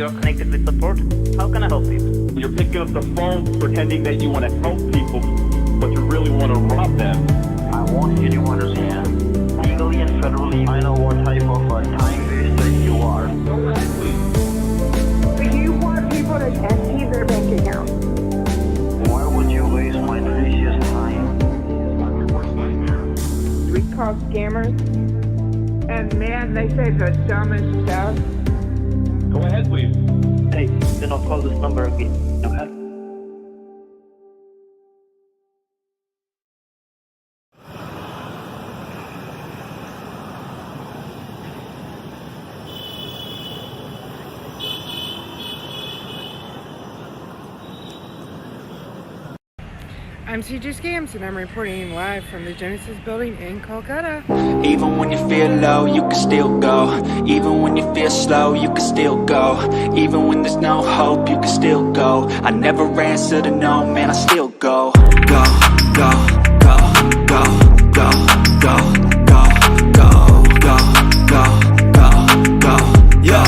you're connected with support. How can I help you? You're picking up the phone pretending that you want to help people, but you really want to rob them. I want you to understand, legally and federally, I know what type of time waster you are. Do you want people to empty their bank account? Why would you waste my precious time? We call scammers. And man, they say the dumbest stuff. Go ahead, please. Hey, do not call this number again. Okay? I'm CJ Scams, and I'm reporting live from the Genesis building in Kolkata. Even when you feel low, you can still go. Even when you feel slow, you can still go. Even when there's no hope, you can still go. I never answer to no, man, I still go. Go, go, go, go, go, go, go, go, go, go, go, go, yeah,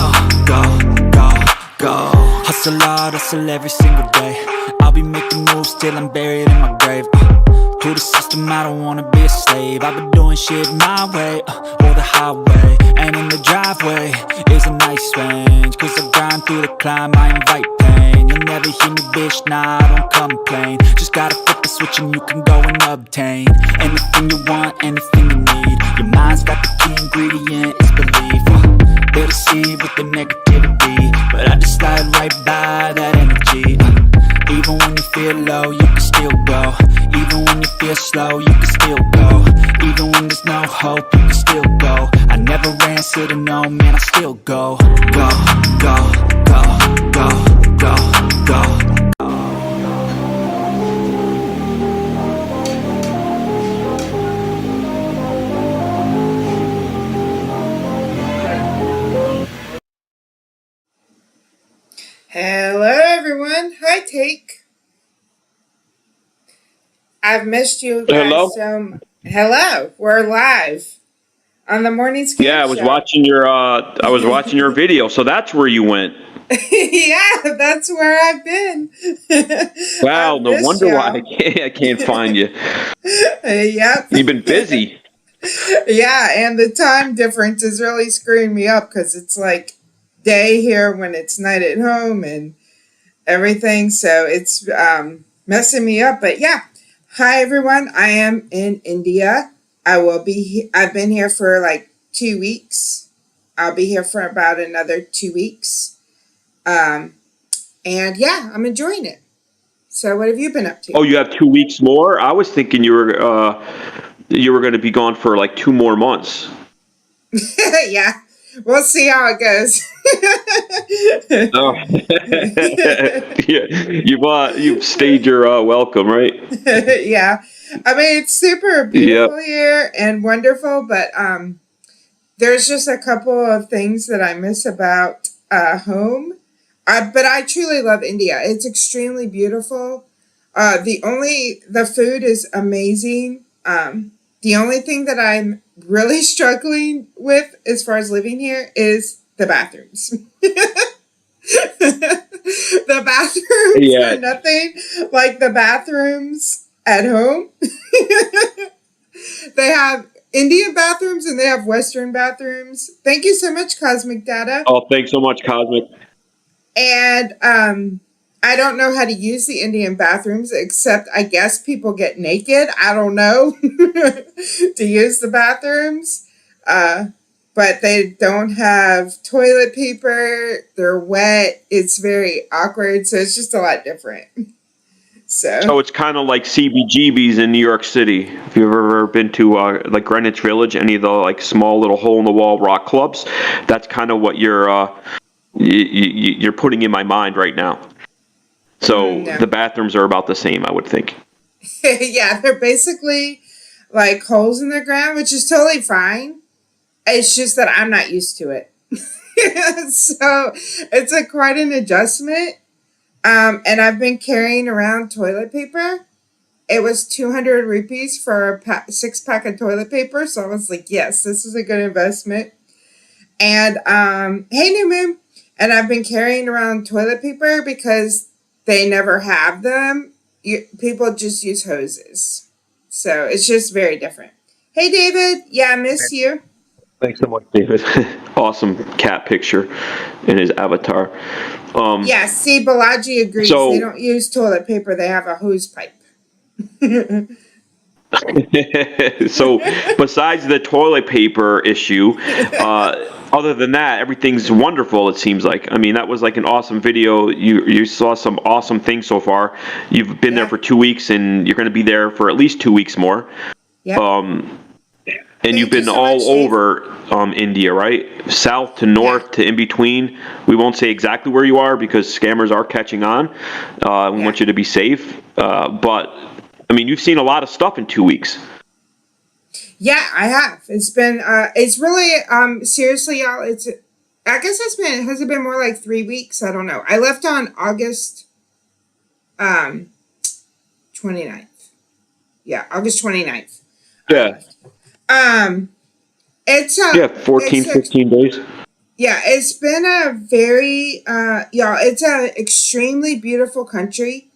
go. Hustle hard, hustle every single day. I'll be making moves till I'm buried in my grave. To the system, I don't wanna be a slave. I've been doing shit my way, or the highway. And in the driveway is a nice range. Cause I grind through the climb, I invite pain. You'll never hear me, bitch, nah, I don't complain. Just gotta flip the switch and you can go and obtain anything you want, anything you need. Your mind's got the key ingredient, it's belief. They'll deceive with the negativity, but I just slide right by that energy. Even when you feel low, you can still go. Even when you feel slow, you can still go. Even when there's no hope, you can still go. I never answer to no, man, I still go. Go, go, go, go, go, go. Hello, everyone. Hi, Take. I've missed you guys. Hello? Hello. We're live on the Morning Scam Yeah, I was Show. watching your video, so that's where you went. Yeah, that's where I've been. Wow, I've no missed wonder why y'all. I can't find you. Yep. You've been busy. Yeah, and the time difference is really screwing me up because it's like day here when it's night at home and everything. So it's messing me up. But yeah, hi everyone. I am in India. I've been here for like 2 weeks. I'll be here for about another 2 weeks. And yeah, I'm enjoying it. So what have you been up to? Oh, you have 2 weeks more? I was thinking you were going to be gone for like 2 more months. Yeah, we'll see how it goes. Oh. Yeah, you've stayed your welcome, right? Yeah, I mean it's super beautiful here and wonderful, but there's just a couple of things that I miss about home. But I truly love India. It's extremely beautiful. The food is amazing. The only thing that I'm really struggling with as far as living here is the bathrooms. The bathrooms are nothing like the bathrooms at home. They have Indian bathrooms and they have Western bathrooms. Thank you so much, Cosmic Data. Oh, thanks so much, Cosmic. And I don't know how to use the Indian bathrooms, except I guess people get naked. I don't know to use the bathrooms. But they don't have toilet paper. They're wet. It's very awkward. So it's just a lot different. So it's kind of like CBGBs in New York City. If you've ever been to like Greenwich Village, any of the like small little hole in the wall rock clubs, that's kind of what you're putting in my mind right now. So the bathrooms are about the same, I would think. Yeah, they're basically like holes in the ground, which is totally fine. It's just that I'm not used to it. So it's quite an adjustment. And I've been carrying around toilet paper. It was 200 rupees for a 6-pack of toilet paper. So I was like, yes, this is a good investment. And hey, New Moon. And I've been carrying around toilet paper because they never have them. People just use hoses. So it's just very different. Hey, David. Yeah, I miss you. Thanks so much, David. Awesome cat picture in his avatar. Yeah, see, Balaji agrees. So- They don't use toilet paper. They have a hose pipe. So besides the toilet paper issue, other than that, everything's wonderful, it seems like. I mean, that was like an awesome video. You saw some awesome things so far. You've been there for 2 weeks, and you're going to be there for at least 2 weeks more. Yep. And you've been all over India, right? South to north to in between. We won't say exactly where you are because scammers are catching on. We want you to be safe. But, I mean, you've seen a lot of stuff in 2 weeks. Yeah, I have. It's been, it's really, seriously, y'all, I guess has it been more like 3 weeks? I don't know. I left on August 29th. Yeah, August 29th. Yeah. It's 14, 15 days. Yeah, it's been a very y'all, it's an extremely beautiful country.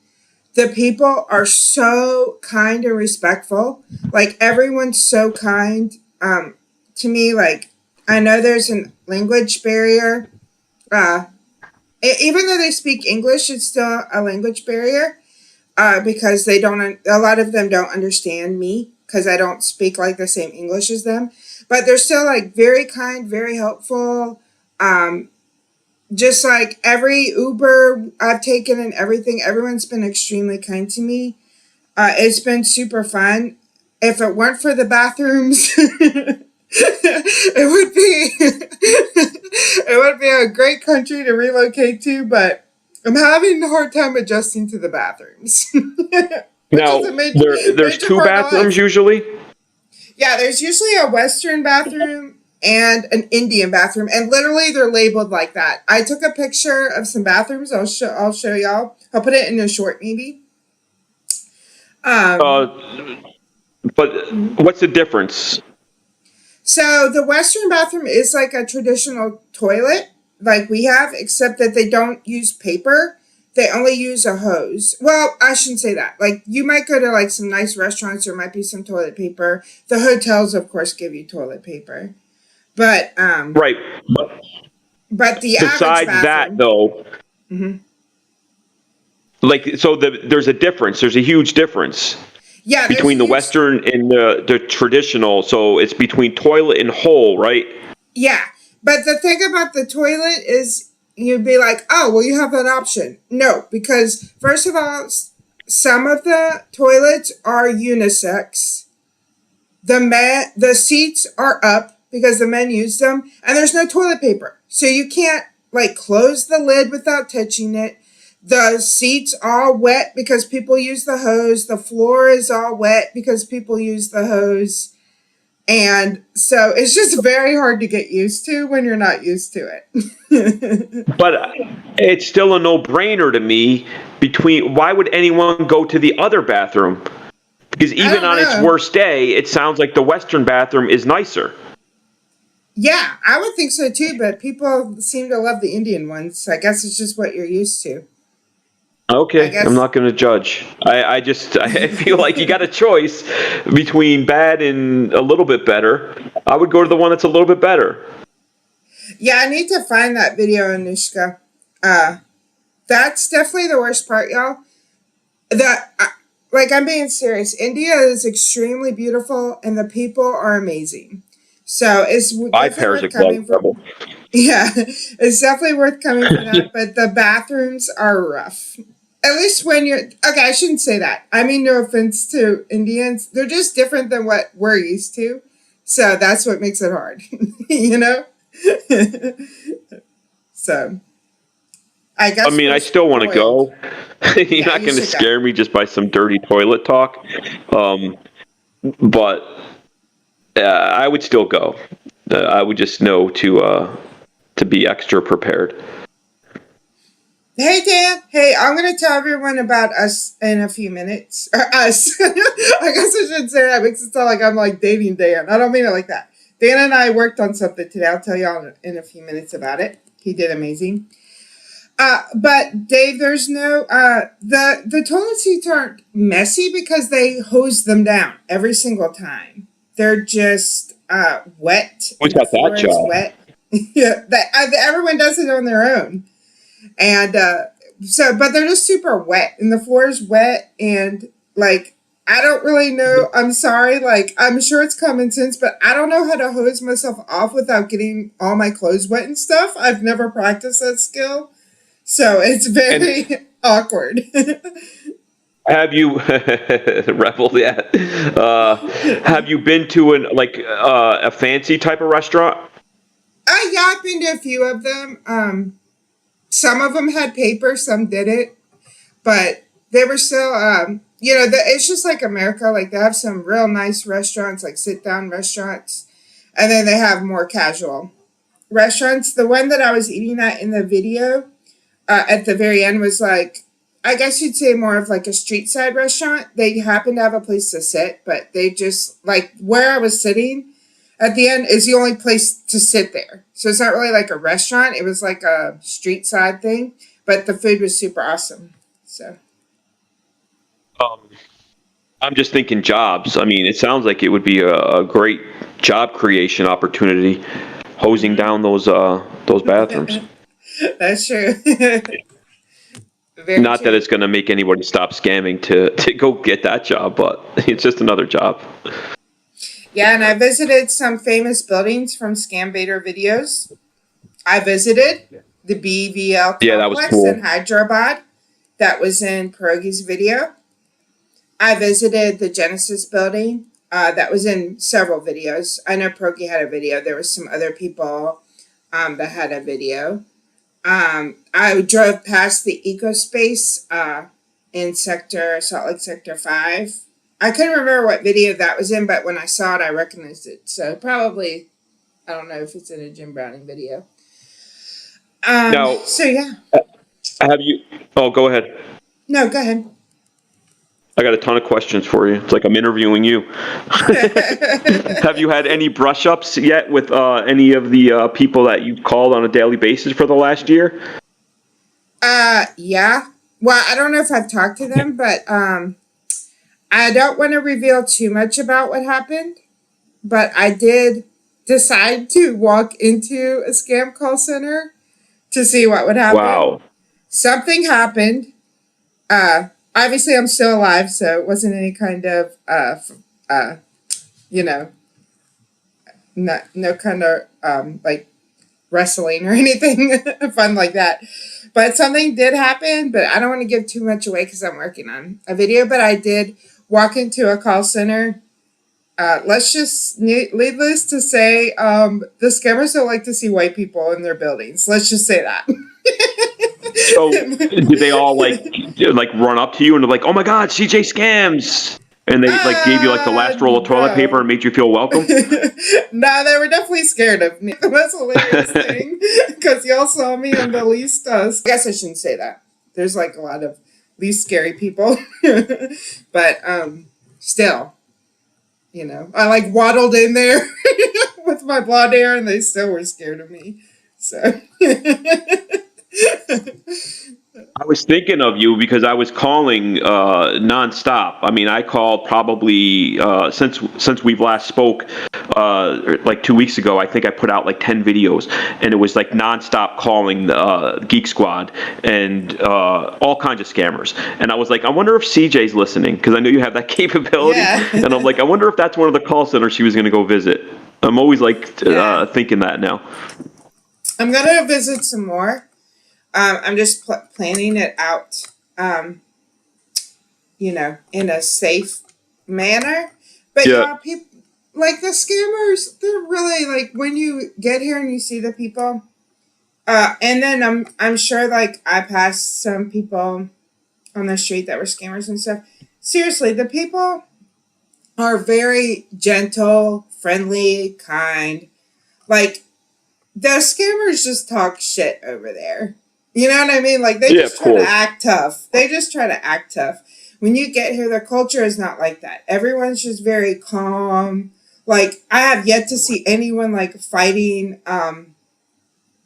The people are so kind and respectful. Like everyone's so kind. To me, like I know there's a language barrier. Even though they speak English, it's still a language barrier. Because they don't, a lot of them don't understand me because I don't speak like the same English as them. But they're still like very kind, very helpful. Just like every Uber I've taken and everything, everyone's been extremely kind to me. It's been super fun. If it weren't for the bathrooms, it would be a great country to relocate to, but I'm having a hard time adjusting to the bathrooms. Now, there's two bathrooms usually? Yeah, there's usually a Western bathroom and an Indian bathroom, and literally they're labeled like that. I took a picture of some bathrooms. I'll show y'all. I'll put it in a short maybe. But what's the difference? So the Western bathroom is like a traditional toilet like we have, except that they don't use paper. They only use a hose. Well, I shouldn't say that. Like you might go to like some nice restaurants, there might be some toilet paper. The hotels, of course, give you toilet paper. But right. But the besides that though, like so there's a difference. There's a huge difference. Yeah, between the Western and the traditional. So it's between toilet and hole, right? Yeah. But the thing about the toilet is you'd be like, oh, well, you have an option. No, because first of all, some of the toilets are unisex. The seats are up because the men use them, and there's no toilet paper. So you can't like close the lid without touching it. The seats are wet because people use the hose. The floor is all wet because people use the hose. And so it's just very hard to get used to when you're not used to it. But it's still a no-brainer to me why would anyone go to the other bathroom? Because even on its worst day, it sounds like the Western bathroom is nicer. Yeah, I would think so too, but people seem to love the Indian ones. I guess it's just what you're used to. Okay, I'm not going to judge. I feel like you got a choice between bad and a little bit better. I would go to the one that's a little bit better. Yeah, I need to find that video, Anushka. That's definitely the worst part, y'all. I'm being serious. India is extremely beautiful, and the people are amazing. So it's definitely worth coming for. Yeah, it's definitely worth coming for that. But the bathrooms are rough. At least when you're okay, I shouldn't say that. I mean, no offense to Indians, they're just different than what we're used to. So that's what makes it hard, you know. So, I guess. I mean, I still want to go. You're not going to scare me just by some dirty toilet talk. But I would still go. I would just know to be extra prepared. Hey, Dan. Hey, I'm going to tell everyone about us in a few minutes. Or us. I guess I should say that. It makes it sound like I'm like dating Dan. I don't mean it like that. Dan and I worked on something today. I'll tell y'all in a few minutes about it. he did amazing. But Dave, there's no the toilet seats aren't messy because they hose them down every single time. They're just wet. Who's And the got floor that is job? wet. Yeah, everyone does it on their own, and but they're just super wet, and the floor is wet, and like I don't really know. I'm sorry, like I'm sure it's common sense, but I don't know how to hose myself off without getting all my clothes wet and stuff. I've never practiced that skill. So it's very awkward. Have you reveled yet? Have you been to a fancy type of restaurant? Yeah, I've been to a few of them. Some of them had paper, some didn't, but they were still, it's just like America. Like they have some real nice restaurants, like sit down restaurants, and then they have more casual restaurants. The one that I was eating at in the video at the very end was like, I guess you'd say more of like a street side restaurant. They happen to have a place to sit, but they just like where I was sitting at the end is the only place to sit there. So it's not really like a restaurant. It was like a street side thing, but the food was super awesome. So I'm just thinking jobs. I mean, it sounds like it would be a great job creation opportunity, hosing down those bathrooms. that's true. Very Not true. that it's going to make anybody stop scamming to go get that job, but it's just another job. Yeah, and I visited some famous buildings from Scambaiter videos. I visited the BVL Yeah, that was complex cool. in Hyderabad. That was in Pierogi's video. I visited the Genesis building. That was in several videos. I know Pierogi had a video. There was some other people that had a video. I drove past the EcoSpace in Salt Lake Sector 5. I couldn't remember what video that was in, but when I saw it, I recognized it. So probably, I don't know if it's in a Jim Browning video. Now, So yeah. have you? Oh, go ahead. No, go ahead. I got a ton of questions for you. It's like I'm interviewing you. Have you had any brush ups yet with any of the people that you've called on a daily basis for the last year? Yeah. Well, I don't know if I've talked to them, but I don't want to reveal too much about what happened. But I did decide to walk into a scam call center to see what would happen. Wow. Something happened. Obviously, I'm still alive, so it wasn't any kind of, no kind of like wrestling or anything fun like that. But something did happen, but I don't want to give too much away because I'm working on a video. But I did walk into a call center. Let's just, needless to say, the scammers don't like to see white people in their buildings. Let's just say that. So did they all like run up to you and they're like, "Oh my God, CJ scams," and they like gave you like the last roll of toilet paper and made you feel welcome? No, they were definitely scared of me. That's a hilarious thing because y'all saw me on the least. I guess I shouldn't say that. There's like a lot of least scary people, but still, I like waddled in there with my blonde hair, and they still were scared of me. So. I was thinking of you because I was calling nonstop. I mean, I called probably since we've last spoke, like 2 weeks ago. I think I put out like 10 videos, and it was like nonstop calling the Geek Squad and all kinds of scammers. And I was like, I wonder if CJ's listening because I know you have that capability. Yeah. And I'm like, I wonder if that's one of the call centers she was going to go visit. I'm always like thinking that now. I'm gonna visit some more. I'm just planning it out, in a safe manner. But people like the scammers. They're really like when you get here and you see the people, and then I'm sure like I passed some people on the street that were scammers and stuff. Seriously, the people are very gentle, friendly, kind. Like the scammers just talk shit over there. You know what I mean? Like, they just try to act tough. They just try to act tough. When you get here, the culture is not like that. Everyone's just very calm. Like, I have yet to see anyone, like, fighting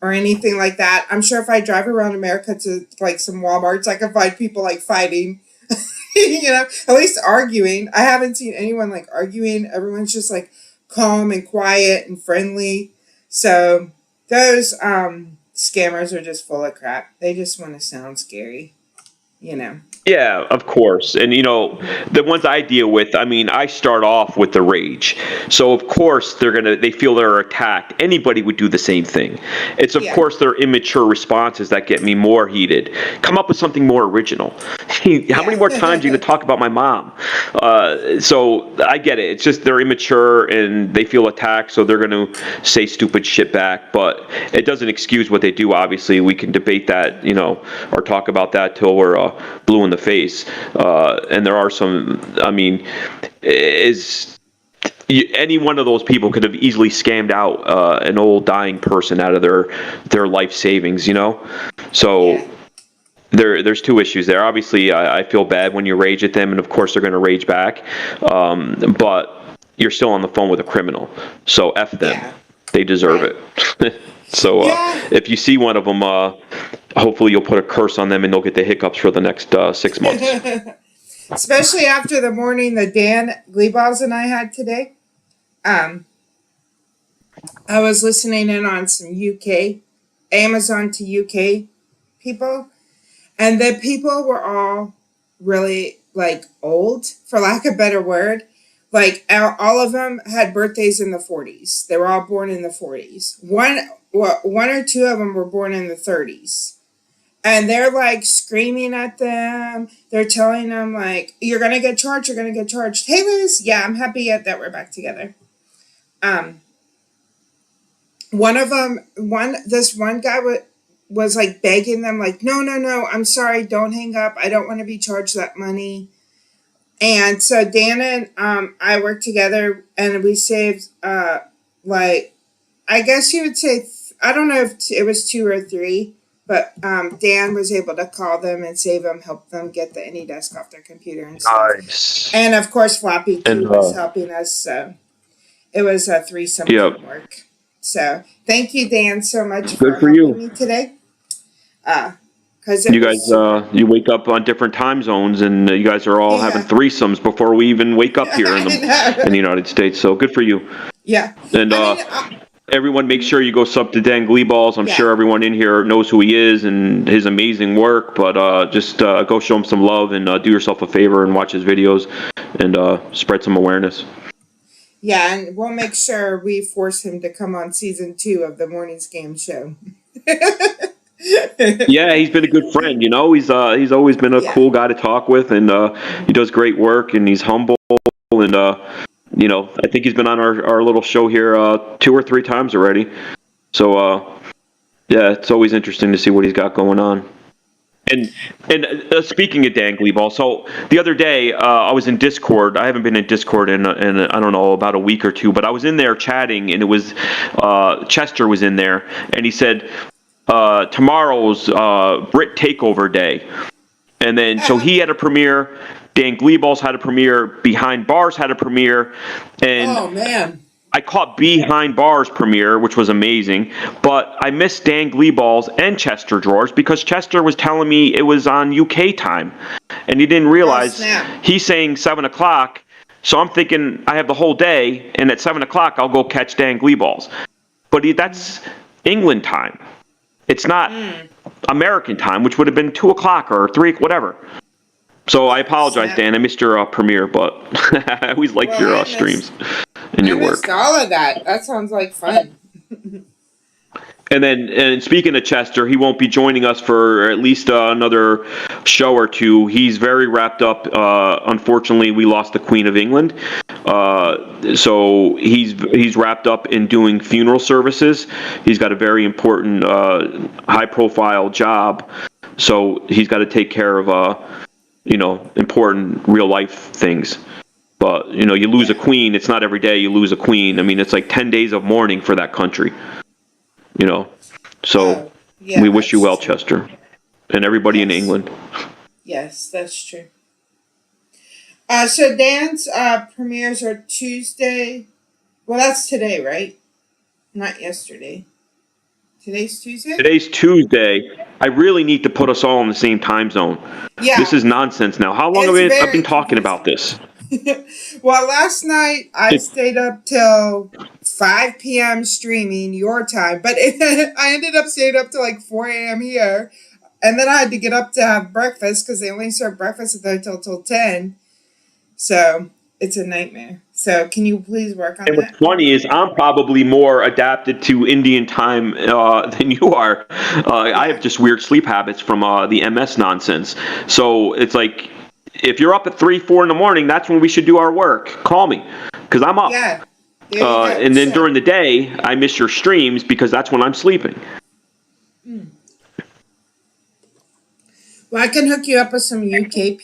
or anything like that. I'm sure if I drive around America to like some Walmarts, I can find people like fighting, at least arguing. I haven't seen anyone like arguing. Everyone's just like calm and quiet and friendly. So those scammers are just full of crap. They just want to sound scary, you know. Yeah, of course. And the ones I deal with, I mean, I start off with the rage. So of course they feel they're attacked. Anybody would do the same thing. It's of Yeah. course their immature responses that get me more heated. Come up with something more original. How many more times are you going to talk about my mom? So I get it. It's just they're immature and they feel attacked, so they're going to say stupid shit back. But it doesn't excuse what they do. Obviously, we can debate that, or talk about that till we're blue in the face. And there are some. I mean, any one of those people could have easily scammed out an old dying person out of their life savings. So. Yeah. There's two issues there. Obviously, I feel bad when you rage at them, and of course they're going to rage back. But you're still on the phone with a criminal, so F them. Yeah. They deserve it. So Yeah. if you see one of them, hopefully you'll put a curse on them, and they'll get the hiccups for the next 6 months. Especially after the morning that Dan Gleeballs and I had today. I was listening in on some UK, Amazon to UK people, and the people were all really like old, for lack of a better word. Like all of them had birthdays in the 40s. They were all born in the 40s. One or two of them were born in the 30s. And they're like screaming at them. They're telling them like, "You're gonna get charged. You're gonna get charged." Hey, Liz. Yeah, I'm happy that we're back together. One of them, this one guy was like begging them, like, "No, no, no. I'm sorry. Don't hang up. I don't want to be charged that money." And so Dan and I worked together, and we saved like, I guess you would say, I don't know if it was 2 or 3. But Dan was able to call them and save them, help them get the AnyDesk off their computer and stuff. Nice. And of course, Floppy too And, was helping us. So it was a threesome teamwork. So thank you, Dan, so much Good for helping you. me today. Because You guys, you wake up on different time zones, and you guys are all having threesomes before we even wake up here in the United States. So good for you. Yeah. And everyone, make sure you go sub to Dan Gleeballs. I'm sure everyone in here knows who he is and his amazing work. But just go show him some love and do yourself a favor and watch his videos and spread some awareness. Yeah, and we'll make sure we force him to come on season 2 of the Morning Scam Show. Yeah, he's been a good friend. He's always been a cool guy to talk with, and he does great work, and he's humble, and I think he's been on our little show here 2 or 3 times already. So yeah, it's always interesting to see what he's got going on. And speaking of Dan Gleeball, so the other day I was in Discord. I haven't been in Discord in I don't know, about a week or 2, but I was in there chatting, and it was Chester was in there, and he said tomorrow's Brit Takeover Day, and then so he had a premiere. Dan Gleeballs had a premiere. Behind Bars had a premiere, and oh man, I caught Behind Bars premiere, which was amazing, but I missed Dan Gleeballs and Chester Drawers because Chester was telling me it was on UK time, and he didn't realize he's saying 7 o'clock, so I'm thinking I have the whole day, and at 7 o'clock I'll go catch Dan Gleeballs. But that's England time. It's not American time, which would have been 2 o'clock or 3, whatever. So I apologize, Dan. I missed your premiere, but I always liked your streams and your work. I missed all of that. That sounds like fun. And speaking of Chester, he won't be joining us for at least another show or 2. He's very wrapped up. Unfortunately, we lost the Queen of England. So he's wrapped up in doing funeral services. He's got a very important, high-profile job. So he's got to take care of, important real-life things. But, you lose a queen. It's not every day you lose a queen. I mean, it's like 10 days of mourning for that country. So we wish you well, Chester, and everybody in England. Yes, that's true. So Dan's premieres are Tuesday. Well, that's today, right? Not yesterday. Today's Tuesday? Today's Tuesday. I really need to put us all in the same time zone. Yeah. This is nonsense now. How long have I've been talking about this? Well, last night I stayed up till 5 p.m. streaming your time, but I ended up staying up till like 4 a.m. here. And then I had to get up to have breakfast because they only serve breakfast at the hotel till 10. So it's a nightmare. So can you please work on And that? what's funny is I'm probably more adapted to Indian time than you are. I have just weird sleep habits from the MS nonsense. So it's like, if you're up at 3, 4 in the morning, that's when we should do our work. Call me, because I'm up. Yeah. There you go. And then during the day, I miss your streams because that's when I'm sleeping. Well, I can hook you up with some UK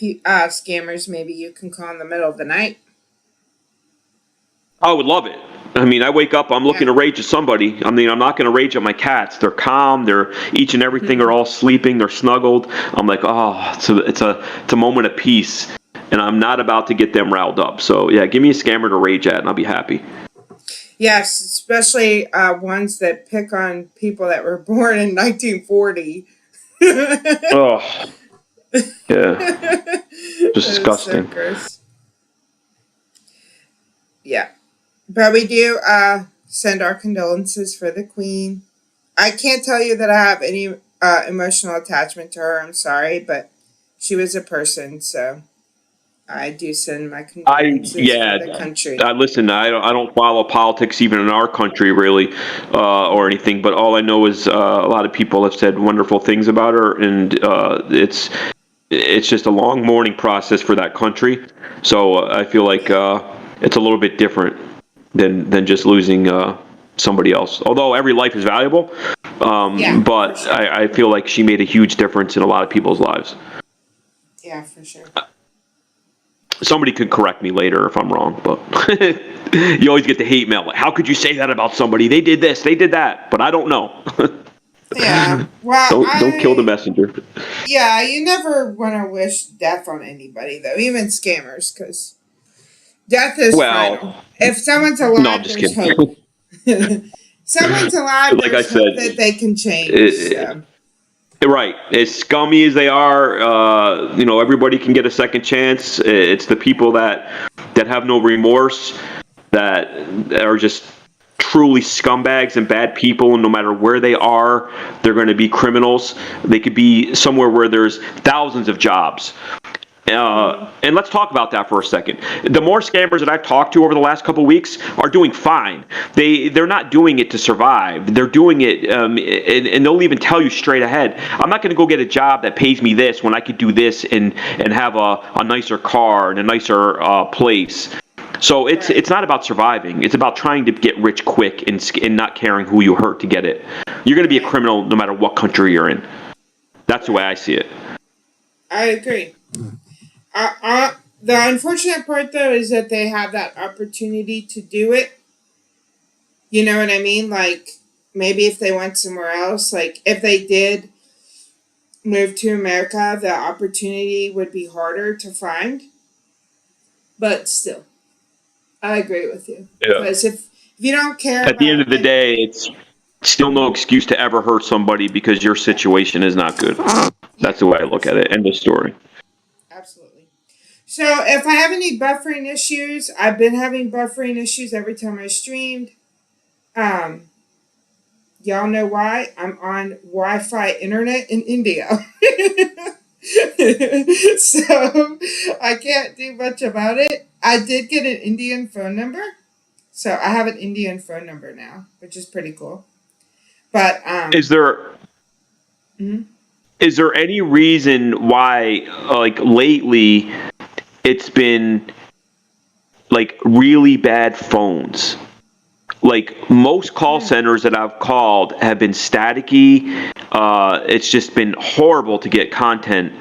scammers. Maybe you can call in the middle of the night. I would love it. I mean, I wake up, I'm looking to rage at somebody. I mean, I'm not going to rage at my cats. They're calm. They're each and everything are all sleeping. They're snuggled. I'm like, oh, it's a moment of peace, and I'm not about to get them riled up. So yeah, give me a scammer to rage at, and I'll be happy. Yes, especially ones that pick on people that were born in 1940. Oh, yeah, disgusting. So gross. Yeah. But we do send our condolences for the Queen. I can't tell you that I have any emotional attachment to her. I'm sorry, but she was a person, so I do send my condolences for the country. Listen, I don't follow politics even in our country really, or anything. But all I know is a lot of people have said wonderful things about her, and it's just a long mourning process for that country. So I feel like it's a little bit different than just losing somebody else. Although every life is valuable, but sure. I feel like she made a huge difference in a lot of people's lives. Yeah, for sure. Somebody could correct me later if I'm wrong, but you always get the hate mail. Like, how could you say that about somebody? They did this, they did that, but I don't know. Yeah, well, don't kill the messenger. Yeah, you never want to wish death on anybody, though, even scammers, because death is final. If someone's alive, no, I'm just there's kidding. Hope. Someone's alive, like there's hope that they can change. Right. As scummy as they are, everybody can get a second chance. It's the people that have no remorse, that are just truly scumbags and bad people, and no matter where they are, they're going to be criminals. They could be somewhere where there's thousands of jobs. And let's talk about that for a second. The more scammers that I've talked to over the last couple of weeks are doing fine. They're not doing it to survive. They're doing it, and they'll even tell you straight ahead, I'm not going to go get a job that pays me this when I could do this and have a nicer car and a nicer place. So it's not about surviving. It's about trying to get rich quick and not caring who you hurt to get it. You're going to be a criminal no matter what country you're in. That's the way I see it. I agree. The unfortunate part, though, is that they have that opportunity to do it. You know what I mean? Like, maybe if they went somewhere else, like, if they did move to America, the opportunity would be harder to find. But still, I agree with you. Yeah. Because if you don't care... At the end of the day, it's still no excuse to ever hurt somebody because your situation is not good. That's the way I look at it. End of story. Absolutely. So if I have any buffering issues, I've been having buffering issues every time I streamed. Y'all know why? I'm on Wi-Fi internet in India. So I can't do much about it. I did get an Indian phone number. So I have an Indian phone number now, which is pretty cool. But is there any reason why, like, lately it's been like really bad phones? Like, most call centers that I've called have been staticky. It's just been horrible to get content.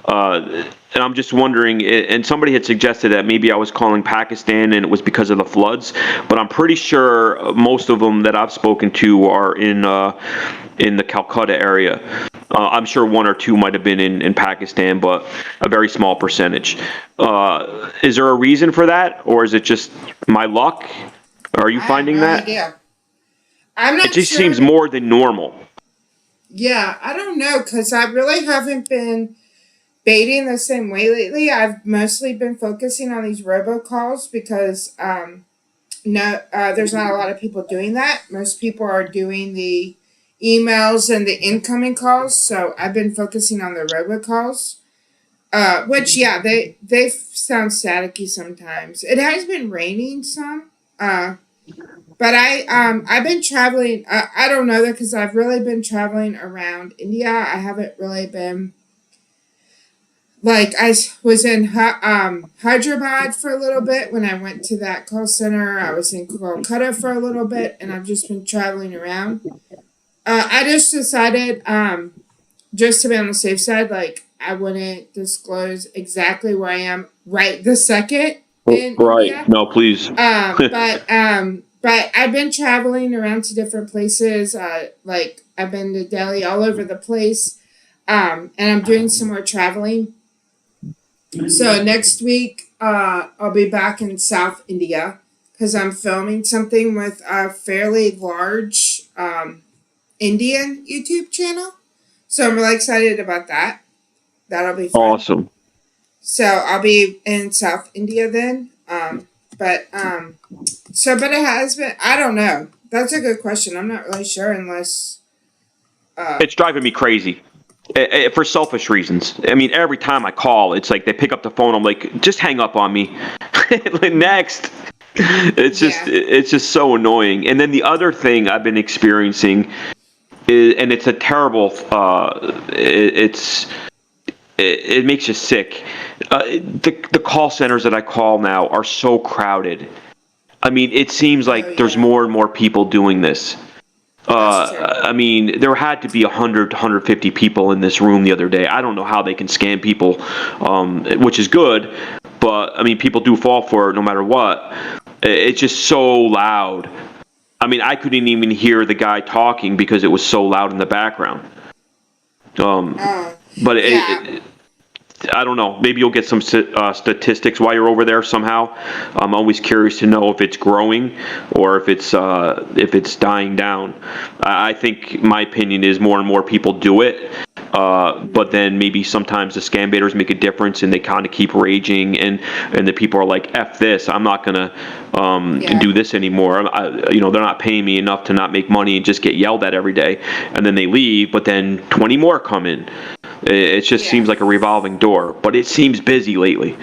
And I'm just wondering, and somebody had suggested that maybe I was calling Pakistan and it was because of the floods, but I'm pretty sure most of them that I've spoken to are in the Calcutta area. I'm sure one or two might have been in Pakistan, but a very small percentage. Is there a reason for that, or is it just my luck? Are you finding that? Idea. I'm not It just sure. seems more than normal. Yeah, I don't know because I really haven't been baiting the same way lately. I've mostly been focusing on these robocalls because no, there's not a lot of people doing that. Most people are doing the emails and the incoming calls. So I've been focusing on the robocalls. Which yeah, they sound staticky sometimes. It has been raining some. But I've been traveling. I don't know that because I've really been traveling around India. I haven't really been like was in Hyderabad for a little bit when I went to that call center. I was in Kolkata for a little bit, and I've just been traveling around. I just decided just to be on the safe side, like I wouldn't disclose exactly where I am right this second in Right. India. No, please. But I've been traveling around to different places. Like I've been to Delhi, all over the place. And I'm doing some more traveling. So next week, I'll be back in South India because I'm filming something with a fairly large Indian YouTube channel. So I'm really excited about that. That'll be fun. Awesome. So I'll be in South India then. But but it has been. I don't know. That's a good question. I'm not really sure unless. It's driving me crazy. For selfish reasons. I mean, every time I call, it's like they pick up the phone. I'm like, just hang up on me. Next. It's just so annoying. And then the other thing I've been experiencing is, and it's a terrible. It makes you sick. The call centers that I call now are so crowded. I mean, it seems like there's more and more people doing this. I mean, there had to be 100 to 150 people in this room the other day. I don't know how they can scam people, which is good, but I mean, people do fall for it no matter what. It's just so loud. I mean, I couldn't even hear the guy talking because it was so loud in the background. But I don't know. Maybe you'll get some statistics while you're over there somehow. I'm always curious to know if it's growing or if it's dying down. I think my opinion is more and more people do it, but then maybe sometimes the scam baiters make a difference and they kind of keep raging, and the people are like, "F this! I'm not gonna do this anymore." They're not paying me enough to not make money and just get yelled at every day, and then they leave. But then 20 more come in. It just seems like a revolving door, but it seems busy lately.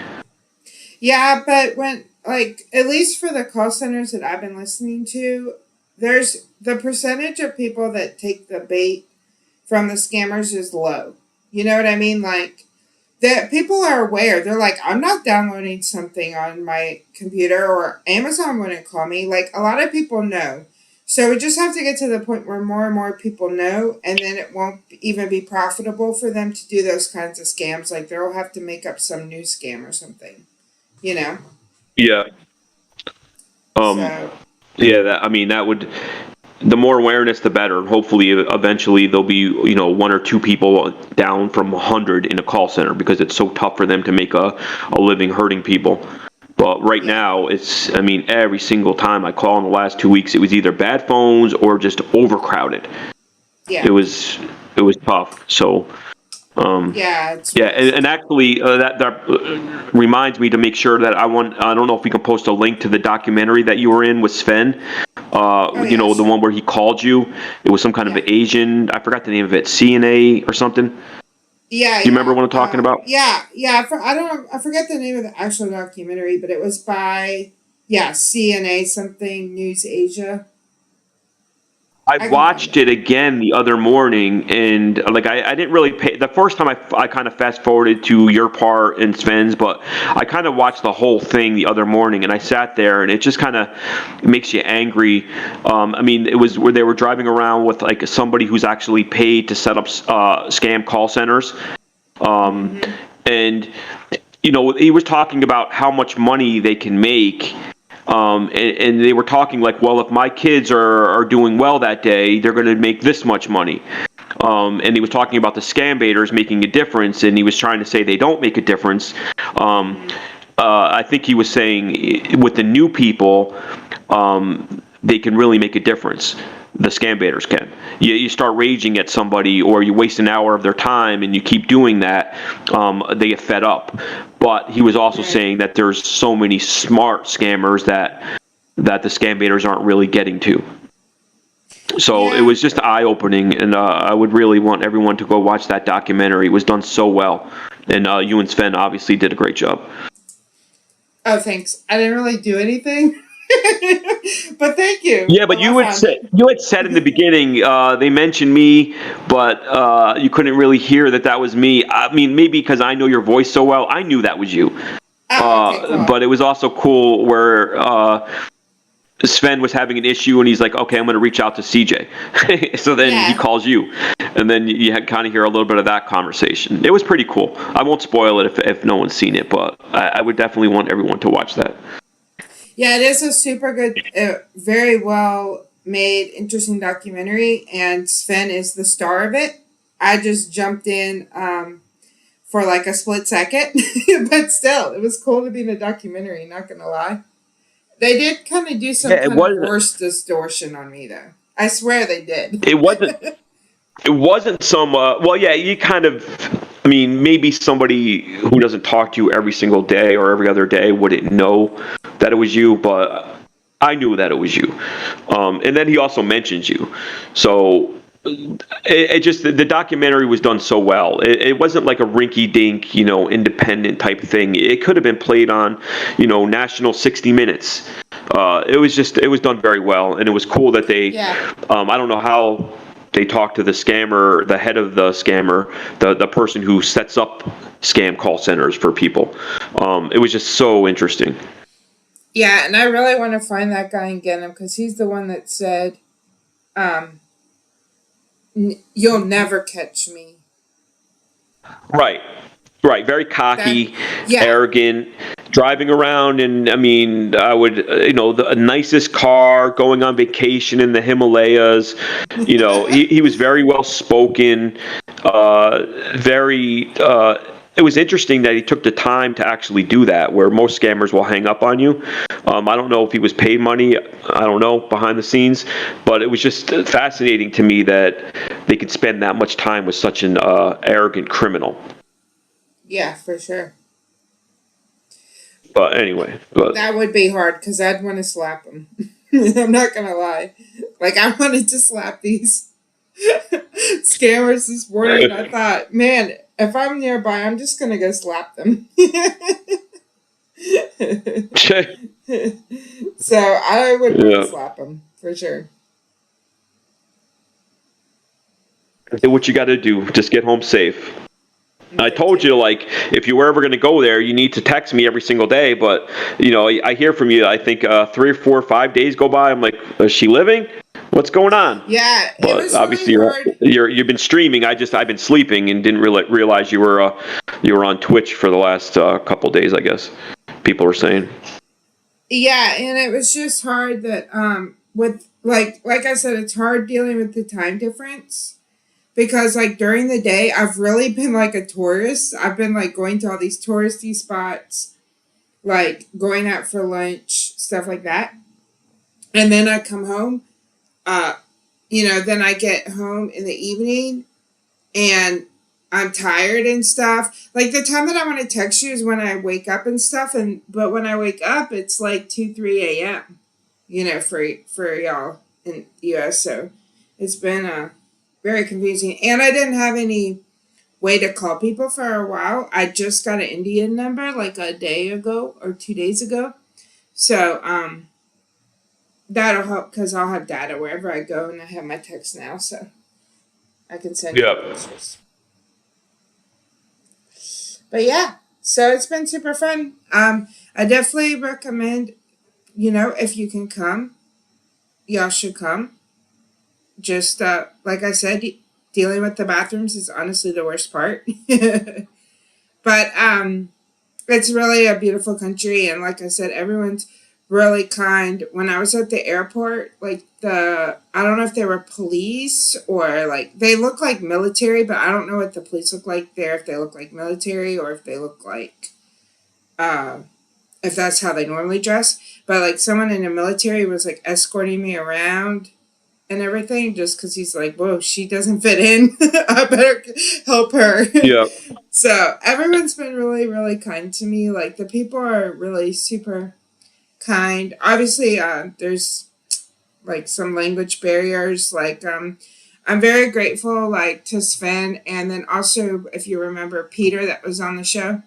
Yeah, but when, like, at least for the call centers that I've been listening to, there's the percentage of people that take the bait from the scammers is low. You know what I mean? Like, that people are aware. They're like, I'm not downloading something on my computer, or Amazon wouldn't call me. Like, a lot of people know. So we just have to get to the point where more and more people know, and then it won't even be profitable for them to do those kinds of scams. Like they'll have to make up some new scam or something, you know? Yeah. Yeah. That would. The more awareness, the better. Hopefully, eventually, there'll be one or two people down from 100 in a call center because it's so tough for them to make a living hurting people. But right now, every single time I call in the last 2 weeks, it was either bad phones or just overcrowded. Yeah. It was tough. So, and actually, that reminds me to make sure that I don't know if we can post a link to the documentary that you were in with Sven. The one where he called you. It was some kind of Asian. I forgot the name of it. CNA or something. Yeah. Do you remember what I'm talking about? Yeah. I don't know. I forget the name of the actual documentary, but it was by CNA something News Asia. I watched it again the other morning, and I didn't really pay. The first time I kind of fast forwarded to your part and Sven's, but I kind of watched the whole thing the other morning, and I sat there, and it just kind of makes you angry. It was where they were driving around with like somebody who's actually paid to set up scam call centers, and he was talking about how much money they can make. And they were talking like, well, if my kids are doing well that day, they're going to make this much money. And he was talking about the scam baiters making a difference, and he was trying to say they don't make a difference. I think he was saying with the new people, they can really make a difference. the scambaiters can. You start raging at somebody, or you waste an hour of their time, and you keep doing that, they get fed up. But he was also saying that there's so many smart scammers that the scambaiters aren't really getting to. So it was just eye-opening, and I would really want everyone to go watch that documentary. It was done so well, and you and Sven obviously did a great job. Oh, thanks. I didn't really do anything, but thank you. Yeah, but you had said in the beginning they mentioned me, but you couldn't really hear that was me. I mean, maybe because I know your voice so well, I knew that was you. Okay, cool. But it was also cool where Sven was having an issue, and he's like, "Okay, I'm going to reach out to CJ." So then he calls you, and then you kind of hear a little bit of that conversation. It was pretty cool. I won't spoil it if no one's seen it, but I would definitely want everyone to watch that. Yeah, it is a super good, very well made, interesting documentary, and Sven is the star of it. I just jumped in for like a split second, but still, it was cool to be in a documentary, not gonna lie. They did kind of do some kind of voice distortion on me, though. I swear they did. It wasn't some, well, yeah, you kind of, I mean, maybe somebody who doesn't talk to you every single day or every other day wouldn't know that it was you, but I knew that it was you. And then he also mentions you. So it just, the documentary was done so well. It wasn't like a rinky-dink, independent type thing. It could have been played on, national 60 Minutes. It was done very well, and it was cool that they, I don't know how they talked to the scammer, the head of the scammer, the person who sets up scam call centers for people. It was just so interesting. Yeah, and I really want to find that guy and get him, because he's the one that said, "You'll never catch me." Right. Very cocky, arrogant, driving around, and I mean, I would, the nicest car, going on vacation in the Himalayas. He was very well spoken, very. It was interesting that he took the time to actually do that, where most scammers will hang up on you. I don't know if he was paid money. I don't know behind the scenes, but it was just fascinating to me that they could spend that much time with such an arrogant criminal. Yeah, for sure. But anyway, that would be hard, because I'd want to slap him. I'm not gonna lie. Like, I wanted to slap these scammers this morning, and I thought, man, if I'm nearby, I'm just gonna go slap them. So I would want to slap them for sure. Do what you got to do. Just get home safe. I told you, like, if you were ever going to go there, you need to text me every single day. But, I hear from you, I think 3 or 4 or 5 days go by. I'm like, is she living? What's going on? Yeah. But obviously you've been streaming. I've been sleeping and didn't realize you were on Twitch for the last couple days, I guess. People were saying. Yeah. And it was just hard that, with like I said, it's hard dealing with the time difference. Because, like, during the day, I've really been, like, a tourist. I've been, like, going to all these touristy spots, like, going out for lunch, stuff like that. And then I come home, then I get home in the evening, and I'm tired and stuff. Like, the time that I want to text you is when I wake up and stuff, but when I wake up, it's, like, 2, 3 a.m., for y'all in the U.S., so it's been, very confusing. And I didn't have any way to call people for a while. I just got an Indian number like a day ago or 2 days ago. So that'll help, because I'll have data wherever I go, and I have my text now, so I can send you pictures. But yeah, so it's been super fun. I definitely recommend, if you can come, y'all should come. Just, like I said, dealing with the bathrooms is honestly the worst part. But it's really a beautiful country. And like I said, everyone's really kind. When I was at the airport, like I don't know if they were police or like, they look like military, but I don't know what the police look like there, if they look like military or if they look like, if that's how they normally dress. But like someone in the military was like escorting me around. and everything, just because he's like, whoa, she doesn't fit in. I better help her. Yeah. So everyone's been really, really kind to me. Like the people are really super kind. Obviously, there's like some language barriers. Like I'm very grateful like to Sven, and then also if you remember Peter that was on the show.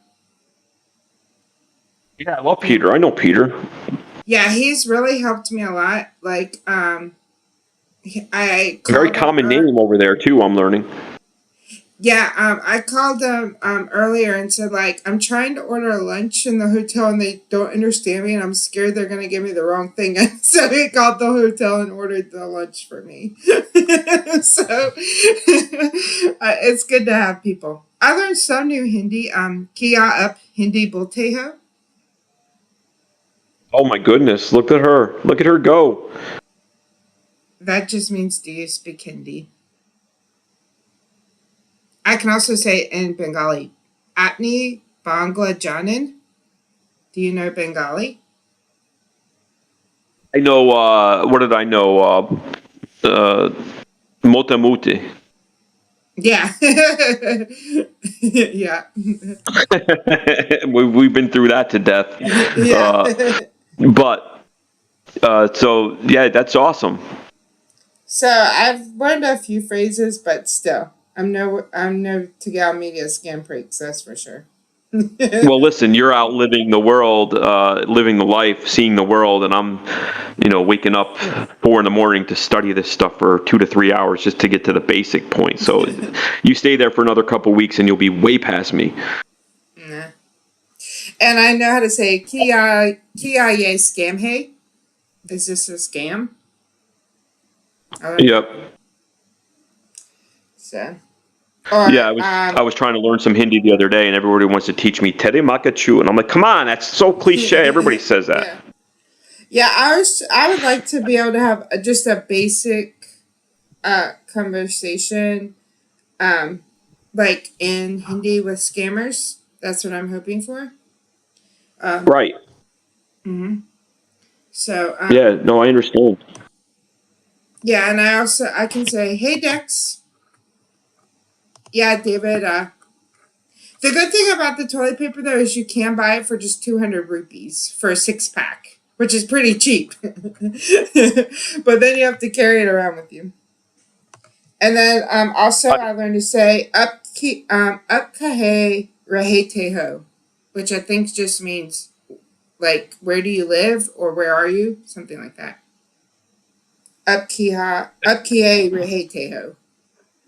Yeah, I love Peter. I know Peter. Yeah, he's really helped me a lot. Like I Very called him. common name over there too, I'm learning. Yeah, I called them earlier and said like I'm trying to order lunch in the hotel and they don't understand me and I'm scared they're gonna give me the wrong thing. And so he called the hotel and ordered the lunch for me. So it's good to have people. I learned some new Hindi. Kia up Hindi bolte ho. Oh my goodness, look at her. Look at her go. That just means do you speak Hindi? I can also say in Bengali, Atni Bangla Janin. Do you know Bengali? I know, what did I know? Motamuti. Yeah. Yeah. We've been through that to death. Yeah. But, so, yeah, that's awesome. So I've learned a few phrases, but still, I'm no Tagal Media scam freaks, that's for sure. Well, listen, you're out living the world, living the life, seeing the world, and I'm, waking up 4 a.m. to study this stuff for 2 to 3 hours just to get to the basic point. So you stay there for another couple weeks and you'll be way past me. Nah. And I know how to say Kia ye scam hey. Is this a scam? Yep. So. Or, Yeah, I was trying to learn some Hindi the other day, and everybody wants to teach me Tere Makachu, and I'm like, come on, that's so cliche. Everybody says that. Yeah. Yeah, I would like to be able to have just a basic conversation, like in Hindi with scammers. That's what I'm hoping for. Right. Mm-hmm. So. Yeah. No, I understand. Yeah, and I can say, hey Dex. Yeah, David. The good thing about the toilet paper though is you can buy it for just 200 rupees for a 6-pack, which is pretty cheap. But then you have to carry it around with you. And then also I learned to say up kahe rahe teho, which I think just means like where do you live or where are you, something like that. Up kihe rahe teho.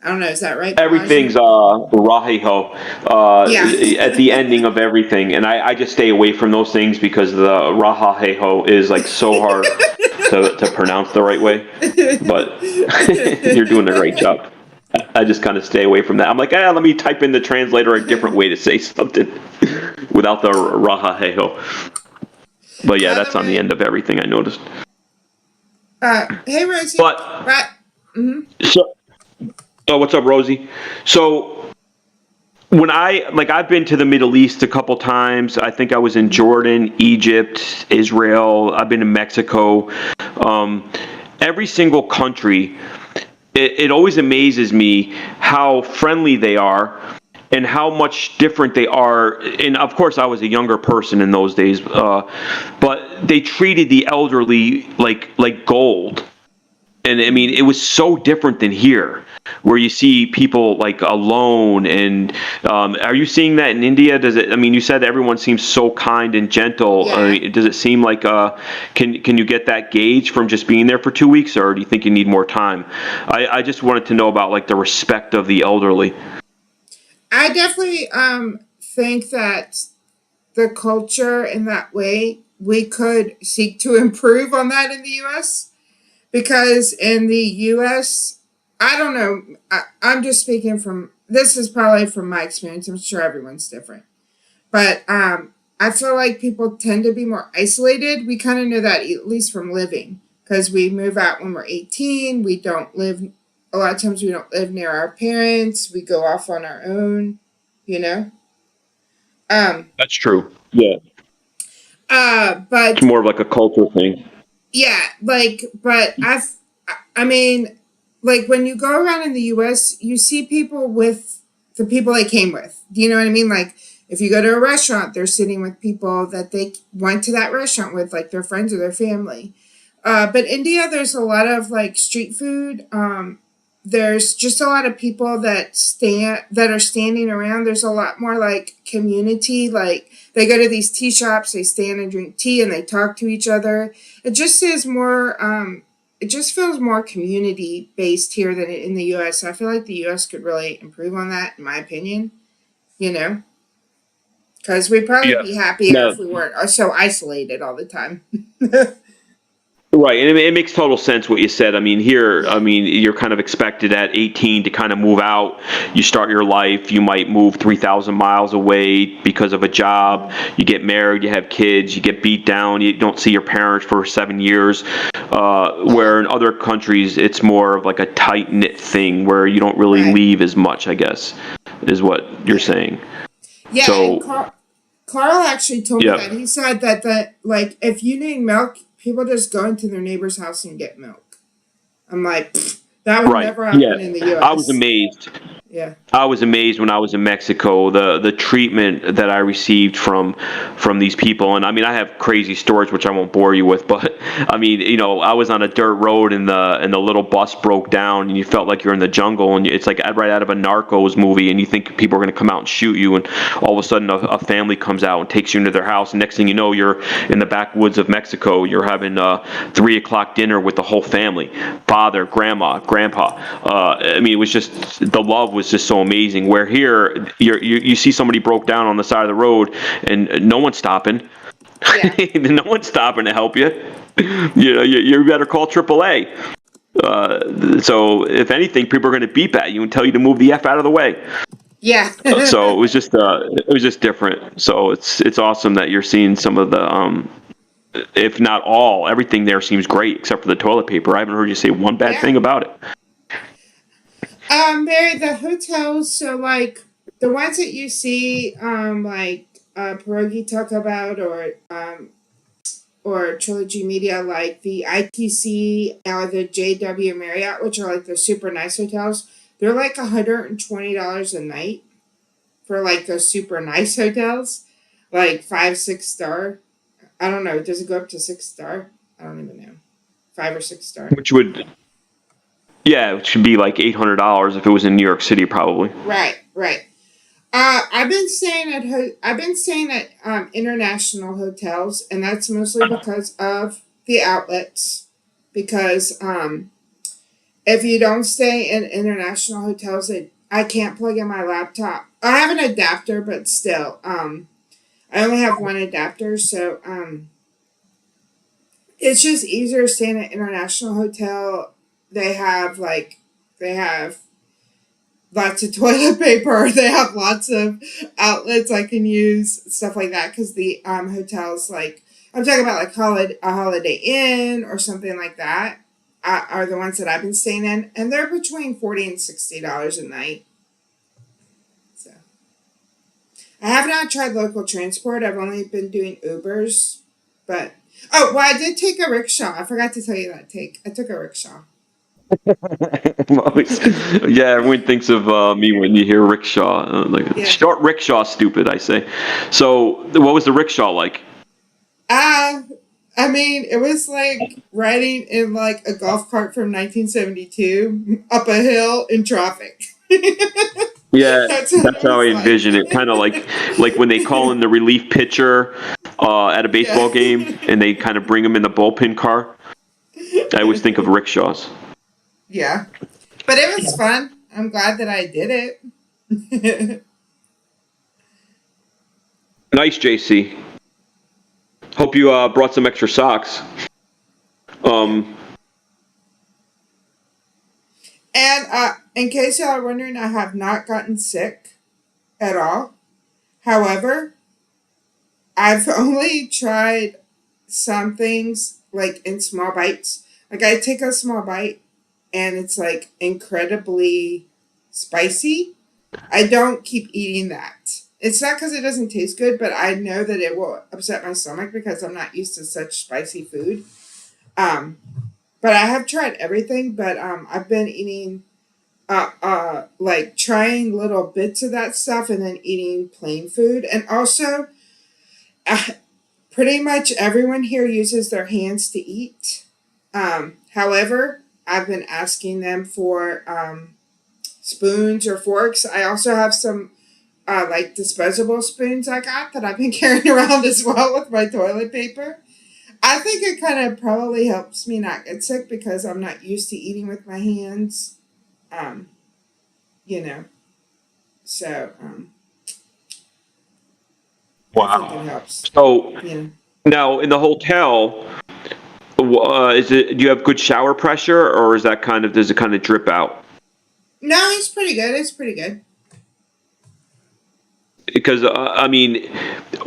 I don't know, is that right? Everything's rahiho at the ending of everything, and I just stay away from those things because the rahaheho is like so hard to pronounce the right way. But you're doing a great job. I just kind of stay away from that. I'm like, let me type in the translator a different way to say something without the rahaheho. But yeah, that's on the end of everything I noticed. Hey Rosie. But so. Oh, what's up, Rosie? So when I've been to the Middle East a couple times. I think I was in Jordan, Egypt, Israel. I've been to Mexico. Every single country, it always amazes me how friendly they are and how much different they are. And of course, I was a younger person in those days, but they treated the elderly like gold. And I mean, it was so different than here, where you see people like alone. And are you seeing that in India? Does it? I mean, you said everyone seems so kind and gentle. Yeah. Does it seem like can you get that gauge from just being there for 2 weeks, or do you think you need more time? I just wanted to know about like the respect of the elderly. I definitely think that the culture in that way we could seek to improve on that in the U.S. Because in the U.S., I don't know. I'm just speaking from, this is probably from my experience. I'm sure everyone's different. But I feel like people tend to be more isolated. We kind of know that at least from living. Because we move out when we're 18. We don't live, a lot of times we don't live near our parents. We go off on our own, you know? That's true. Yeah. But It's more of like a cultural thing. yeah, like, but I mean, like when you go around in the US, you see people with the people they came with. Do you know what I mean? Like if you go to a restaurant, they're sitting with people that they went to that restaurant with, like their friends or their family. But India, there's a lot of like street food. There's just a lot of people that are standing around. There's a lot more like community. Like they go to these tea shops, they stand and drink tea, and they talk to each other. It just is more. It just feels more community based here than in the U.S. I feel like the U.S. could really improve on that, in my opinion. You know, because we'd probably Yeah. be happier No. if we weren't so isolated all the time. Right, and it makes total sense what you said. I mean, here, I Yeah. mean, you're kind of expected at 18 to kind of move out. You start your life. You might move 3,000 miles away because of a job. You get married. You have kids. You get beat down. You don't see your parents for 7 years. Where in other countries, it's more of like a tight knit thing where you don't really Right. leave as much, I guess, is what you're Yeah. saying. Yeah, and So, Carl actually told me yeah. that. He said that like if you need milk, people just go into their neighbor's house and get milk. I'm like, "Pfft, that would Right. never Yeah. happen in the I was U.S." amazed. Yeah, I was amazed when I was in Mexico, the treatment that I received from these people. And I mean, I have crazy stories which I won't bore you with, but I mean, I was on a dirt road and the little bus broke down and you felt like you're in the jungle, and it's like right out of a Narcos movie, and you think people are going to come out and shoot you, and all of a sudden a family comes out and takes you into their house, and next thing you know, you're in the backwoods of Mexico. You're having 3 o'clock dinner with the whole family, father, grandma, grandpa. I mean, it was just, the love was just so amazing. Where here, you see somebody broke down on the side of the road, and no one's stopping. yeah, No one's stopping to help you. You better call AAA. So if anything, people are going to beep at you and tell you to move the F out of the way. yeah. So it was just different. So it's awesome that you're seeing some of the if not all, everything there seems great except for the toilet paper. I haven't heard you say one bad Yeah. thing about it. Mary, the hotels. So like the ones that you see, like Pierogi talk about, or Trilogy Media, like the ITC or the JW Marriott, which are like the super nice hotels. They're like $120 a night for like those super nice hotels, like 5, 6 star. I don't know. Does it go up to 6 star? I don't even know. 5 or 6 star. Which would, yeah, it should be like $800 if it was in New York City, probably. Right, right. I've been staying at international hotels, and that's mostly because of the outlets. Because if you don't stay in international hotels, I can't plug in my laptop. I have an adapter, but still, I only have one adapter, so it's just easier staying at an international hotel. They have lots of toilet paper. They have lots of outlets I can use, stuff like that. Because the hotels, like I'm talking about, like a Holiday Inn or something like that, are the ones that I've been staying in, and they're between $40 and $60 a night. So I have not tried local transport. I've only been doing Ubers, but oh well, I did take a rickshaw. I forgot to tell you that. I took a rickshaw. Well, yeah, everyone thinks of me when you hear rickshaw. Like Yeah. short rickshaw, stupid, I say. So, what was the rickshaw like? Uh, I mean, it was like riding in like a golf cart from 1972 up a hill in traffic. Yeah, That's what that's it how I was like. envision it. Kind of like when they call in the relief pitcher at a Yeah. baseball game, and they kind of bring them in the bullpen car. I always think of rickshaws. Yeah. But it was fun. I'm glad that I did it. Nice, JC. Hope you brought some extra socks. Yeah. Um, And in case y'all are wondering, I have not gotten sick at all. However, I've only tried some things like in small bites. Like I take a small bite and it's like incredibly spicy. I don't keep eating that. It's not because it doesn't taste good, but I know that it will upset my stomach because I'm not used to such spicy food. Um, but I have tried everything. But I've been eating like trying little bits of that stuff and then eating plain food. And also, uh, pretty much everyone here uses their hands to eat. However, I've been asking them for spoons or forks. I also have some like disposable spoons I got that I've been carrying around as well with my toilet paper. I think it kind of probably helps me not get sick because I'm not used to eating with my hands. Um, you know, so I think it Wow. helps. So You know. now in the hotel, is it? Do you have good shower pressure, or is that kind of does it kind of drip out? No, it's pretty good. It's pretty good. Because I mean,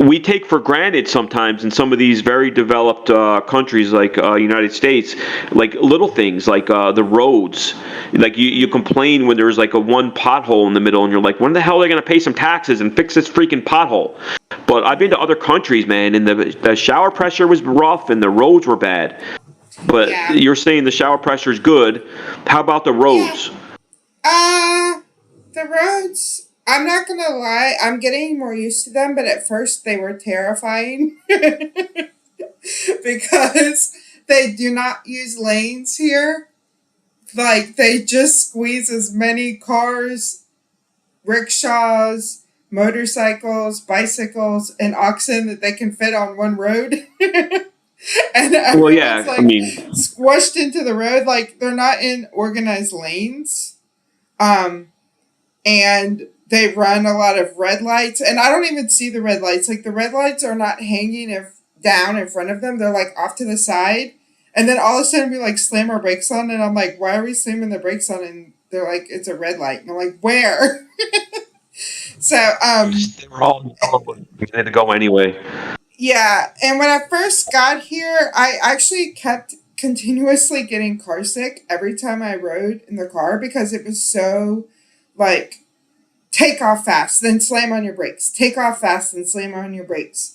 we take for granted sometimes in some of these very developed countries like United States, like little things like the roads. Like you complain when there's like a one pothole in the middle, and you're like, when the hell are they going to pay some taxes and fix this freaking pothole? But I've been to other countries, man, and the shower pressure was rough and the roads were bad. But Yeah. you're saying the shower pressure is good. How about the Yeah. roads? Uh, the roads, I'm not gonna lie, I'm getting more used to them, but at first they were terrifying because they do not use lanes here. Like, they just squeeze as many cars, rickshaws, motorcycles, bicycles, and oxen that they can fit on one road. And Well, everyone's yeah, I like mean, squished into the road, like they're not in organized lanes. Um, and they run a lot of red lights, and I don't even see the red lights. Like the red lights are not hanging down in front of them; they're like off to the side. And then all of a sudden, we like slam our brakes on, and I'm like, "Why are we slamming the brakes on?" And they're like, "It's a red light," and I'm like, "Where?" So, they were all they had to go anyway. yeah. And when I first got here, I actually kept continuously getting car sick every time I rode in the car because it was so like take off fast, then slam on your brakes. Take off fast, then slam on your brakes.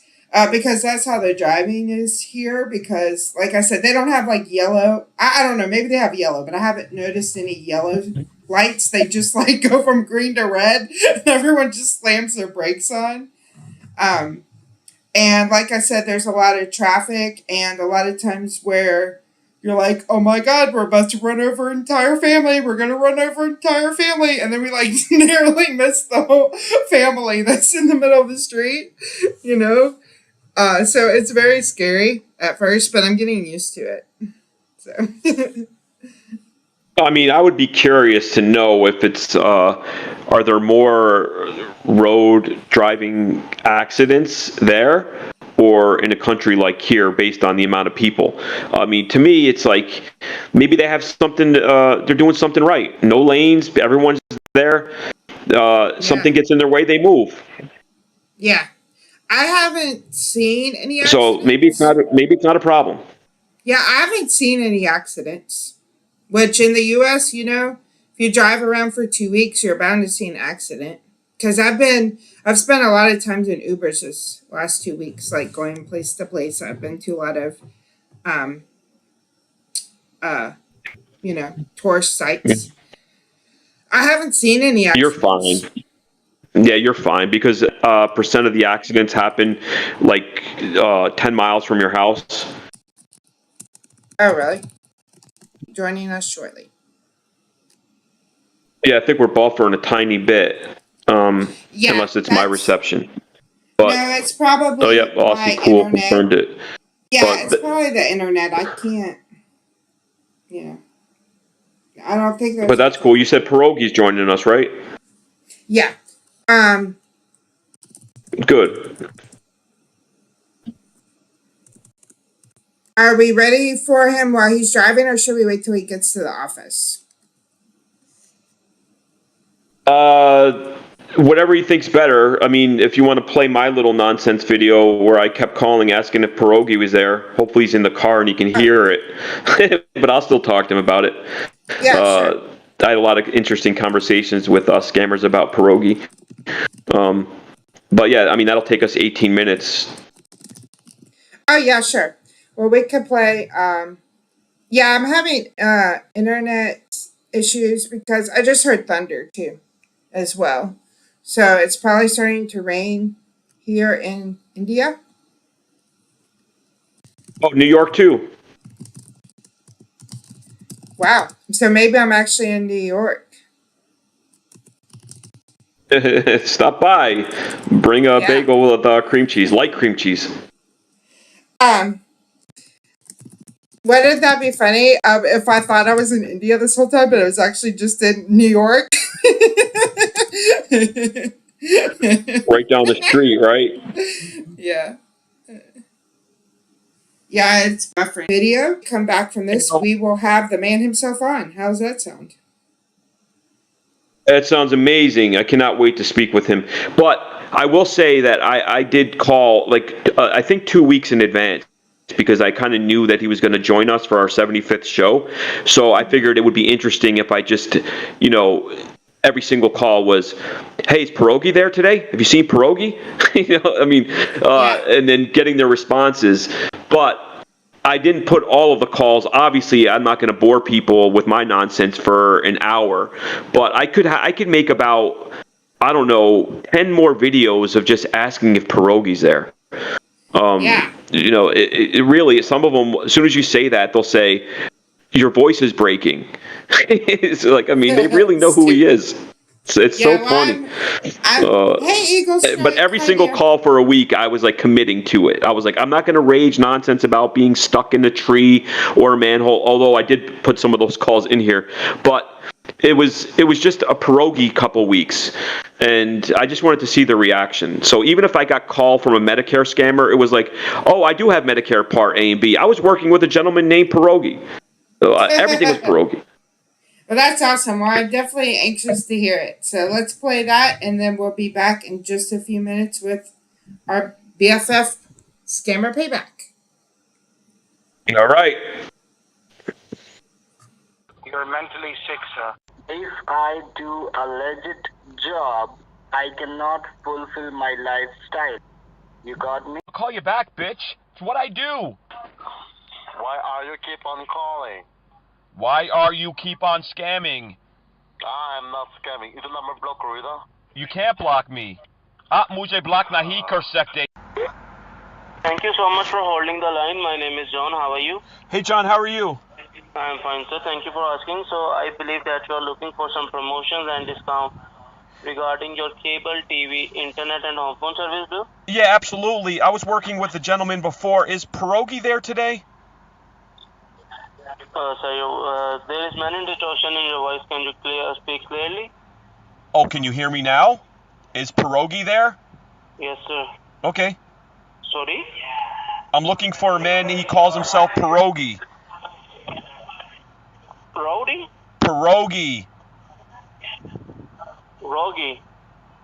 Because that's how the driving is here. Because, like I said, they don't have like yellow. I don't know. Maybe they have yellow, but I haven't noticed any yellow lights. They just like go from green to red, and everyone just slams their brakes on. Um, and like I said, there's a lot of traffic, and a lot of times where you're like, oh my God, we're about to run over an entire family. We're going to run over an entire family. And then we like nearly miss the whole family that's in the middle of the street, you know? So it's very scary at first, but I'm getting used to it. So, I mean, I would be curious to know if it's are there more road driving accidents there or in a country like here based on the amount of people. I mean, to me, it's like maybe they have something, they're doing something right. No lanes, everyone's there. yeah. Something gets in their way, they move. Yeah. I haven't seen any So accidents. maybe it's not a problem. Yeah, I haven't seen any accidents. Which in the US, if you drive around for 2 weeks, you're bound to see an accident. Because I've spent a lot of times in Ubers this last 2 weeks, like going place to place. I've been to a lot of, um, uh, tourist sites. I haven't seen any You're fine. accidents. Yeah, you're fine because percent of the accidents happen like 10 miles from your house. Oh, really? Joining us shortly. Yeah, I think we're buffering a tiny bit, Yeah, unless it's my that's reception. no, But it's oh yeah, probably awesome, my cool, internet. confirmed it. Yeah, But it's probably the internet. I can't, you know, I don't think but there's a that's cool. You total. said Pierogi's joining us, right? Yeah. Um, Good. are we ready for him while he's driving, or should we wait till he gets to the office? Uh, Whatever you think's better. I mean, if you want to play my little nonsense video where I kept calling asking if Pierogi was there, hopefully he's in the car and he can Oh, hear it. But I'll still talk to him about it. yeah, sure. I had a lot of interesting conversations with scammers about Pierogi. Um, but yeah, I mean that'll take us 18 minutes. Oh, yeah, sure. Well, we could play. Yeah, I'm having internet issues because I just heard thunder too, as well. So it's probably starting to rain here in India. Oh, New York too. Wow. So maybe I'm actually in New York. Stop by. Bring a Yeah. bagel with cream cheese, light cream cheese. Um, wouldn't that be funny if I thought I was in India this whole time, but I was actually just in New York? Right down the street, right? Yeah. Yeah, it's buffering. Video. Come back from You this. know, We will have the man himself on. How's that sound? that sounds amazing. I cannot wait to speak with him. But I will say that I did call, like, I think 2 weeks in advance because I kind of knew that he was going to join us for our 75th show. So I figured it would be interesting if I just, you know, every single call was, "Hey, is Pierogi there today? Have you seen Pierogi?" You know, I mean, Yeah. and then getting their responses. But I didn't put all of the calls. Obviously, I'm not going to bore people with my nonsense for an hour, but I could make about, I don't know, 10 more videos of just asking if Pierogi's there. Yeah. You know, it really, some of them, as soon as you say that, they'll say, "Your voice is breaking." It's like, I mean, they really know who he Stupid. is. It's so Yeah, well, funny. hey, Eagle But Strike. every Hi single there. call for a week, I was like committing to it. I was like, I'm not going to rage nonsense about being stuck in a tree or a manhole, although I did put some of those calls in here. But it was just a pierogi couple weeks, and I just wanted to see the reaction. So even if I got called from a Medicare scammer, it was like, oh, I do have Medicare Part A and B. I was working with a gentleman named Pierogi. Everything was pierogi. Well, that's awesome. Well, I'm definitely anxious to hear it. So let's play that, and then we'll be back in just a few minutes with our BFF Scammer Payback. All right. You're mentally sick, sir. If I do a legit job, I cannot fulfill my lifestyle. You got me? I'll call you back, bitch. It's what I do. Why are you keep on calling? Why are you keep on scamming? I'm not scamming. It's number block, Rita. You can't block me. Ah, mujhe block nahi kar sakte. Thank you so much for holding the line. My name is John. How are you? Hey, John, how are you? I'm fine, sir. Thank you for asking. So I believe that you are looking for some promotions and discount regarding your cable TV, internet, and home phone service bill. Yeah, absolutely. I was working with the gentleman before. Is Pierogi there today? Sir, there is many distortion in your voice. Can you speak clearly? Oh, can you hear me now? Is Pierogi there? Yes, sir. Okay. Sorry? I'm looking for a man. He calls himself Pierogi. Rowdy? Pierogi. Rogi.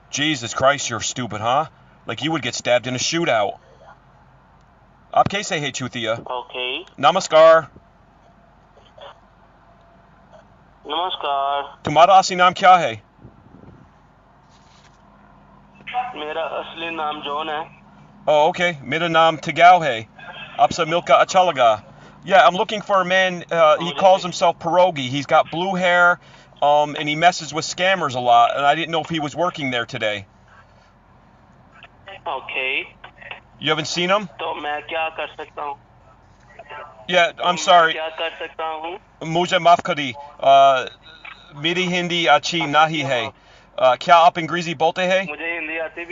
Jesus Christ, you're stupid, huh? Like you would get stabbed in a shootout. आप कैसे है चूतिया? Okay. नमस्कार. नमस्कार. तुम्हारा असली नाम क्या है? मेरा असली नाम जॉन है. Oh, okay. मेरा नाम Tagaw है. आपसे मिलकर अच्छा लगा. Yeah, I'm looking for a man. He calls himself Pierogi. He's got blue hair, and he messes with scammers a lot. And I didn't know if he was working there today. Okay. You haven't seen him? तो मैं क्या कर सकता हूँ? Yeah, I'm sorry. क्या कर सकता हूँ? मुझे माफ करी. मेरी हिंदी अच्छी नहीं है. क्या आप अंग्रेजी बोलते हैं? मुझे हिंदी आती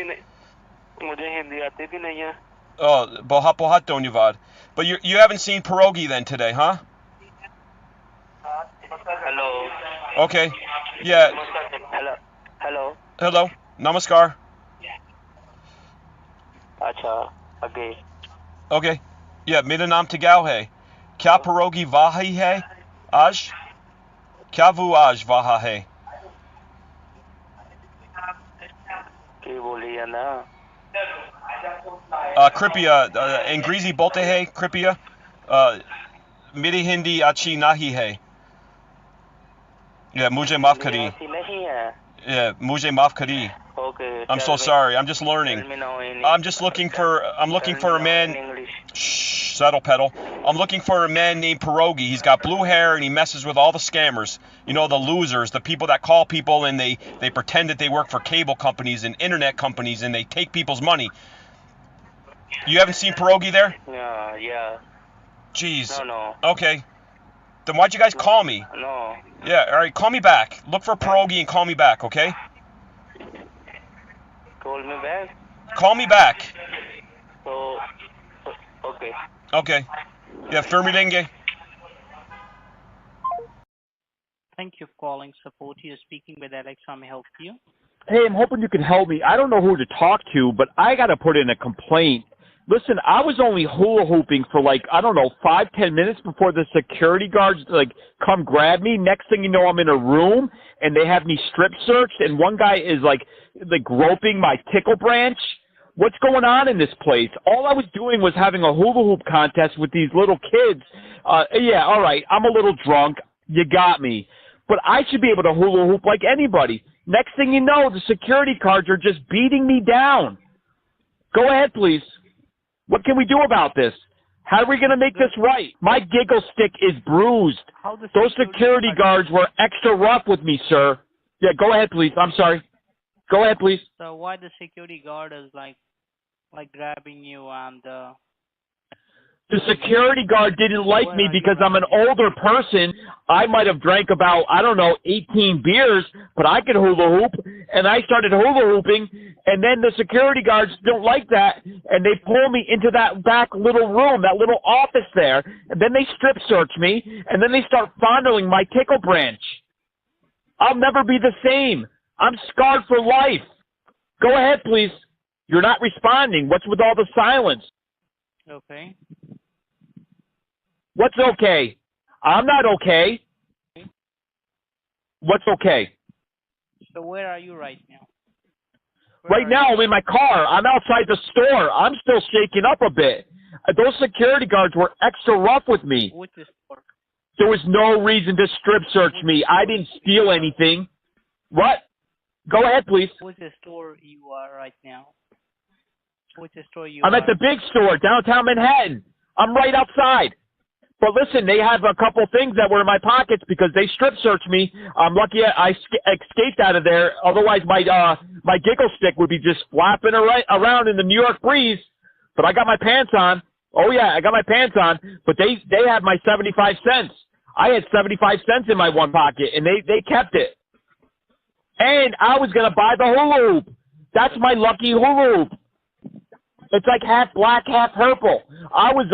भी नहीं है. Oh, बहुत धन्यवाद. But you haven't seen Pierogi then today, huh? Hello. Okay. Yeah. Hello. Hello. Hello. Namaskar. अच्छा. आगे. Okay. Yeah, मेरा नाम Tagaw है. क्या Pierogi वहाँ है आज? क्या वो आज वहाँ है? की बोली है ना? कृपया अंग्रेजी बोलते हैं कृपया. मेरी हिंदी अच्छी नहीं है. Yeah, मुझे माफ करी. नहीं है. Yeah, मुझे माफ करी. Okay. I'm so sorry. I'm just learning. Tell me now in I'm looking for a man. English. Shh, settle pedal. I'm looking for a man named Pierogi. He's got blue hair and he messes with all the scammers. You know, the losers, the people that call people and they pretend that they work for cable companies and internet companies and they take people's money. You haven't seen Pierogi there? Yeah. Jeez. No. Okay. Then why'd you guys call me? No. Yeah, all right, call me back. Look for Pierogi and call me back, okay? Call me back. Call me back. So, okay. Okay. Yeah, Firmidenge. Thank you for calling support. You're speaking with Alex. How may I help you? Hey, I'm hoping you can help me. I don't know who to talk to, but I got to put in a complaint. Listen, I was only hula hooping for 5-10 minutes before the security guards come grab me. Next thing you know, I'm in a room and they have me strip searched, and one guy is like groping my tickle branch. What's going on in this place? All I was doing was having a hula hoop contest with these little kids. Yeah, all right, I'm a little drunk. You got me. But I should be able to hula hoop like anybody. Next thing you know, the security guards are just beating me down. Go ahead, please. What can we do about this? How are we going to make this right? My giggle stick is bruised. Those security guards were extra rough with me, sir. Yeah, go ahead, please. I'm sorry. Go ahead, please. So why the security guard is like grabbing you and The security guard didn't like me because I'm an older person. I might have drank about, 18 beers, but I could hula hoop. And I started hula hooping, and then the security guards don't like that, and they pull me into that back little room, that little office there, and then they strip search me, and then they start fondling my tickle branch. I'll never be the same. I'm scarred for life. Go ahead, please. You're not responding. What's with all the silence? okay. What's okay? I'm not okay. What's okay? So where are you right now? Right now, I'm in my car. I'm outside the store. I'm still shaking up a bit. Those security guards were extra rough with me. Which store? There was no reason to strip search me. I didn't steal anything. What? Go ahead, please. Which store you are right now? Which store you I'm are? at the big store, downtown Manhattan. I'm right outside. But listen, they have a couple things that were in my pockets because they strip searched me. I'm lucky I escaped out of there. Otherwise, my giggle stick would be just flapping around in the New York breeze. But I got my pants on. Oh yeah, I got my pants on. But they had my 75 cents. I had 75 cents in my one pocket, and they kept it. And I was gonna buy the hula hoop. That's my lucky hula hoop. It's like half black, half purple. I was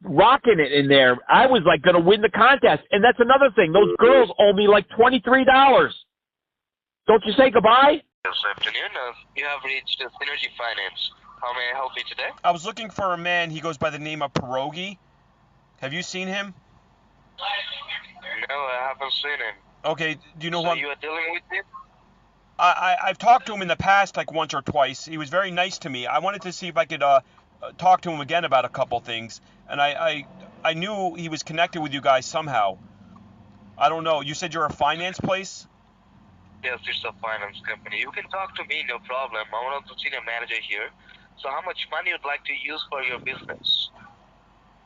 rocking it in there. I was gonna win the contest. And that's another thing. Those girls owe me $23. Don't you say goodbye? Good afternoon. You have reached Synergy Finance. How may I help you today? I was looking for a man. He goes by the name of Pierogi. Have you seen him? No, I haven't seen him. Okay, do you know So what? you are dealing with him? I've talked to him in the past once or twice. He was very nice to me. I wanted to see if I could talk to him again about a couple things. And I knew he was connected with you guys somehow. I don't know. You said you're a finance place? Yes, it's a finance company. You can talk to me, no problem. I'm one of the senior manager here. So how much money you'd like to use for your business?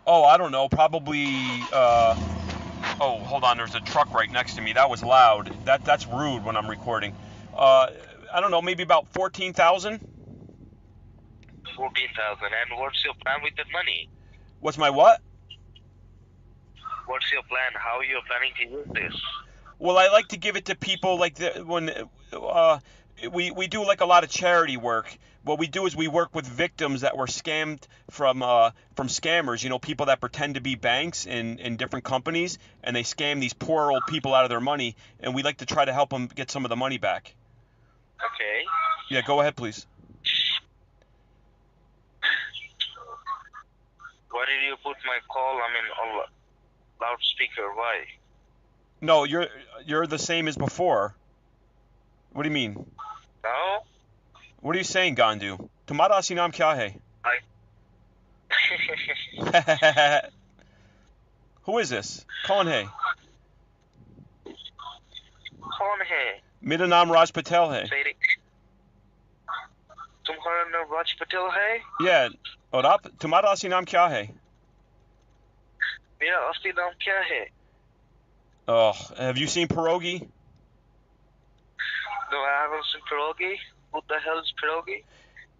Oh, I don't know. Probably. Oh, hold on. There's a truck right next to me. That was loud. That's rude when I'm recording. I don't know. Maybe about 14,000. 14,000. And what's your plan with that money? What's my what? What's your plan? How you're planning to use this? Well, I like to give it to people when we do a lot of charity work. What we do is we work with victims that were scammed from scammers. You know, people that pretend to be banks in different companies, and they scam these poor old people out of their money. And we like to try to help them get some of the money back. Okay. Yeah, go ahead, please. Why did you put my call, on loudspeaker? Why? No, you're the same as before. What do you mean? No? What are you saying, Gandu? Tumhara asli naam kya hai? Who is this? Kaun hai? कौन है? Mera naam Raj Patel hai. Say it. तुम्हारा नाम राज पटेल है? Yeah. और आप तुम्हारा असली नाम क्या है? मेरा असली नाम क्या है? Oh, have you seen Pierogi? No, I haven't seen Pierogi. Who the hell is Pierogi?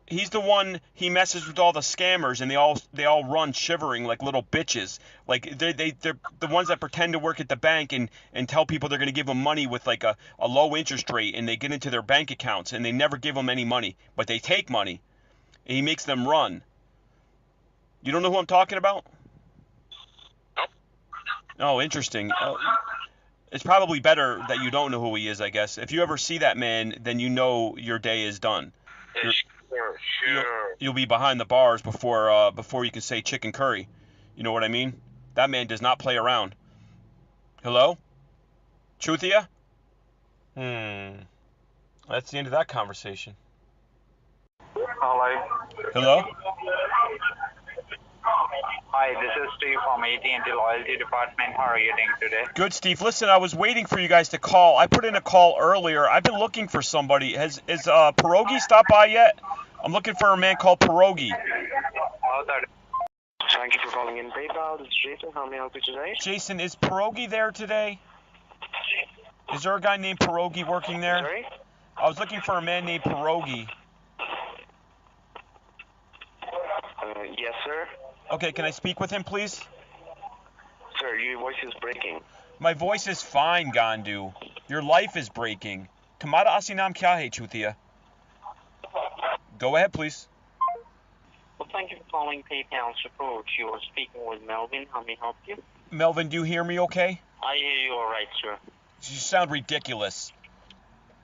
He's the one. He messes with all the scammers, and they all run shivering like little bitches. Like they're the ones that pretend to work at the bank and tell people they're going to give them money with like a low interest rate, and they get into their bank accounts and they never give them any money, but they take money, and he makes them run. You don't know who I'm talking about? Nope. Oh, interesting. It's probably better that you don't know who he is, I guess. If you ever see that man, then you know your day is done. Sure. You'll be behind the bars before you can say chicken curry. You know what I mean? That man does not play around. Hello? Truthia? That's the end of that conversation. Hello. Hello? Hi, this is Steve from AT&T Loyalty Department. How are you doing today? Good, Steve. Listen, I was waiting for you guys to call. I put in a call earlier. I've been looking for somebody. Has Pierogi stopped by yet? I'm looking for a man called Pierogi. Thank you for calling in PayPal. This is Jason. How may I help you today? Jason, is Pierogi there today? Is there a guy named Pierogi working there? Sorry? I was looking for a man named Pierogi. Yes, sir. Okay, can I speak with him, please? Sir, your voice is breaking. My voice is fine, Gandu. Your life is breaking. Tumhara asinam kya hai, Chutia? Go ahead, please. Well, thank you for calling PayPal support. You are speaking with Melvin. How may I help you? Melvin, do you hear me okay? I hear you all right, sir. You sound ridiculous.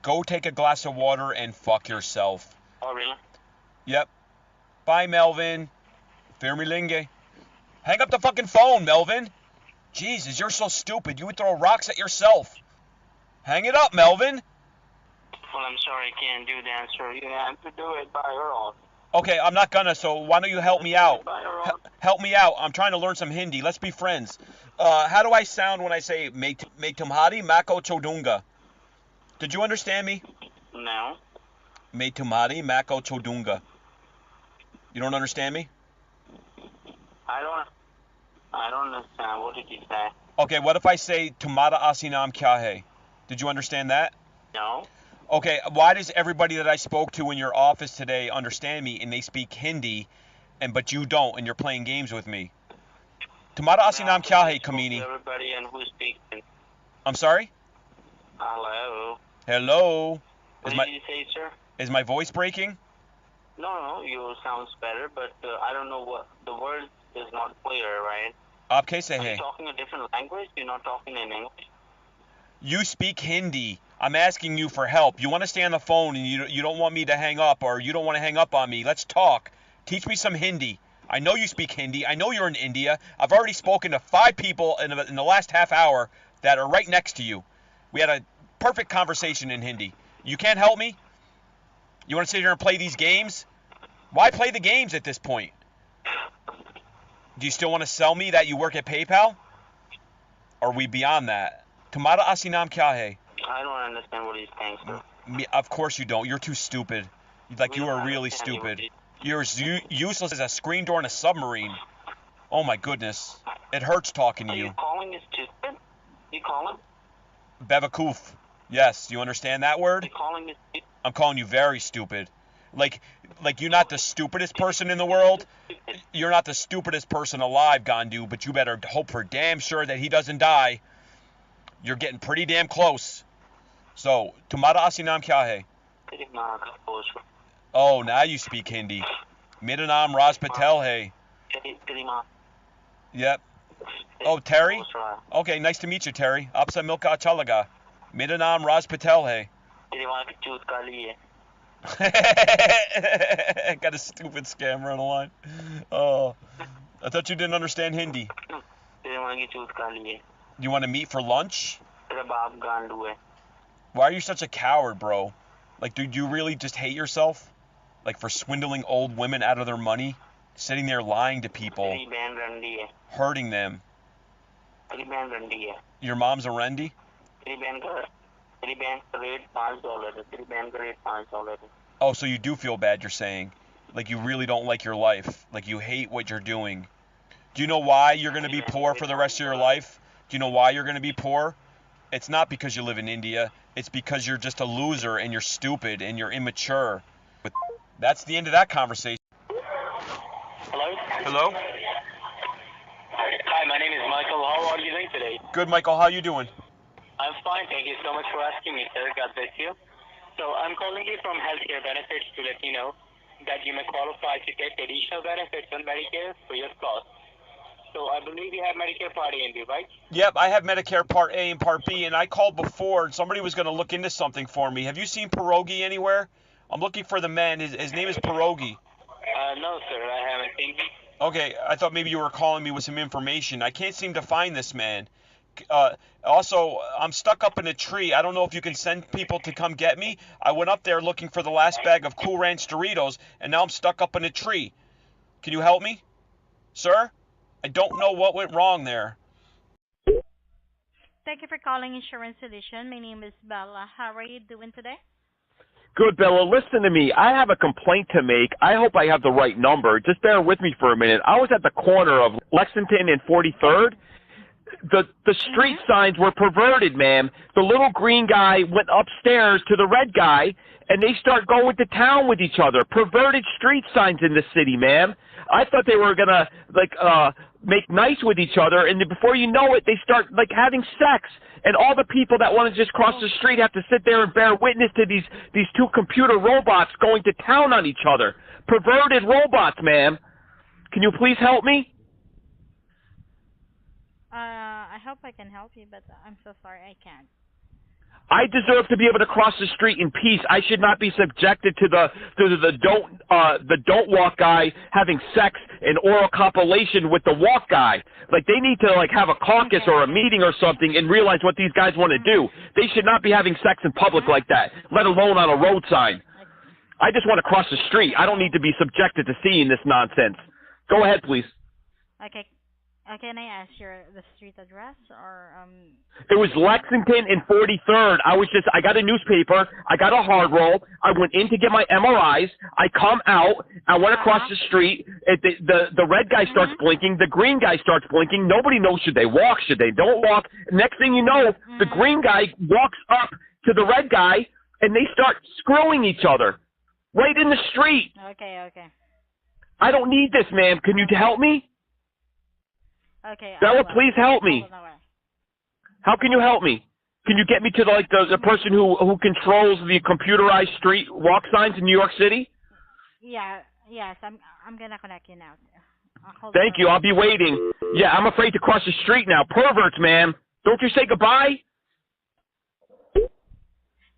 Go take a glass of water and fuck yourself. Oh, really? Yep. Bye, Melvin. Firmilinge. Hang up the fucking phone, Melvin. Jesus, you're so stupid. You would throw rocks at yourself. Hang it up, Melvin. Well, I'm sorry I can't do that, sir. You have to do it by your own. Okay, I'm not gonna, so why don't you help me out? By your own. Help me out. I'm trying to learn some Hindi. Let's be friends. How do I sound when I say "Me tumhari mako chodunga"? Did you understand me? No. Me tumhari mako chodunga. You don't understand me? I don't understand. What did you say? Okay, what if I say "Tumhara asinam kya hai"? Did you understand that? No. Okay, why does everybody that I spoke to in your office today understand me and they speak Hindi, but you don't, and you're playing games with me? Tumhara asinam kya hai, Kamini? Everybody and who's speaking? I'm sorry? Hello. Hello? What did you say, sir? Is my voice breaking? No, you sounds better, but I don't know what the word is not clear, right? Aap kaise Are hai? you talking a different language? You're not talking in English? You speak Hindi. I'm asking you for help. You want to stay on the phone and you don't want me to hang up, or you don't want to hang up on me. Let's talk. Teach me some Hindi. I know you speak Hindi. I know you're in India. I've already spoken to 5 people in the last half hour that are right next to you. We had a perfect conversation in Hindi. You can't help me? You want to sit here and play these games? Why play the games at this point? Do you still want to sell me that you work at PayPal? Or are we beyond that? Tumhara asinam kya hai? I don't understand what he's saying, sir. Of course you don't. You're too stupid. Like, you are really stupid. You're as useless as a screen door in a submarine. Oh my goodness. It hurts talking to Are you. you calling me stupid? You calling? Bevakoof. Yes, you understand that word? You calling me stupid? I'm calling you very stupid. Like you're not the stupidest person in the world. You're not the stupidest person alive, Gandu, but you better hope for damn sure that he doesn't die. You're getting pretty damn close. So, tumhara asinam kya hai? Oh, now you speak Hindi. Mera naam Raj Patel hai. Yep. Oh, Terry? Okay, nice to meet you, Terry. Aapse milka acha laga. Mera naam Raj Patel hai. Got a stupid scammer on the line. Oh, I thought you didn't understand Hindi. You want to meet for lunch? Why are you such a coward, bro? Like, do you really just hate yourself? Like, for swindling old women out of their money? Sitting there lying to people. Hurting them. Your mom's a Rendi? Oh, so you do feel bad, you're saying. Like, you really don't like your life. Like, you hate what you're doing. Do you know why you're going to be poor for the rest of your life? Do you know why you're going to be poor? It's not because you live in India. It's because you're just a loser and you're stupid and you're immature. That's the end of that conversation. Hello? Hello? Hi, my name is Michael. How are you doing today? Good, Michael. How you doing? I'm fine. Thank you so much for asking me, sir. God bless you. So I'm calling you from healthcare benefits to let you know that you may qualify to get additional benefits on Medicare for your cost. So I believe you have Medicare Part A and B, right? Yep, I have Medicare Part A and Part B, and I called before, and somebody was going to look into something for me. Have you seen Pierogi anywhere? I'm looking for the man. His name is Pierogi. No, sir. I haven't seen him. Okay, I thought maybe you were calling me with some information. I can't seem to find this man. Also, I'm stuck up in a tree. I don't know if you can send people to come get me. I went up there looking for the last bag of Cool Ranch Doritos, and now I'm stuck up in a tree. Can you help me, sir? I don't know what went wrong there. Thank you for calling Insurance Solution. My name is Bella. How are you doing today? Good, Bella. Listen to me. I have a complaint to make. I hope I have the right number. Just bear with me for a minute. I was at the corner of Lexington and 43rd. The street signs were perverted, ma'am. The little green guy went upstairs to the red guy, and they start going to town with each other. Perverted street signs in the city, ma'am. I thought they were gonna make nice with each other, and before you know it, they start having sex. And all the people that want to just cross the street have to sit there and bear witness to these two computer robots going to town on each other. Perverted robots, ma'am. Can you please help me? I hope I can help you, but I'm so sorry I can't. I deserve to be able to cross the street in peace. I should not be subjected to the don't walk guy having sex and oral copulation with the walk guy. Like, they need to have a caucus or a meeting or something and realize what these guys want to do. They should not be having sex in public like that, let alone on a road sign. I just want to cross the street. I don't need to be subjected to seeing this nonsense. Go ahead, please. Okay. Can I ask the street address or It was Lexington and 43rd. I got a newspaper. I got a hard roll. I went in to get my MRIs. I come out. I went across the street. The red guy starts blinking. The green guy starts blinking. Nobody knows should they walk, should they don't walk. Next thing you know, the green guy walks up to the red guy, and they start screwing each other right in the street. Okay. I don't need this, ma'am. Can you help me? Okay. Bella, please help me. How can you help me? Can you get me to the person who controls the computerized street walk signs in New York City? Yes, I'm gonna connect you now. Thank you. I'll be waiting. Yeah, I'm afraid to cross the street now. Perverts, ma'am. Don't you say goodbye?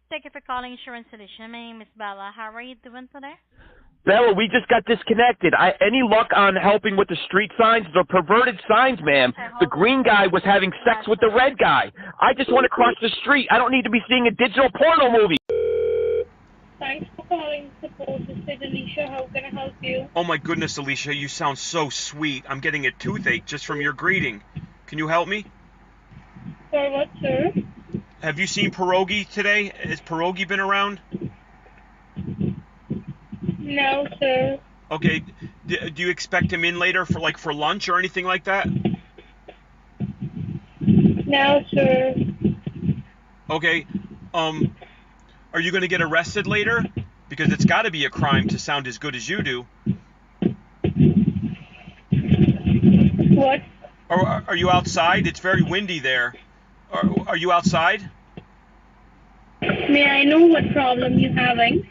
Thank you for calling Insurance Solution. My name is Bella. How are you doing today? Bella, we just got disconnected. Any luck on helping with the street signs? They're perverted signs, ma'am. The green guy was having sex with the red guy. I just want to cross the street. I don't need to be seeing a digital porno movie. Thanks for calling support. This is Alicia. How can I help you? Oh my goodness, Alicia, you sound so sweet. I'm getting a toothache just from your greeting. Can you help me? For what, sir? Have you seen Pierogi today? Has Pierogi been around? No, sir. Okay, do you expect him in later for lunch or anything like that? No, sir. Okay, are you going to get arrested later? Because it's got to be a crime to sound as good as you do. What? Or are you outside? It's very windy there. Are you outside? May I know what problem you're having?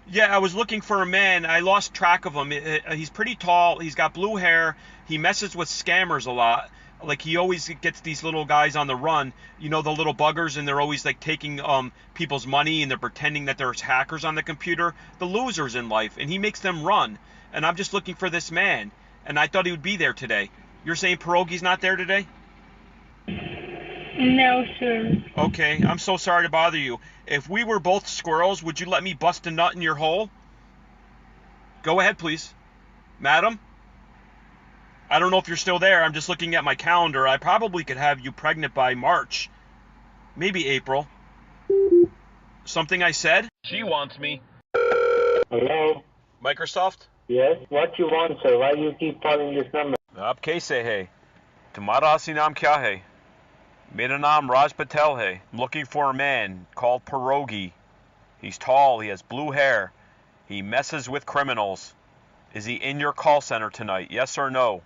Yeah, I was looking for a man. I lost track of him. He's pretty tall. He's got blue hair. He messes with scammers a lot. Like, he always gets these little guys on the run. You know, the little buggers, and they're always taking people's money, and they're pretending that there's hackers on the computer. The losers in life, and he makes them run. And I'm just looking for this man, and I thought he would be there today. You're saying Pierogi's not there today? No, sir. Okay, I'm so sorry to bother you. If we were both squirrels, would you let me bust a nut in your hole? Go ahead, please. Madam? I don't know if you're still there. I'm just looking at my calendar. I probably could have you pregnant by March. Maybe April. Something I said? She wants me. Hello? Microsoft? Yes? What you want, sir? Why you keep calling this number? आप कैसे है? तुम्हारा असली नाम क्या है? मेरा नाम Raj Patel है. I'm looking for a man called Pierogi. He's tall, he has blue hair. He messes with criminals. Is he in your call center tonight? Yes or no?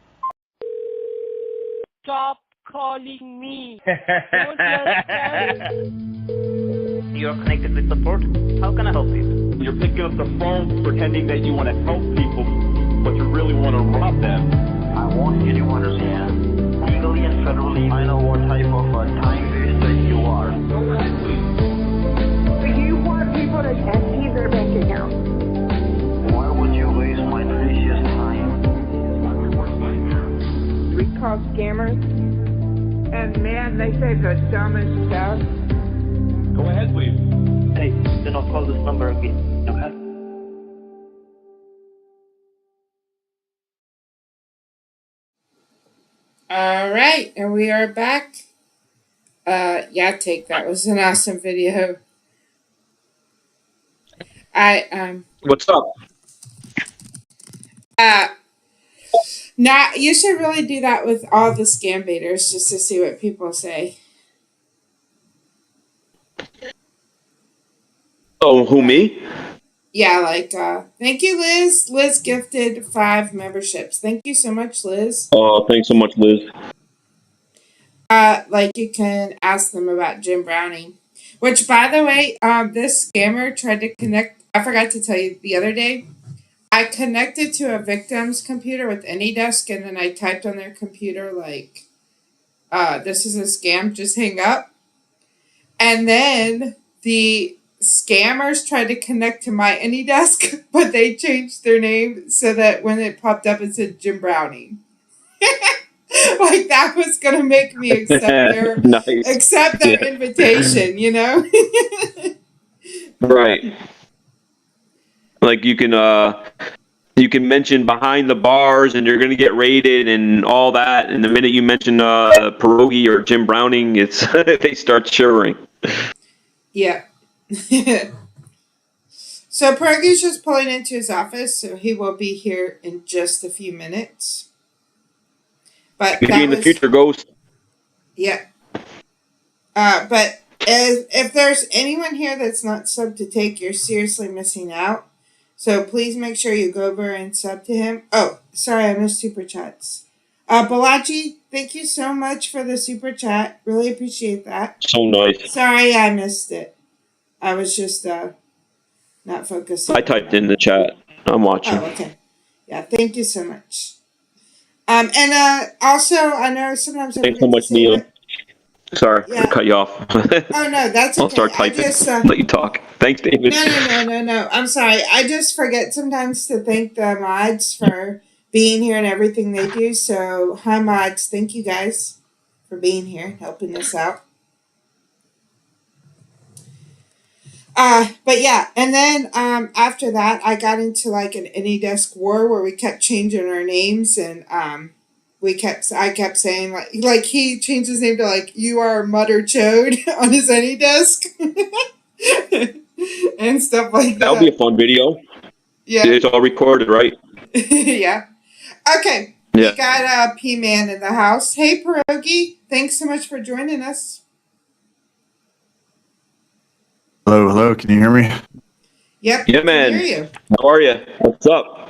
Stop calling me. Don't let You are connected with support. How can I help you? You're picking up the phone pretending that you want to help people, but you really want to rob them. I want you to understand, legally and federally, I know what type of a time waster you are. Do you want people to empty their bank account? Why would you waste my precious time? We call scammers, and man, they say the dumbest stuff. Go ahead, please. Hey, do not call this number again, okay? All right, and we are back. Yeah, take that was an awesome video. What's up? Now you should really do that with all the scam baiters just to see what people say. Oh, who, me? Yeah, like thank you, Liz. Liz gifted 5 memberships. Thank you so much, Liz. Oh, thanks so much, Liz. Like you can ask them about Jim Browning. Which, by the way, this scammer tried to connect. I forgot to tell you the other day. I connected to a victim's computer with AnyDesk, and then I typed on their computer like, "This is a scam. Just hang up." And then the scammers tried to connect to my AnyDesk, but they changed their name so that when it popped up, it said Jim Browning. Like that was gonna make me accept their Nice. invitation, you know? Right. Like you can mention behind the bars and you're gonna get raided and all that, and the minute you mention Pierogi or Jim Browning, it's they start shivering. Yeah. So Pierogi's just pulling into his office, so he will be here in just a few minutes. But Maybe in the future, Ghost. Yeah. But if there's anyone here that's not sub to take, you're seriously missing out. So please make sure you go over and sub to him. Oh, sorry, I missed super chats. Balaji, thank you so much for the super chat. Really appreciate that. So nice. Sorry, I missed it. I was just not focusing. I typed in the chat. I'm watching. Oh, okay. Yeah, thank you so much. And also, I know sometimes. Thanks so much, Neil. Sorry, Yeah. I cut you off. Oh no, that's okay. I'll start typing. I just, let you talk. Thanks, David. No. I'm sorry. I just forget sometimes to thank the mods for being here and everything they do. So, hi mods. Thank you guys for being here, helping us out. But yeah, and then after that, I got into like an AnyDesk war where we kept changing our names, and I kept saying like he changed his name to like you are Mutter Chode on his AnyDesk and stuff like that. That'll be a fun video. Yeah, it's all recorded, right? Yeah. Okay. Yeah. We got P-Man in the house. Hey, Pierogi. Thanks so much for joining us. Hello, can you hear me? Yep. Yeah, man. I hear you. How are you? What's up?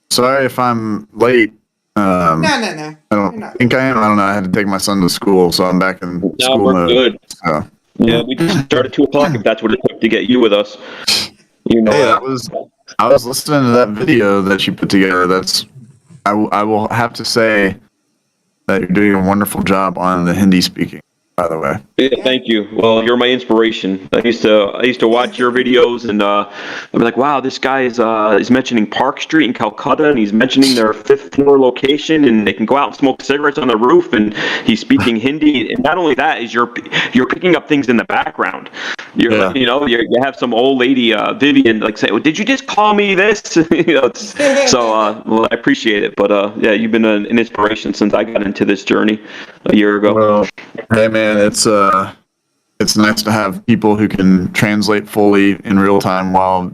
Sorry if I'm late. No. I don't think I am. I don't know. I had to take my son to school, so I'm back in school we're mode. good. So. Yeah, we just started at 2 o'clock if that's what it took to get you with us. You know. Hey, I was listening to that video that you put together. I will have to say that you're doing a wonderful job on the Hindi speaking, by the way. Yeah, thank you. Well, you're my inspiration. I used to watch your videos, and I'd be like, wow, this guy is mentioning Park Street in Calcutta, and he's mentioning their 5th floor location, and they can go out and smoke cigarettes on the roof, and he's speaking Hindi. And not only that, is you're picking up things in the background. You have some old lady, Vivian, like say, well, did you just call me this? Well, I appreciate it. But yeah, you've been an inspiration since I got into this journey a year ago. Well, hey man, it's nice to have people who can translate fully in real time while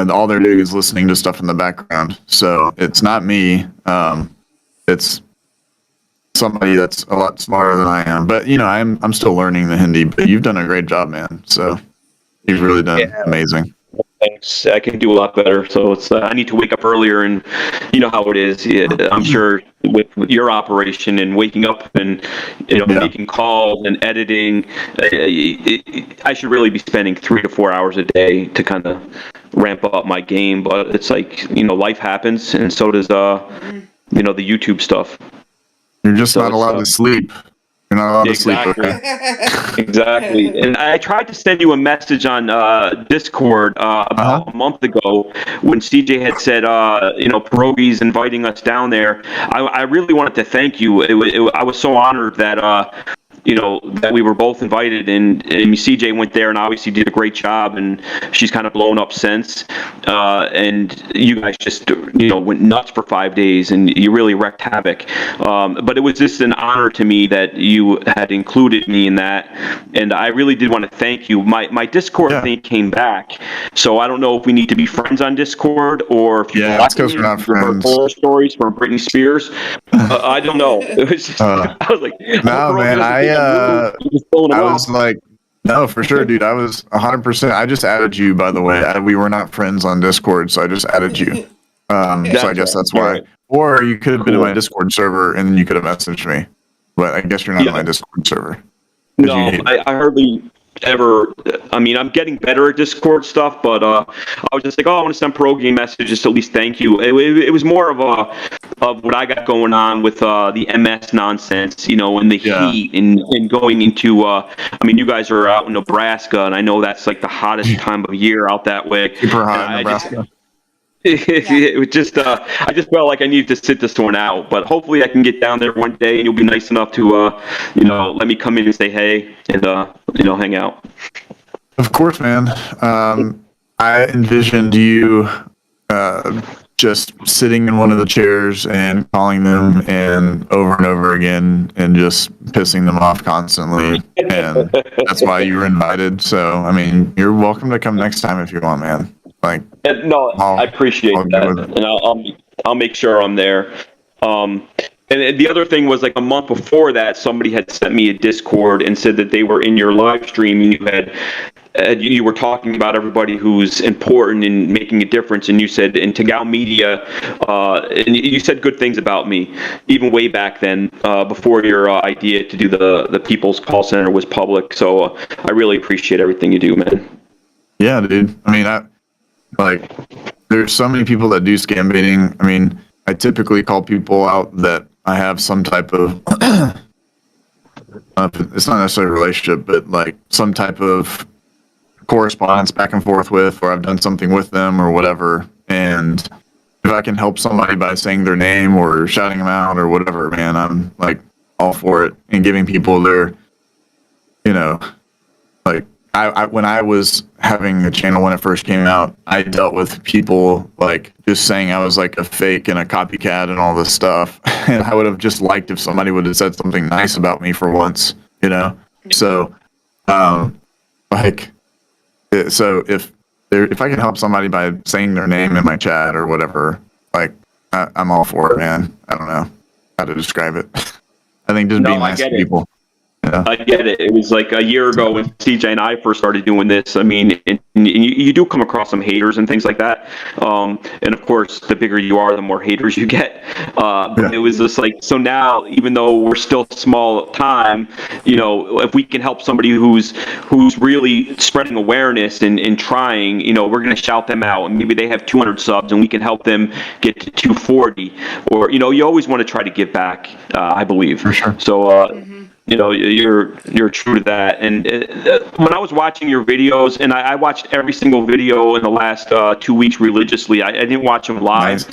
all they're doing is listening to stuff in the background. So it's not me. it's somebody that's a lot smarter than I am. But I'm still learning the Hindi. But you've done a great job, man. So you've really done amazing. Thanks. I can do a lot better. So it's I need to wake up earlier, and you know how it is. Yeah, I'm sure with your operation and waking up and making calls and editing, I should really be spending 3 to 4 hours a day to kind of ramp up my game. But it's like life happens, and so does the YouTube stuff. You're just not allowed to sleep. You're not allowed to sleep. Okay? Exactly. And I tried to send you a message on Discord about a month ago when CJ had said, Pierogi's inviting us down there. I really wanted to thank you. I was so honored that that we were both invited, and CJ went there and obviously did a great job, and she's kind of blown up since. And you guys just, went nuts for 5 days, and you really wreaked havoc. But it was just an honor to me that you had included me in that, and I really did want to thank you. My Discord thing came back, so I don't know if we need to be friends on Discord or if you that's because we're not friends. Horror stories from Britney Spears. I don't know. It was just, I was like, no, man, I was like, no, for sure, dude. I was 100%. I just added you, by the way. We were not friends on Discord, so I just added you. So I guess that's why. Or you could have been in my Discord server, and then you could have messaged me. But I guess you're not in my Discord server. No, I hardly ever. I mean, I'm getting better at Discord stuff, but I was just like, I want to send Pierogi a message just to at least thank you. It was more of what I got going on with the MS nonsense, and the heat and going into. I mean, you guys are out in Nebraska, and I know that's like the hottest time of year out that way. Super hot in Nebraska. It was just I just felt like I needed to sit this one out, but hopefully I can get down there one day and you'll be nice enough to let me come in and say hey and hang out. Of course, man. I envisioned you just sitting in one of the chairs and calling them and over again and just pissing them off constantly, and that's why you were invited. So I mean, you're welcome to come next time if you want, man. Like, no, I appreciate that, and I'll make sure I'm there. And the other thing was, like, a month before that, somebody had sent me a Discord and said that they were in your live stream, and you were talking about everybody who's important in making a difference, and you said in Tagaw Media, and you said good things about me, even way back then, before your idea to do the People's Call Center was public. So I really appreciate everything you do, man. Yeah, dude. I mean, there's so many people that do scam baiting. I mean, I typically call people out that I have some type of, it's not necessarily a relationship, but like some type of correspondence back and forth with, or I've done something with them or whatever. And if I can help somebody by saying their name or shouting them out or whatever, man, I'm like all for it. And giving people their, like, when I was having a channel when it first came out, I dealt with people like just saying I was like a fake and a copycat and all this stuff. And I would have just liked if somebody would have said something nice about me for once, So, so if I can help somebody by saying their name in my chat or whatever, like I'm all for it, man. I don't know how to describe it. I think just being nice to people. Yeah. I get it. It was like a year ago when CJ and I first started doing this. I mean, and you do come across some haters and things like that. And of course, the bigger you are, the more haters you get. But it was just like, so now, even though we're still small time, if we can help somebody who's really spreading awareness and trying, we're going to shout them out. And maybe they have 200 subs and we can help them get to 240. Or, you always want to try to give back, I believe. For sure. So, you're true to that. And when I was watching your videos, and I watched every single video in the last 2 weeks religiously. I didn't watch them live,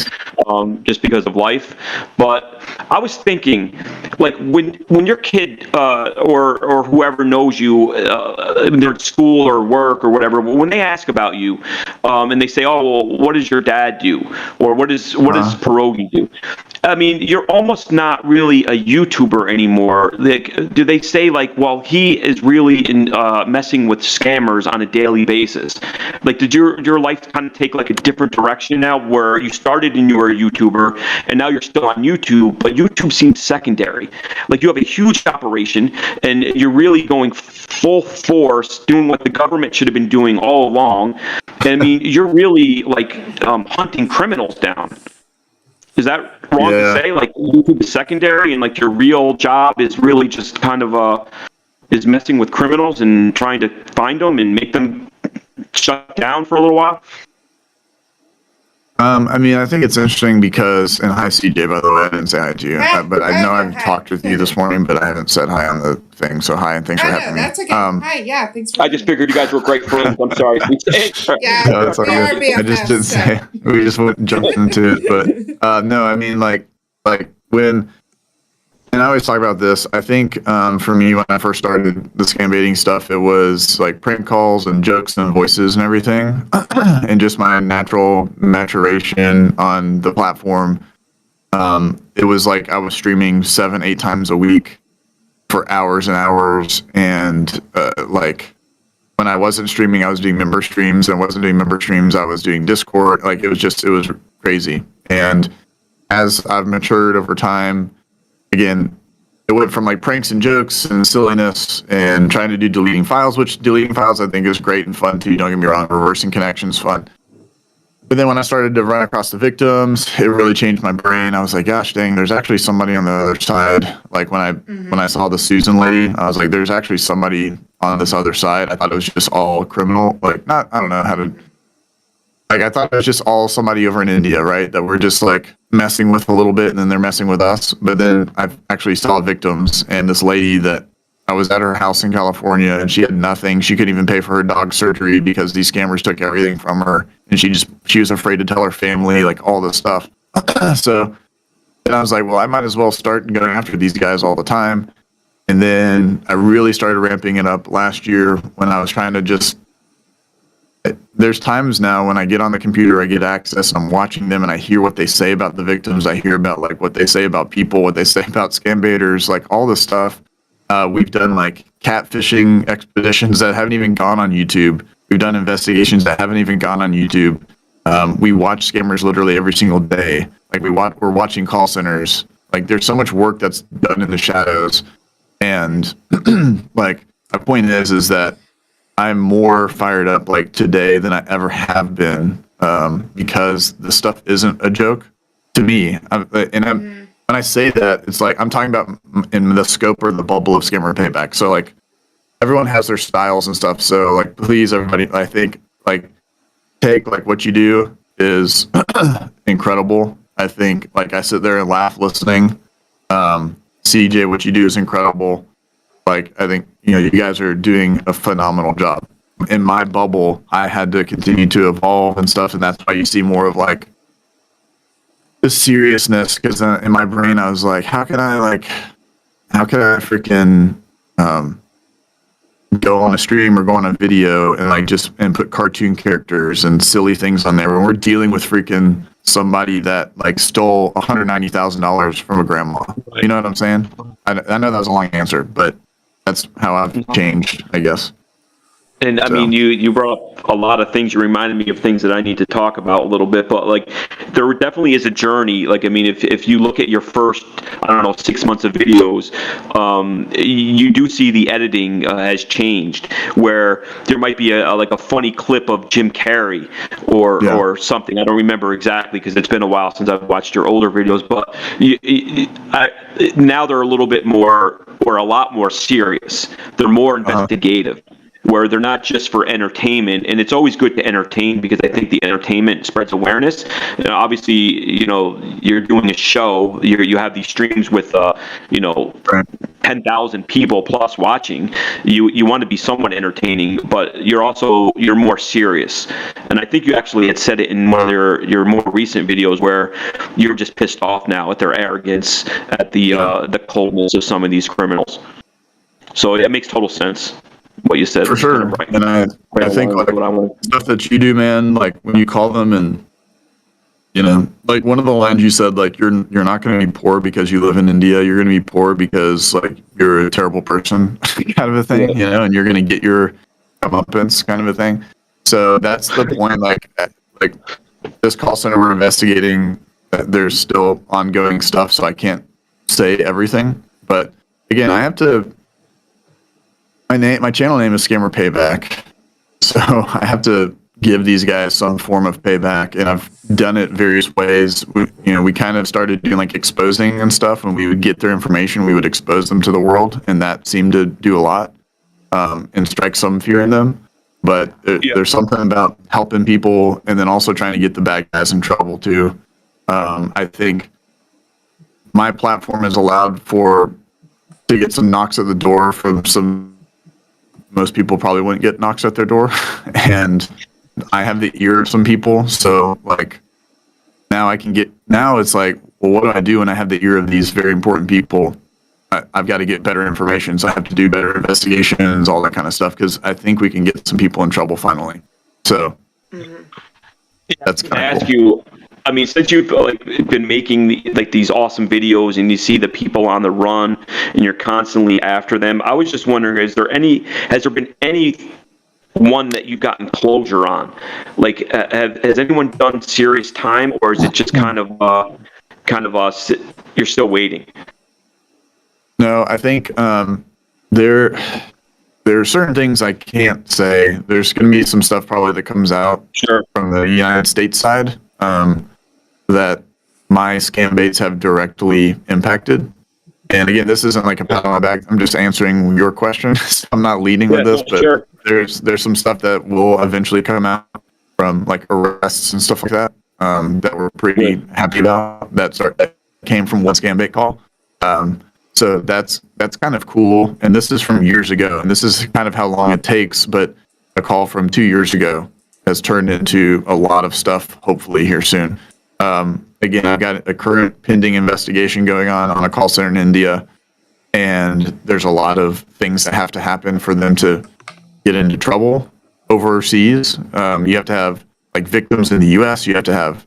just because of life. But I was thinking, like, when your kid or whoever knows you, they're at school or work or whatever, when they ask about you, and they say, "Oh, well, what does your dad do?" or "What does Pierogi do?" I mean, you're almost not really a YouTuber anymore. Like, do they say, like, well, he is really messing with scammers on a daily basis? Like, did your life kind of take like a different direction now, where you started and you were a YouTuber, and now you're still on YouTube, but YouTube seems secondary. Like you have a huge operation and you're really going full force doing what the government should have been doing all along. And I mean, you're really like hunting criminals down. Is that wrong to say? Like YouTube is secondary and like your real job is really just kind of is messing with criminals and trying to find them and make them shut down for a little while? I mean, I think it's interesting because, and hi CJ, by the way, I didn't say hi to you, but I know I've talked with you this morning, but I haven't said hi on the thing. So hi, and thanks for having me. That's okay. Hi, yeah, thanks for I just figured you guys were great friends. I'm sorry. Yeah, no, that's all good. I just didn't say. We just jumped into it, but no, I mean, like when. And I always talk about this. I think for me, when I first started the scam baiting stuff, it was like prank calls and jokes and voices and everything. And just my natural maturation on the platform. It was like I was streaming 7-8 times a week for hours and hours. And like when I wasn't streaming, I was doing member streams. And wasn't doing member streams, I was doing Discord. Like it was crazy. And as I've matured over time, again, it went from like pranks and jokes and silliness and trying to do deleting files, which deleting files I think is great and fun too. Don't get me wrong, reversing connections fun. But then when I started to run across the victims, it really changed my brain. I was like, gosh dang, there's actually somebody on the other side. Like when I saw the Susan lady, I was like, there's actually somebody on this other side. I thought it was just all criminal. Like I don't know how to. Like I thought it was just all somebody over in India, right? That we're just like messing with a little bit and then they're messing with us. But then I actually saw victims and this lady that I was at her house in California and she had nothing. She couldn't even pay for her dog surgery because these scammers took everything from her. And she was afraid to tell her family, like all this stuff. So then I was like, well, I might as well start going after these guys all the time. And then I really started ramping it up last year when I was trying to just. There's times now when I get on the computer, I get access and I'm watching them and I hear what they say about the victims. I hear about like what they say about people, what they say about scambaiters, like all this stuff. We've done like catfishing expeditions that haven't even gone on YouTube. We've done investigations that haven't even gone on YouTube. We watch scammers literally every single day. Like we're watching call centers. Like there's so much work that's done in the shadows. And like my point is that I'm more fired up like today than I ever have been because the stuff isn't a joke to me. When I say that, it's like I'm talking about in the scope or the bubble of scammer payback. So like everyone has their styles and stuff. So like please everybody, I think like take like what you do is incredible. I think like I sit there and laugh listening. CJ, what you do is incredible. Like, I think, you guys are doing a phenomenal job. In my bubble, I had to continue to evolve and stuff, and that's why you see more of, like, the seriousness, because in my brain, I was like, how can I freaking go on a stream or go on a video and, like, and put cartoon characters and silly things on there when we're dealing with freaking somebody that, like, stole $190,000 from a grandma. Right. You know what I'm saying? I know that was a long answer, but that's how I've changed, I guess. And I mean, you brought up a lot of things. You reminded me of things that I need to talk about a little bit. But like, there definitely is a journey. Like, I mean, if you look at your first, 6 months of videos, you do see the editing has changed. Where there might be a funny clip of Jim Carrey or something. I don't remember exactly because it's been a while since I've watched your older videos. But now they're a little bit more or a lot more serious. They're more investigative. Where they're not just for entertainment, and it's always good to entertain because I think the entertainment spreads awareness. And obviously, you're doing a show, you have these streams with, 10,000 people plus watching. You want to be somewhat entertaining, but you're more serious. And I think you actually had said it in one of your more recent videos where you're just pissed off now at their arrogance, at the coldness of some of these criminals. So it makes total sense. What you said for sure, kind of right. And I think like stuff that you do, man. Like when you call them, and like one of the lines you said, like you're not going to be poor because you live in India. You're going to be poor because like you're a terrible person, kind of a thing, and you're going to get your comeuppance, kind of a thing. So that's the point. Like this call center we're investigating, there's still ongoing stuff, so I can't say everything, but again, I have to. My channel name is Scammer Payback, so I have to give these guys some form of payback, and I've done it various ways. We kind of started doing like exposing and stuff, and we would get their information, we would expose them to the world, and that seemed to do a lot and strike some fear in them. But there's something about helping people, and then also trying to get the bad guys in trouble too. I think my platform has allowed to get some knocks at the door from some. Most people probably wouldn't get knocks at their door, and I have the ear of some people. So like now it's like, well, what do I do when I have the ear of these very important people? I've got to get better information. So I have to do better investigations, all that kind of stuff. Cause I think we can get some people in trouble finally. So that's kind of cool. I mean, since you've been making these awesome videos and you see the people on the run and you're constantly after them, I was just wondering, has there been any one that you've gotten closure on? Like, has anyone done serious time, or is it just kind of you're still waiting? No, I think there are certain things I can't say. There's going to be some stuff probably that comes out from the United States side that my scam baits have directly impacted. And again, this isn't like a pat on my back. I'm just answering your question. So I'm not leading with this, but there's some stuff that will eventually come out from like arrests and stuff like that that we're pretty happy about. That came from one scam bait call. So that's kind of cool. And this is from years ago, and this is kind of how long it takes. But a call from 2 years ago has turned into a lot of stuff, hopefully here soon. Again, I've got a current pending investigation going on a call center in India, and there's a lot of things that have to happen for them to get into trouble overseas. You have to have like victims in the U.S. You have to have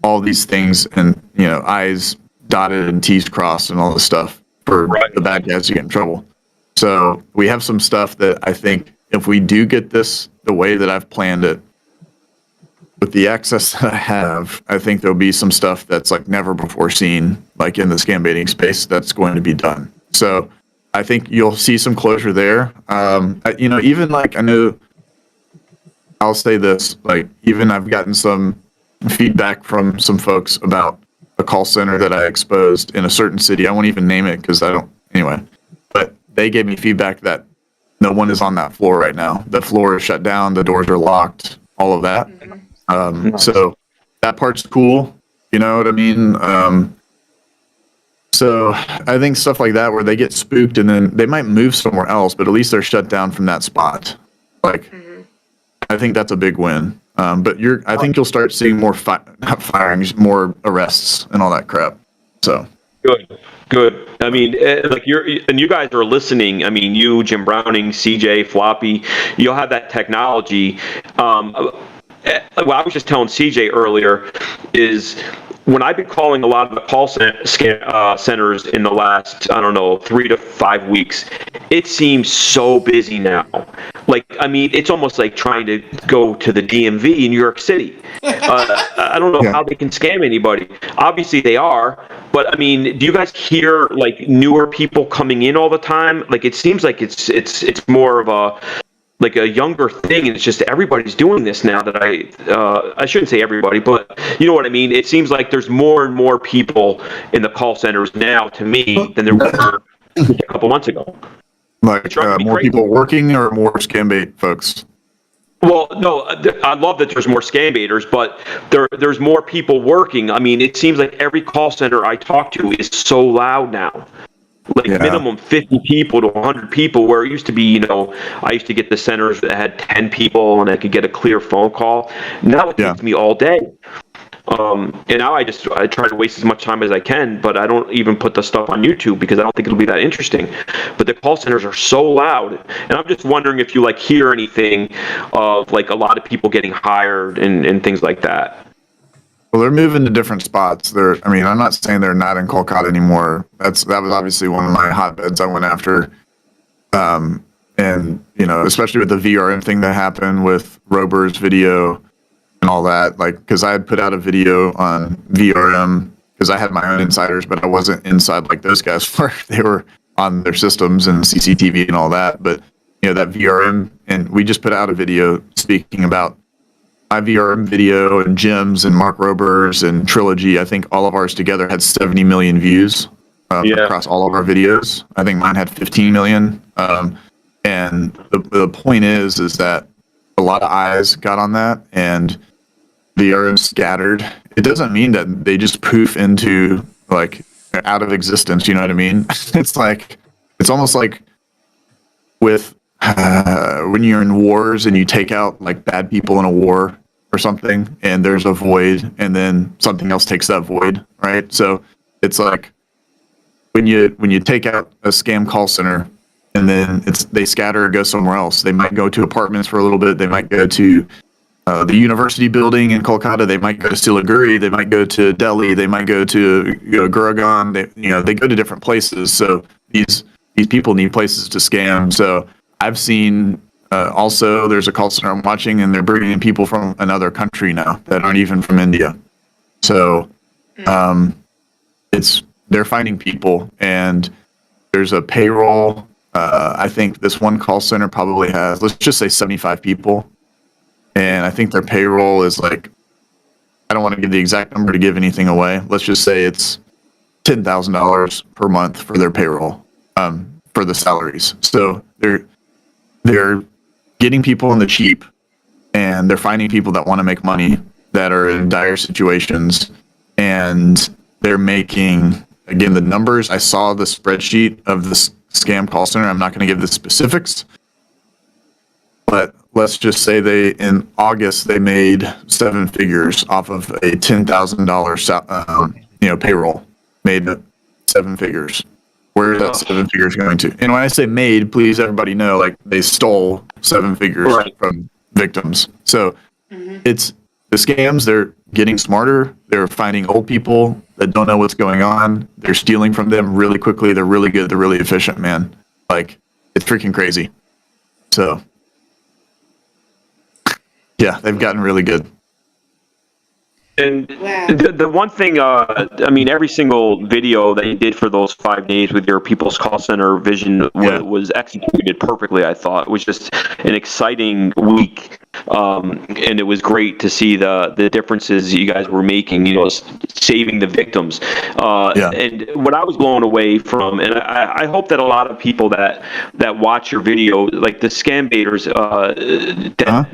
all these things, and I's dotted and T's crossed and all this stuff for the bad guys to get in trouble. So we have some stuff that I think if we do get this the way that I've planned it, with the access that I have, I think there'll be some stuff that's like never before seen, like in the scam baiting space, that's going to be done. So I think you'll see some closure there. Even like I know, I'll say this, like even I've gotten some feedback from some folks about a call center that I exposed in a certain city. I won't even name it because but they gave me feedback that no one is on that floor right now. The floor is shut down. The doors are locked, all of that. So that part's cool. You know what I mean? So I think stuff like that where they get spooked and then they might move somewhere else, but at least they're shut down from that spot. Like, I think that's a big win. But I think you'll start seeing more not firings, more arrests and all that crap. So good. I mean, you guys are listening. I mean, you, Jim Browning, CJ, Floppy, you'll have that technology. Well, I was just telling CJ earlier is when I've been calling a lot of the call centers in the last, 3 to 5 weeks, it seems so busy now. Like, I mean, it's almost like trying to go to the DMV in New York City. I don't know how they can scam anybody. Obviously they are, but I mean, do you guys hear like newer people coming in all the time? Like, it seems like it's more of a younger thing, and it's just everybody's doing this now that I shouldn't say everybody, but you know what I mean? It seems like there's more and more people in the call centers now to me than there were a couple months ago. Like more people working or more scam bait folks? Well, no, I love that there's more scam baiters, but there's more people working. I mean, it seems like every call center I talk to is so loud now. Minimum 50 people to 100 people, where it used to be, I used to get the centers that had 10 people and I could get a clear phone call. Now it takes me all day. And now I try to waste as much time as I can, but I don't even put the stuff on YouTube because I don't think it'll be that interesting. But the call centers are so loud, and I'm just wondering if you hear anything of a lot of people getting hired and things like that. Well, they're moving to different spots. I'm not saying they're not in Kolkata anymore. That was obviously one of my hotbeds I went after. And especially with the VRM thing that happened with Rober's video and all that, because I had put out a video on VRM because I had my own insiders, but I wasn't inside like those guys were. They were on their systems and CCTV and all that. But that VRM, and we just put out a video speaking about my VRM video and Jim's and Mark Rober's and Trilogy. I think all of ours together had 70 million views across all of our videos. I think mine had 15 million. And the point is that a lot of eyes got on that, and VRM scattered. It doesn't mean that they just poof into like out of existence. You know what I mean? It's almost like with when you're in wars and you take out like bad people in a war or something, and there's a void, and then something else takes that void, right? So it's like when you take out a scam call center, and then they scatter or go somewhere else. They might go to apartments for a little bit. They might go to the university building in Kolkata. They might go to Siliguri. They might go to Delhi. They might go to Gurgaon. They go to different places. So these people need places to scam. So I've seen also there's a call center I'm watching, and they're bringing in people from another country now that aren't even from India. So they're finding people, and there's a payroll. I think this one call center probably has, let's just say 75 people. And I think their payroll is like, I don't want to give the exact number to give anything away. Let's just say it's $10,000 per month for their payroll, for the salaries. So they're getting people in the cheap, and they're finding people that want to make money that are in dire situations, and they're making, again, the numbers. I saw the spreadsheet of this scam call center. I'm not going to give the specifics, but let's just say in August they made 7 figures off of a $10,000 payroll. Made 7 figures. Where is that 7 figures going to? And when I say made, please everybody know, like, they stole 7 figures from victims. So it's the scams. They're getting smarter. They're finding old people that don't know what's going on. They're stealing from them really quickly. They're really good. They're really efficient, man. Like, it's freaking crazy. So, yeah, they've gotten really good. And the one thing, I mean, every single video that you did for those 5 days with your People's Call Center vision was executed perfectly, I thought. It was just an exciting week. And it was great to see the differences you guys were making, saving the victims. And what I was blown away from, and I hope that a lot of people that watch your video, like the scambaiters,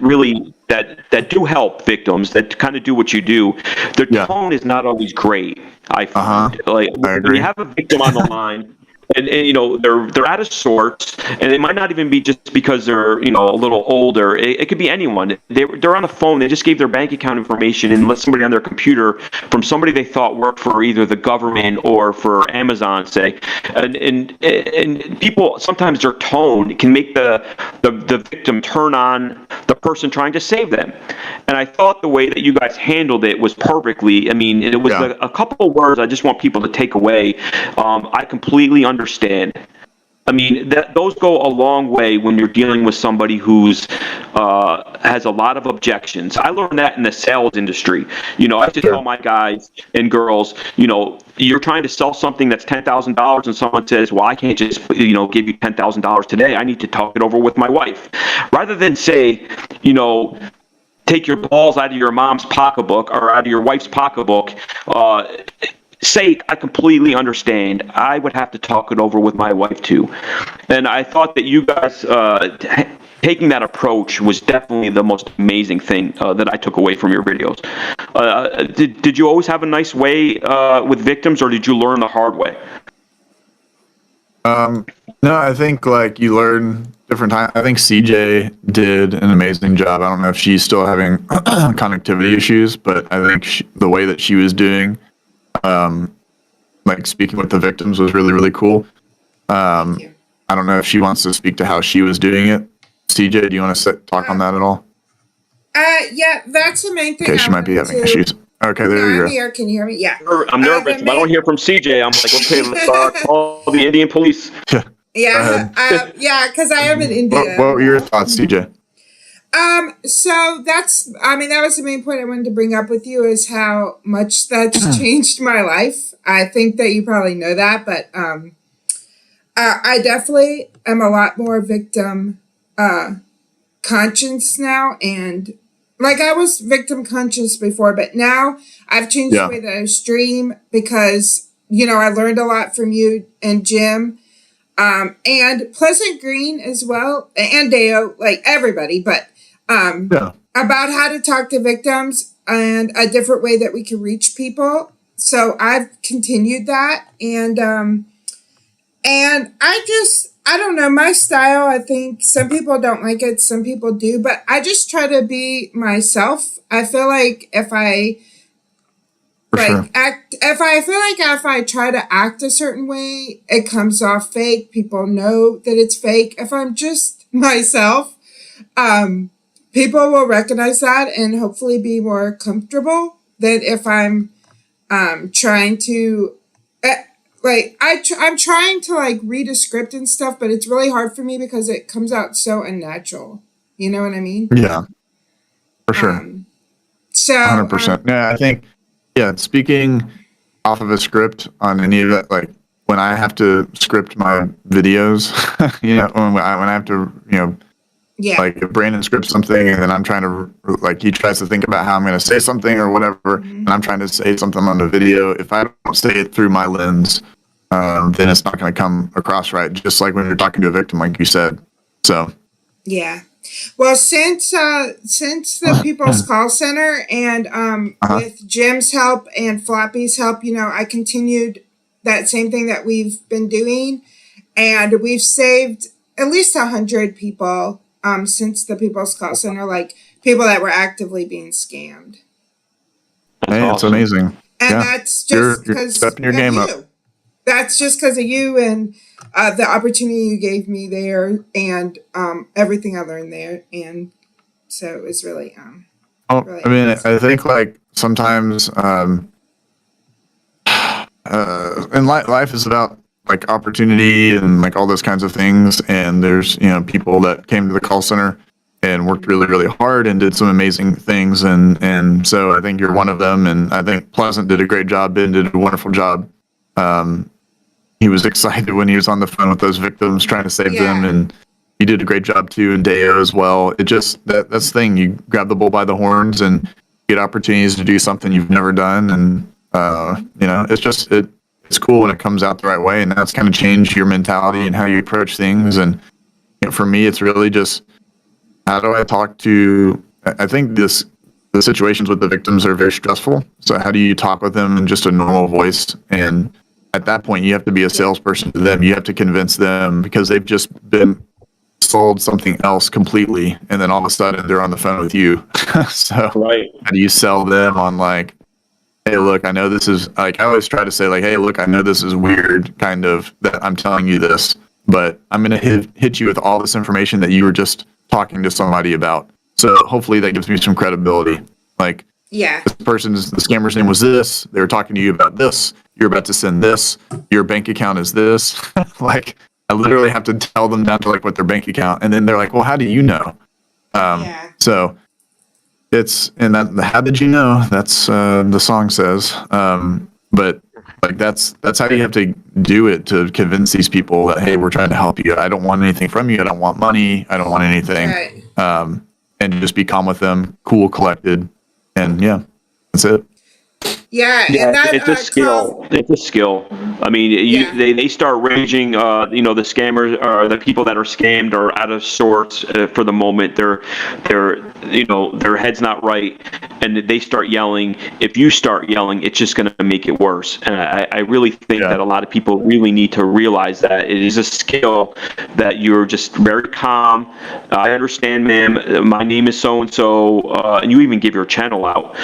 really that do help victims, that kind of do what you do, their tone is not always great. I find when you have a victim on the line, and they're out of sorts, and it might not even be just because they're a little older. It could be anyone. They're on the phone. They just gave their bank account information and let somebody on their computer from somebody they thought worked for either the government or for Amazon, say, and people sometimes their tone can make the victim turn on the person trying to save them. And I thought the way that you guys handled it was perfectly. I mean, it was a couple of words I just want people to take away. I completely understand. I mean, those go a long way when you're dealing with somebody who's has a lot of objections. I learned that in the sales industry. I just tell my guys and girls, you're trying to sell something that's $10,000, and someone says, well, I can't just give you $10,000 today. I need to talk it over with my wife. Rather than say, take your balls out of your mom's pocketbook or out of your wife's pocketbook, say, I completely understand. I would have to talk it over with my wife too. And I thought that you guys taking that approach was definitely the most amazing thing that I took away from your videos. Did you always have a nice way with victims, or did you learn the hard way? No, I think you learn different times. I think CJ did an amazing job. I don't know if she's still having connectivity issues, but I think the way that she was doing, speaking with the victims, was really, really cool. I don't know if she wants to speak to how she was doing it. CJ, do you want to talk on that at all? Yeah, that's the main thing. Okay, she might be having issues. Okay, there you go. I'm here. Can you hear me? Yeah. I'm nervous. If I don't hear from CJ, I'm like, okay, let's call the Indian police. Yeah, because I am in India. What were your thoughts, CJ? So that's, I mean, that was the main point I wanted to bring up with you is how much that's changed my life. I think that you probably know that, but I definitely am a lot more victim conscious now, and like I was victim conscious before, but now I've changed the way that I stream because I learned a lot from you and Jim, and Pleasant Green as well, and Deo, like everybody, but about how to talk to victims and a different way that we can reach people. So I've continued that, and I don't know, my style, I think some people don't like it, some people do, but I just try to be myself. I feel like if I try to act a certain way, it comes off fake. People know that it's fake. If I'm just myself, people will recognize that and hopefully be more comfortable than if I'm trying to I'm trying to like read a script and stuff, but it's really hard for me because it comes out so unnatural. You know what I mean? Yeah, for sure. So 100%. Yeah, I think, speaking off of a script on any of that, like when I have to script my videos, when I have to, like if Brandon scripts something and then I'm trying to, like he tries to think about how I'm going to say something or whatever, and I'm trying to say something on the video, if I don't say it through my lens, then it's not going to come across right, just like when you're talking to a victim, like you said. So. Yeah. Well, since the People's Call Center and with Jim's help and Floppy's help, I continued that same thing that we've been doing, and we've saved at least 100 people since the People's Call Center, like people that were actively being scammed. Hey, it's amazing. And that's just because stepping your game up. That's just because of you and the opportunity you gave me there, and everything I learned there, and so it was really. I mean, I think like sometimes, and life is about like opportunity and like all those kinds of things. And there's people that came to the call center and worked really, really hard and did some amazing things, and so I think you're one of them. And I think Pleasant did a great job. Ben did a wonderful job. He was excited when he was on the phone with those victims trying to save them, and he did a great job too, and Deo as well. It just that's the thing, you grab the bull by the horns and get opportunities to do something you've never done, and it's cool when it comes out the right way, and that's kind of changed your mentality and how you approach things. And for me, it's really just how do I talk to, I think the situations with the victims are very stressful, so how do you talk with them in just a normal voice? And at that point, you have to be a salesperson to them. You have to convince them because they've just been sold something else completely, and then all of a sudden they're on the phone with you. So how do you sell them on like, hey, look, I know this is like, I always try to say like, hey, look, I know this is weird kind of that I'm telling you this, but I'm going to hit you with all this information that you were just talking to somebody about. So hopefully that gives me some credibility. Like, this the scammer's name was this. They were talking to you about this. You're about to send this. Your bank account is this. Like, I literally have to tell them down to like what their bank account, and then they're like, well, how do you know? So it's, and that, how did you know? That's the song says. But like that's how you have to do it, to convince these people that, hey, we're trying to help you. I don't want anything from you. I don't want money. I don't want anything. And just be calm with them, cool, collected. And that's it. It's a skill. It's a skill. I mean, they start raging. The scammers or the people that are scammed are out of sorts for the moment. They're their head's not right, and they start yelling. If you start yelling, it's just going to make it worse. And I really think that a lot of people really need to realize that it is a skill, that you're just very calm. I understand, ma'am. My name is so and so, and you even give your channel out.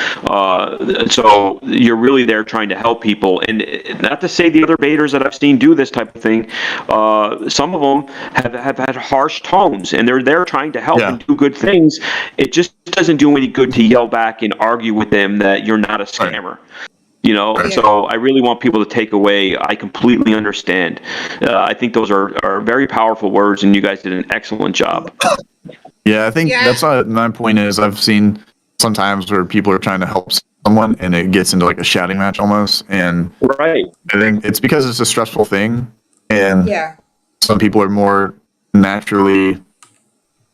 So you're really there trying to help people, and not to say the other baiters that I've seen do this type of thing. Some of them have had harsh tones, and they're there trying to help and do good things. It just doesn't do any good to yell back and argue with them that you're not a scammer. So I really want people to take away, I completely understand. I think those are very powerful words, and you guys did an excellent job. Yeah, I think that's what my point is. I've seen sometimes where people are trying to help someone and it gets into like a shouting match almost. And right. I think it's because it's a stressful thing. And some people are more naturally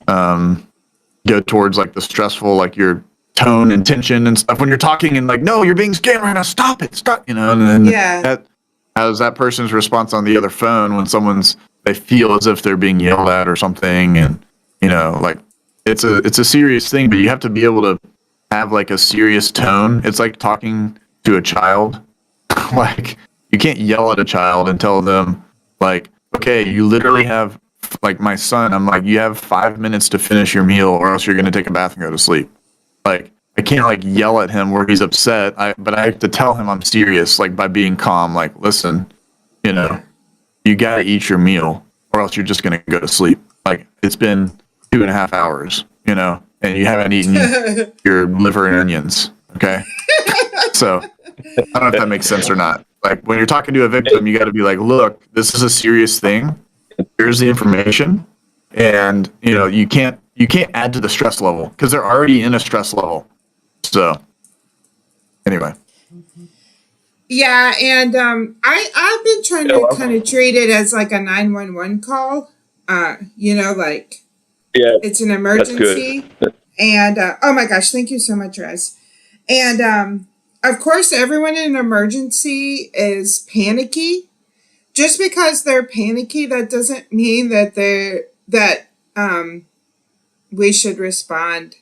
go towards like the stressful, like your tone and tension and stuff when you're talking and like, no, you're being scammed right now. Stop it. Stop. You know, and then that how's that person's response on the other phone when they feel as if they're being yelled at or something. And, you know, like it's a serious thing, but you have to be able to have like a serious tone. It's like talking to a child. Like you can't yell at a child and tell them like, okay, you literally have like my son, I'm like, you have 5 minutes to finish your meal or else you're going to take a bath and go to sleep. Like, I can't like yell at him where he's upset, but I have to tell him I'm serious, like by being calm, like, listen, you know, you got to eat your meal or else you're just going to go to sleep. Like, it's been 2.5 hours, you know, and you haven't eaten your liver and onions. Okay. So I don't know if that makes sense or not. Like when you're talking to a victim, you got to be like, look, this is a serious thing. Here's the information. And, you know, you can't add to the stress level because they're already in a stress level. So anyway. Yeah. And I've been trying to kind of treat it as like a 911 call. You know, like it's an emergency. And oh my gosh, thank you so much, Rez. And of course, everyone in an emergency is panicky. Just because they're panicky, that doesn't mean that we should respond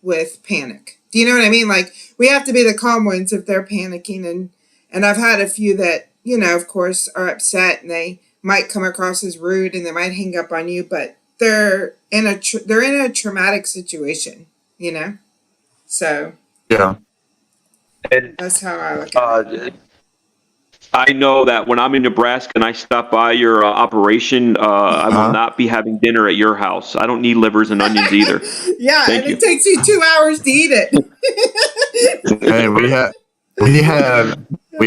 with panic. Do you know what I mean? Like we have to be the calm ones if they're panicking. And I've had a few that, you know, of course, are upset and they might come across as rude and they might hang up on you, but they're in a traumatic situation, you know. So yeah, that's how I look at it. I know that when I'm in Nebraska and I stop by your operation, I will not be having dinner at your house. I don't need livers and onions either. Yeah, Thank and you. it takes you 2 hours to eat it. Hey, we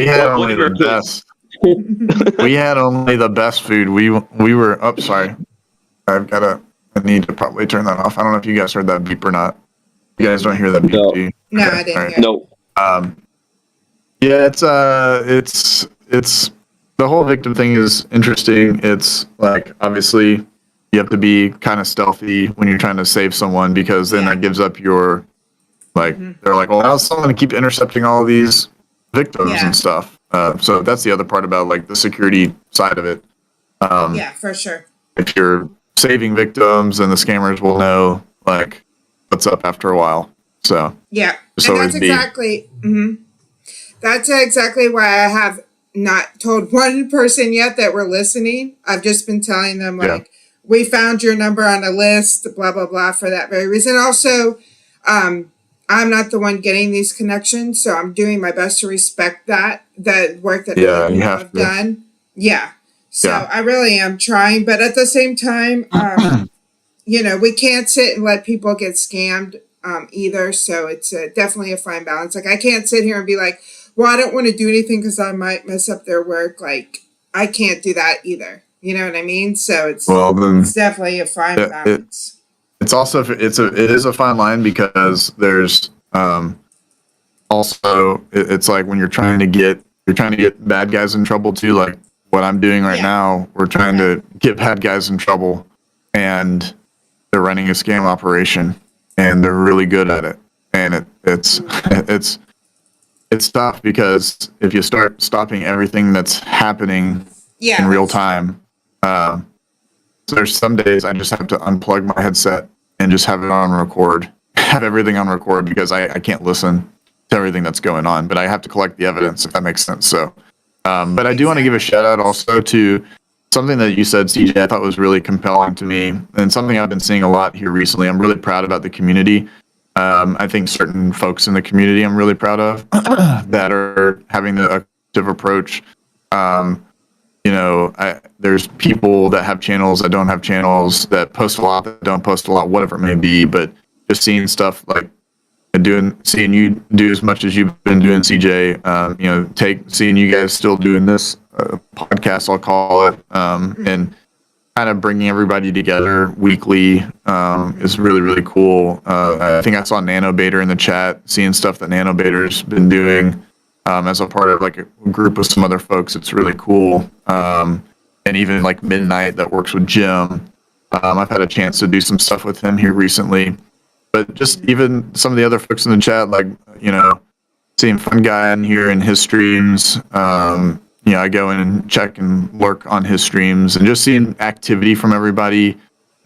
had only the best. We had only the best food. We were sorry. I need to probably turn that off. I don't know if you guys heard that beep or not. You guys don't hear that beep, do you? No, I didn't hear. No. Yeah, it's the whole victim thing is interesting. It's like obviously you have to be kind of stealthy when you're trying to save someone because then that gives up your like they're like, well, how's someone to keep intercepting all of these victims and stuff. So that's the other part about like the security side of it. Yeah, for sure. If you're saving victims, and the scammers will know like what's up after a while. So yeah, just and that's exactly. That's exactly why I have not told one person yet that we're listening. I've just been telling them like, we found your number on a list, blah, blah, blah, for that very reason. Also, I'm not the one getting these connections, so I'm doing my best to respect the work that other people have done. Yeah. So I really am trying, but at the same time, you know, we can't sit and let people get scammed either. So it's definitely a fine balance. Like I can't sit here and be like, well, I don't want to do anything because I might mess up their work. Like I can't do that either. You know what I mean? So it's definitely a fine balance. It's also it is a fine line because there's also it's like when you're trying to get bad guys in trouble too. Like what I'm doing right now, we're trying to get bad guys in trouble, and they're running a scam operation, and they're really good at it. And it's tough because if you start stopping everything that's happening in real time, there's some days I just have to unplug my headset and just have it on record, have everything on record because I can't listen to everything that's going on, but I have to collect the evidence if that makes sense. So, but I do want to give a shout out also to something that you said, CJ, I thought was really compelling to me and something I've been seeing a lot here recently. I'm really proud about the community. I think certain folks in the community I'm really proud of that are having the active approach. You know, there's people that have channels that don't have channels, that post a lot, that don't post a lot, whatever it may be. But just seeing stuff like seeing you do as much as you've been doing, CJ. You know, seeing you guys still doing this podcast, I'll call it. And kind of bringing everybody together weekly is really, really cool. I think I saw Nanobaiter in the chat, seeing stuff that Nanobaiter's been doing as a part of like a group with some other folks. It's really cool. And even like Midnight that works with Jim. I've had a chance to do some stuff with him here recently. But just even some of the other folks in the chat, like, seeing Fun Guy in here in his streams. I go in and check and lurk on his streams, and just seeing activity from everybody,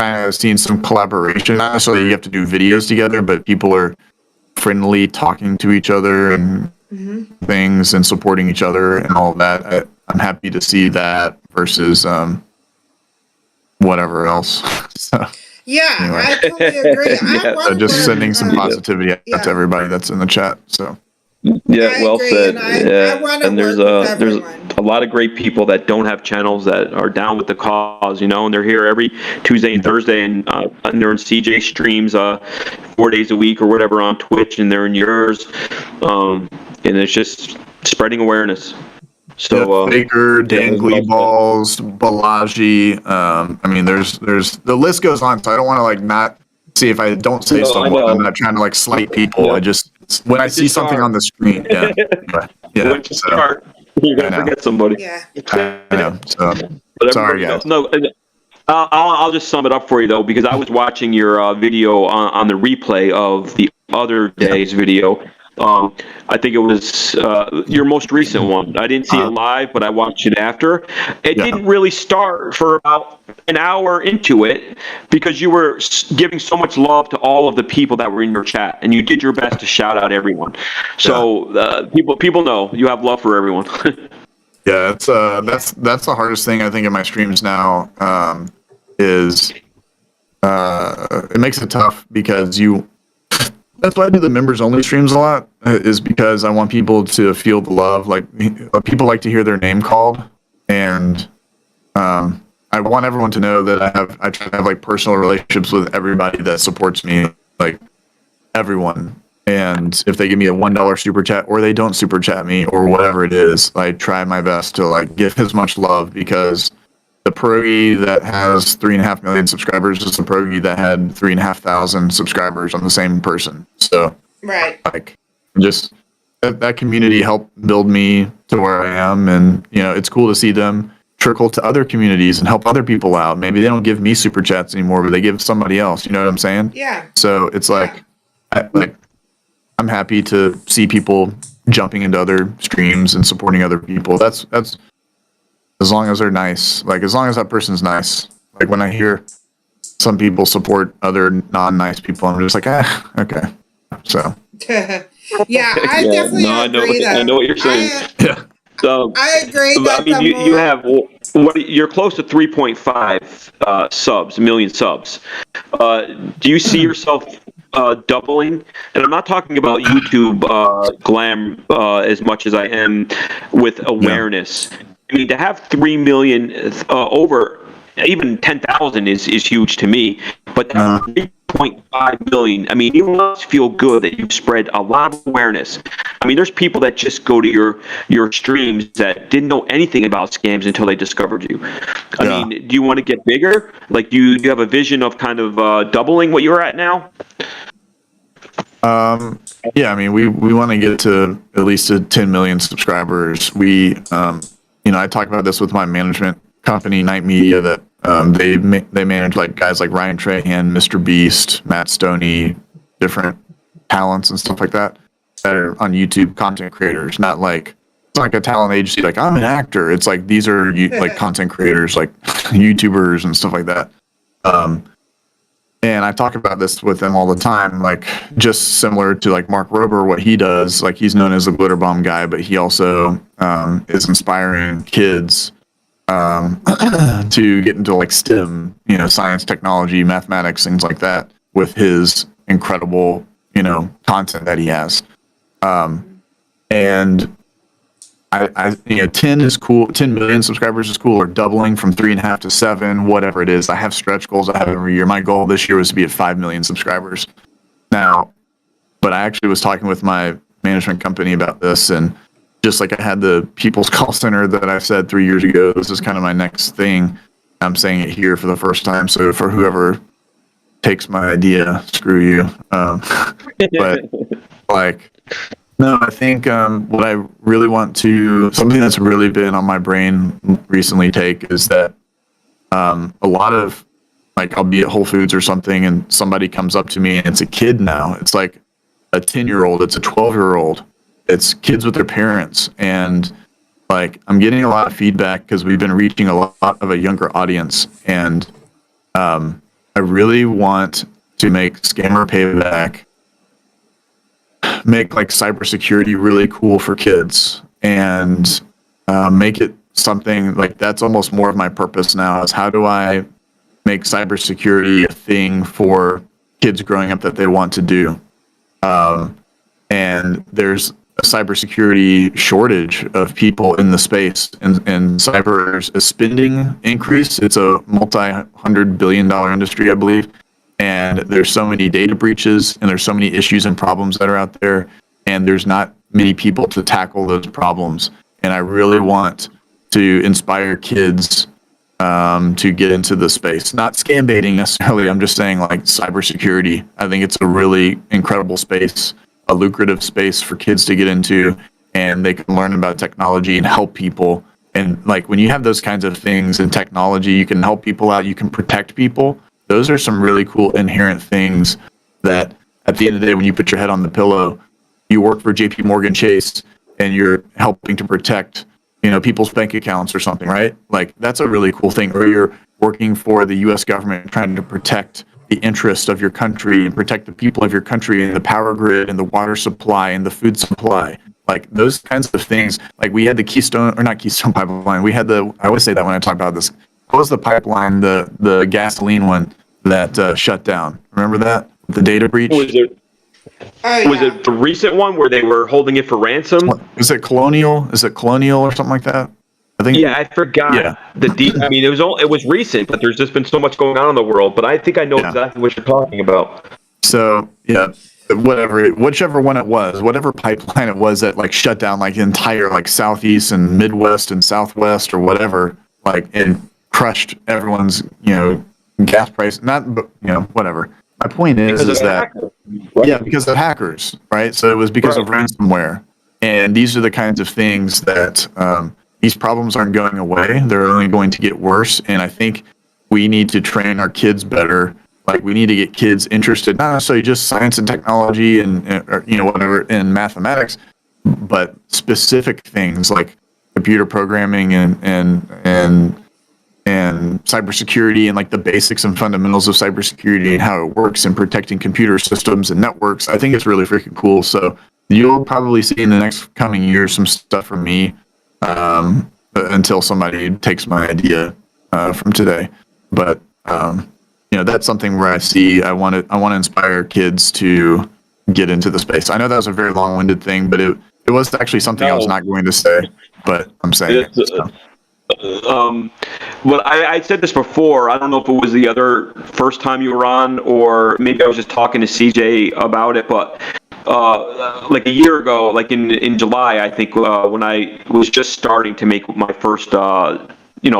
kind of seeing some collaboration. Not necessarily you have to do videos together, but people are friendly, talking to each other and things, and supporting each other and all of that. I'm happy to see that versus whatever else. So, Yeah, anyway. I totally agree. So just sending some positivity out to everybody that's in the chat. So. Yeah, well said. And there's a lot of great people that don't have channels that are down with the cause, and they're here every Tuesday and Thursday, and they're in CJ streams 4 days a week or whatever on Twitch, and they're in yours, and it's just spreading awareness. So Baker, Dan Gleeballs, Balaji. There's the list goes on. So I don't want to like not see if I don't say someone. I'm not trying to like slight people. I just when I see something on the screen, you're gonna forget somebody. Yeah. I know. So sorry, guys. No, I'll just sum it up for you though, because I was watching your video on the replay of the other day's video. I think it was your most recent one. I didn't see it live, but I watched it after. It didn't really start for about an hour into it, because you were giving so much love to all of the people that were in your chat, and you did your best to shout out everyone. So people know you have love for everyone. Yeah, that's the hardest thing I think in my streams now. Is it makes it tough because that's why I do the members only streams a lot, is because I want people to feel the love. Like, people like to hear their name called, and I want everyone to know that I try to have like personal relationships with everybody that supports me, like everyone. And if they give me a $1 super chat, or they don't super chat me, or whatever it is, I try my best to like give as much love, because the Pierogi that has 3.5 million subscribers is the Pierogi that had 3,500 subscribers on the same person. So, like, just that community helped build me to where I am, and it's cool to see them trickle to other communities and help other people out. Maybe they don't give me super chats anymore, but they give somebody else. You know what I'm saying? Yeah. So it's like, I'm happy to see people jumping into other streams and supporting other people. That's. As long as they're nice, like as long as that person's nice. Like when I hear some people support other non-nice people, I'm just like, okay. So. Yeah, I definitely agree. I know what you're saying. So I agree. You have you're close to 3.5 million subs. Do you see yourself doubling? And I'm not talking about YouTube glam as much as I am with awareness. I mean, to have 3 million over, even 10,000 is huge to me. But 3.5 million, I mean, you must feel good that you've spread a lot of awareness. I mean, there's people that just go to your streams that didn't know anything about scams until they discovered you. I mean, do you want to get bigger? Like, do you have a vision of kind of doubling what you're at now? Yeah, I mean, we want to get to at least 10 million subscribers. I talk about this with my management company, Night Media, that they manage like guys like Ryan Trahan, Mr. Beast, Matt Stoney, different talents and stuff like that are on YouTube, content creators. Not like it's not like a talent agency. Like, I'm an actor. It's like these are like content creators, like YouTubers and stuff like that. And I talk about this with them all the time, like just similar to like Mark Rober, what he does. Like, he's known as the glitter bomb guy, but he also is inspiring kids to get into like STEM, science, technology, mathematics, things like that, with his incredible, content that he has. And I 10 is cool. 10 million subscribers is cool, or doubling from 3.5 to 7, whatever it is. I have stretch goals I have every year. My goal this year was to be at 5 million subscribers. Now, but I actually was talking with my management company about this, and just like I had the People's Call Center that I said 3 years ago, this is kind of my next thing. I'm saying it here for the first time. So for whoever takes my idea, screw you. But like, no, I think what I really want to, something that's really been on my brain recently take is that a lot of, like, I'll be at Whole Foods or something and somebody comes up to me and it's a kid now. It's like a 10-year-old, it's a 12-year-old, it's kids with their parents. And like, I'm getting a lot of feedback because we've been reaching a lot of a younger audience. And I really want to make Scammer Payback, make like cybersecurity really cool for kids, and make it something like that's almost more of my purpose now, is how do I make cybersecurity a thing for kids growing up that they want to do. And there's a cybersecurity shortage of people in the space, and cyber is spending increase. It's a multi-$100 billion industry, I believe. And there's so many data breaches, and there's so many issues and problems that are out there, and there's not many people to tackle those problems. And I really want to inspire kids to get into the space. Not scam baiting necessarily. I'm just saying, like, cybersecurity. I think it's a really incredible space, a lucrative space for kids to get into, and they can learn about technology and help people. And like, when you have those kinds of things in technology, you can help people out, you can protect people. Those are some really cool inherent things that at the end of the day, when you put your head on the pillow, you work for JP Morgan Chase and you're helping to protect, people's bank accounts or something, right? Like, that's a really cool thing. Or you're working for the US government trying to protect the interest of your country and protect the people of your country and the power grid and the water supply and the food supply. Like, those kinds of things. Like, we had the Keystone, or not Keystone Pipeline. We had I always say that when I talk about this. What was the pipeline, the gasoline one that shut down? Remember that? The data breach? Was it the recent one where they were holding it for ransom? Is it Colonial? Is it Colonial or something like that? I think. Yeah, I forgot. Yeah. I mean, it was recent, but there's just been so much going on in the world. But I think I know exactly what you're talking about. So yeah, whichever one it was, whatever pipeline it was that like shut down like the entire like Southeast and Midwest and Southwest or whatever, like, and crushed everyone's gas price. Not, whatever. My point is that because of hackers, right? So it was because of ransomware, and these are the kinds of things that these problems aren't going away. They're only going to get worse. And I think we need to train our kids better. Like, we need to get kids interested, not necessarily just science and technology and whatever in mathematics, but specific things like computer programming and cybersecurity and like the basics and fundamentals of cybersecurity and how it works and protecting computer systems and networks. I think it's really freaking cool. So you'll probably see in the next coming years some stuff from me until somebody takes my idea from today. But that's something where I want to inspire kids to get into the space. I know that was a very long-winded thing, but it was actually something I was not going to say, but I'm saying it. So. Well, I said this before. I don't know if it was the first time you were on, or maybe I was just talking to CJ about it, but like a year ago, like in July, I think, when I was just starting to make my first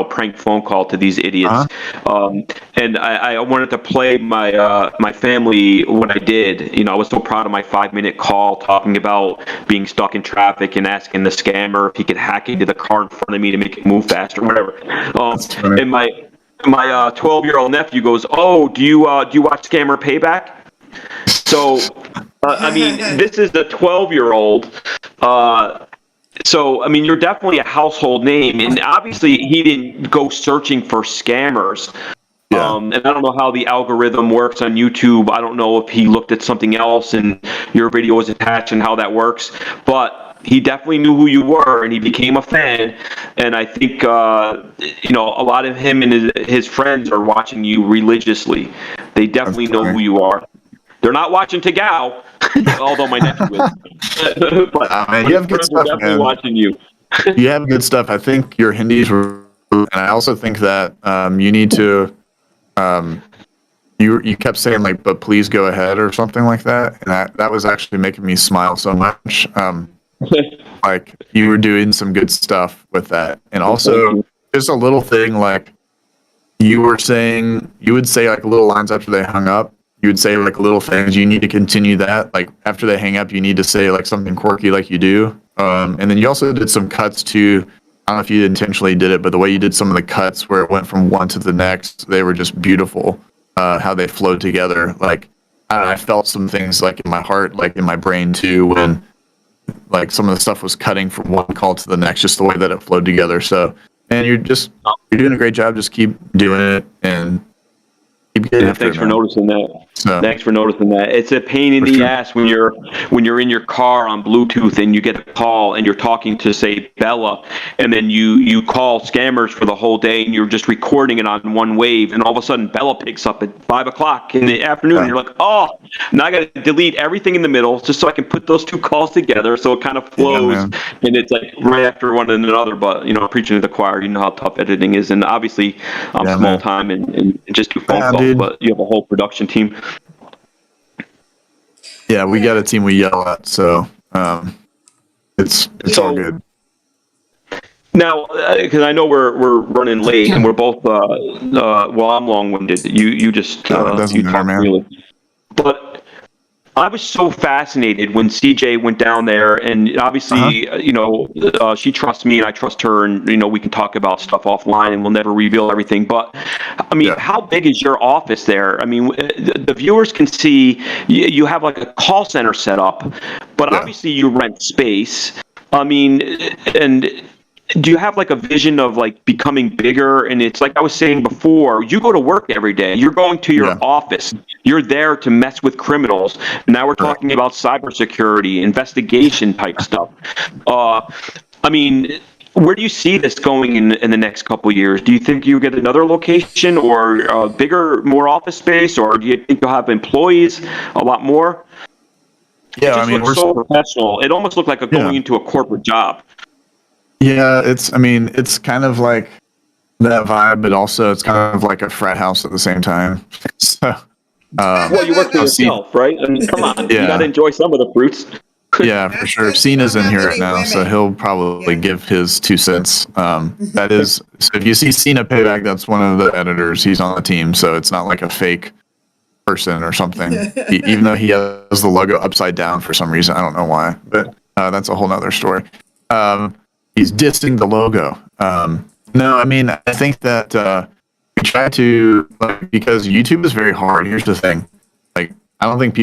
prank phone call to these idiots, and I wanted to play my family what I did. I was so proud of my 5-minute call talking about being stuck in traffic and asking the scammer if he could hack into the car in front of me to make it move faster, whatever. And my 12-year-old nephew goes, "Oh, do you watch Scammer Payback?" So I mean, this is the 12-year-old. So, I mean, you're definitely a household name, and obviously he didn't go searching for scammers. Yeah. And I don't know how the algorithm works on YouTube. I don't know if he looked at something else and your video was attached and how that works. But he definitely knew who you were, and he became a fan. And I think, a lot of him and his friends are watching you religiously. They definitely know who you are. They're not watching Tagao, although my nephew is. But man, you have good stuff, definitely watching you. You have good stuff. I think your Hindis were, and I also think that you need to. You kept saying like, "But please go ahead" or something like that, and that was actually making me smile so much. Like, you were doing some good stuff with that, and also just a little thing like, you would say like little lines after they hung up. You would say like little things. You need to continue that. Like after they hang up, you need to say like something quirky like you do. And then you also did some cuts too. I don't know if you intentionally did it, but the way you did some of the cuts where it went from one to the next, they were just beautiful. How they flowed together. Like I felt some things like in my heart, like in my brain too, when like some of the stuff was cutting from one call to the next, just the way that it flowed together. So, man, you're doing a great job. Just keep doing it and keep getting after thanks it, for man. noticing that. So, Thanks for noticing that. It's a pain in the ass when you're in your car on Bluetooth and you get a call and you're talking to, say, Bella, and then you call scammers for the whole day and you're just recording it on one wave, and all of a sudden Bella picks up at 5 o'clock in the afternoon, and you're like, oh, now I got to delete everything in the middle just so I can put those two calls together so it kind of flows, and it's like right after one another. But preaching to the choir, you know how tough editing is, and obviously I'm small time and just do phone calls, dude. but you have a whole production team. Yeah, we got a team we yell at, so it's all good. Now, because I know we're running late and we're both well, I'm long-winded. You just doesn't you matter, talk man. freely. But I was so fascinated when CJ went down there, and obviously, she trusts me and I trust her, and we can talk about stuff offline, and we'll never reveal everything. But I mean, how big is your office there? I mean, the viewers can see you have like a call center set up, but obviously you rent space. I mean, and do you have like a vision of like becoming bigger? And it's like I was saying before, you go to work every day. You're going to your office. You're there to mess with criminals. Now we're talking about cybersecurity, investigation type stuff. I mean, where do you see this going in the next couple of years? Do you think you get another location or bigger, more office space, or do you think you'll have employees a lot more? Yeah, it just looks so professional. It almost looked like going into a corporate job. Yeah, it's kind of like that vibe, but also it's kind of like a frat house at the same time. So, well, you work for yourself, right? I mean, come on, you got to enjoy some of the fruits. Yeah, for sure. Cena's in here right now, so he'll probably give his 2 cents. That is, so if you see Cena Payback, that's one of the editors. He's on the team, so it's not like a fake person or something. Even though he has the logo upside down for some reason, I don't know why, but that's a whole nother story. He's dissing the logo. No, I mean, I think that we try to, because YouTube is very hard. Here's the thing. Like, I don't think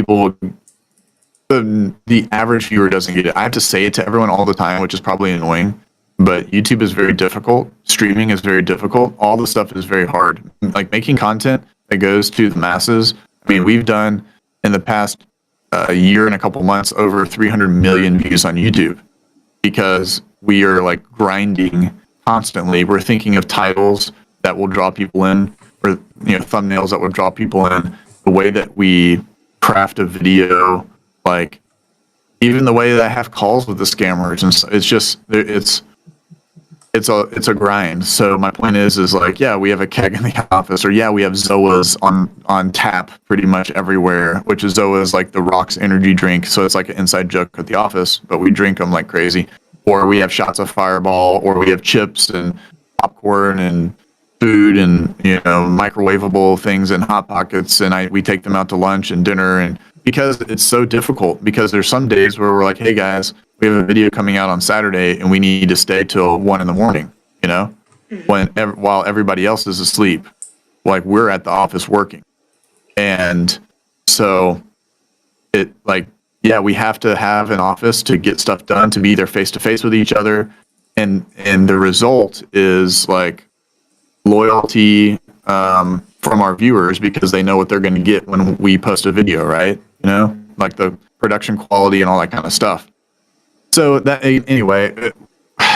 the average viewer doesn't get it. I have to say it to everyone all the time, which is probably annoying, but YouTube is very difficult. Streaming is very difficult. All the stuff is very hard. Like, making content that goes to the masses. I mean, we've done, in the past year and a couple months, over 300 million views on YouTube, because we are like grinding constantly. We're thinking of titles that will draw people in, or thumbnails that will draw people in. The way that we craft a video, like even the way that I have calls with the scammers, and it's just it's a grind. So my point is like, yeah, we have a keg in the office, or we have Zoas on tap pretty much everywhere, which is Zoa is like the Rocks energy drink. So it's like an inside joke at the office, but we drink them like crazy. Or we have shots of Fireball, or we have chips and popcorn and food and microwavable things and Hot Pockets, and we take them out to lunch and dinner. And because it's so difficult, because there's some days where we're like, hey guys, we have a video coming out on Saturday and we need to stay till 1 a.m, while everybody else is asleep, like we're at the office working. And so it like, we have to have an office to get stuff done, to be there face to face with each other. And the result is like loyalty from our viewers, because they know what they're going to get when we post a video, right? Like the production quality and all that kind of stuff. So that, anyway,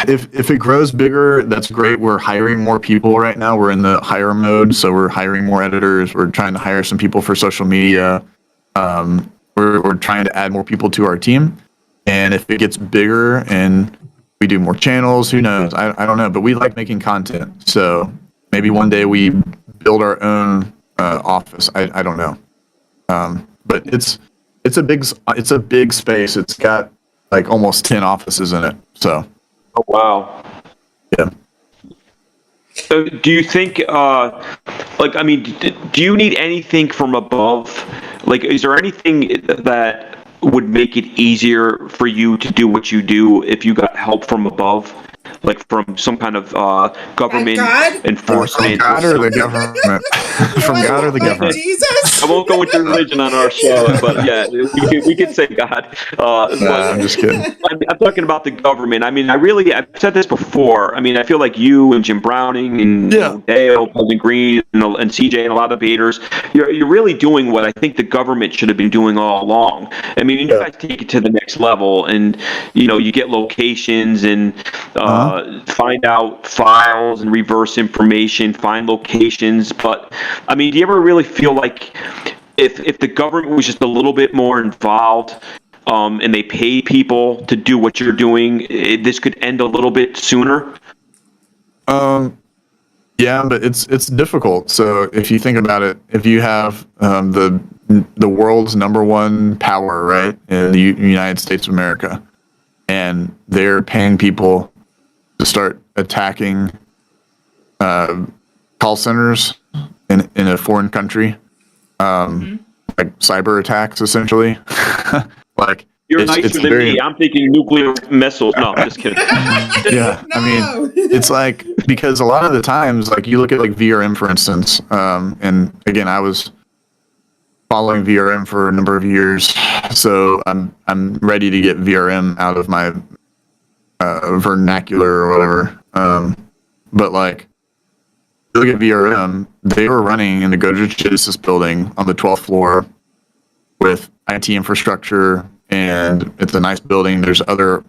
if it grows bigger, that's great. We're hiring more people right now. We're in the hire mode. So we're hiring more editors. We're trying to hire some people for social media. We're trying to add more people to our team. And if it gets bigger and we do more channels, who knows? I don't know. But we like making content. So maybe one day we build our own office. I don't know. But it's a big space. It's got like almost 10 offices in it. So. Oh, wow. Yeah. Do you think, like, I mean, do you need anything from above? Like, is there anything that would make it easier for you to do what you do if you got help from above? Like from some kind of government God? enforcement? From God or the government? From God or the government? Jesus? I won't go into religion on our show, but yeah, we could say God. I'm just kidding. I'm talking about the government. I mean, I've said this before. I mean, I feel like you and Jim Browning and Dale, Pleasant Green, and CJ and a lot of baiters, you're really doing what I think the government should have been doing all along. I mean, you guys take it to the next level, and you get locations and find out files and reverse information, find locations. But I mean, do you ever really feel like if the government was just a little bit more involved, and they pay people to do what you're doing, this could end a little bit sooner? Yeah, but it's difficult. So if you think about it, if you have the world's number 1 power, right, in the United States of America, and they're paying people to start attacking call centers in a foreign country, like cyber attacks, essentially. Like you're nicer than me. I'm thinking nuclear missiles. No, I'm just kidding. Yeah, I mean, it's like because a lot of the times, like you look at like VRM, for instance, and again, I was following VRM for a number of years, so I'm ready to get VRM out of my vernacular or whatever. But like, you look at VRM, they were running in the Godrej Genesis building on the 12th floor with IT infrastructure, and it's a nice building. There's other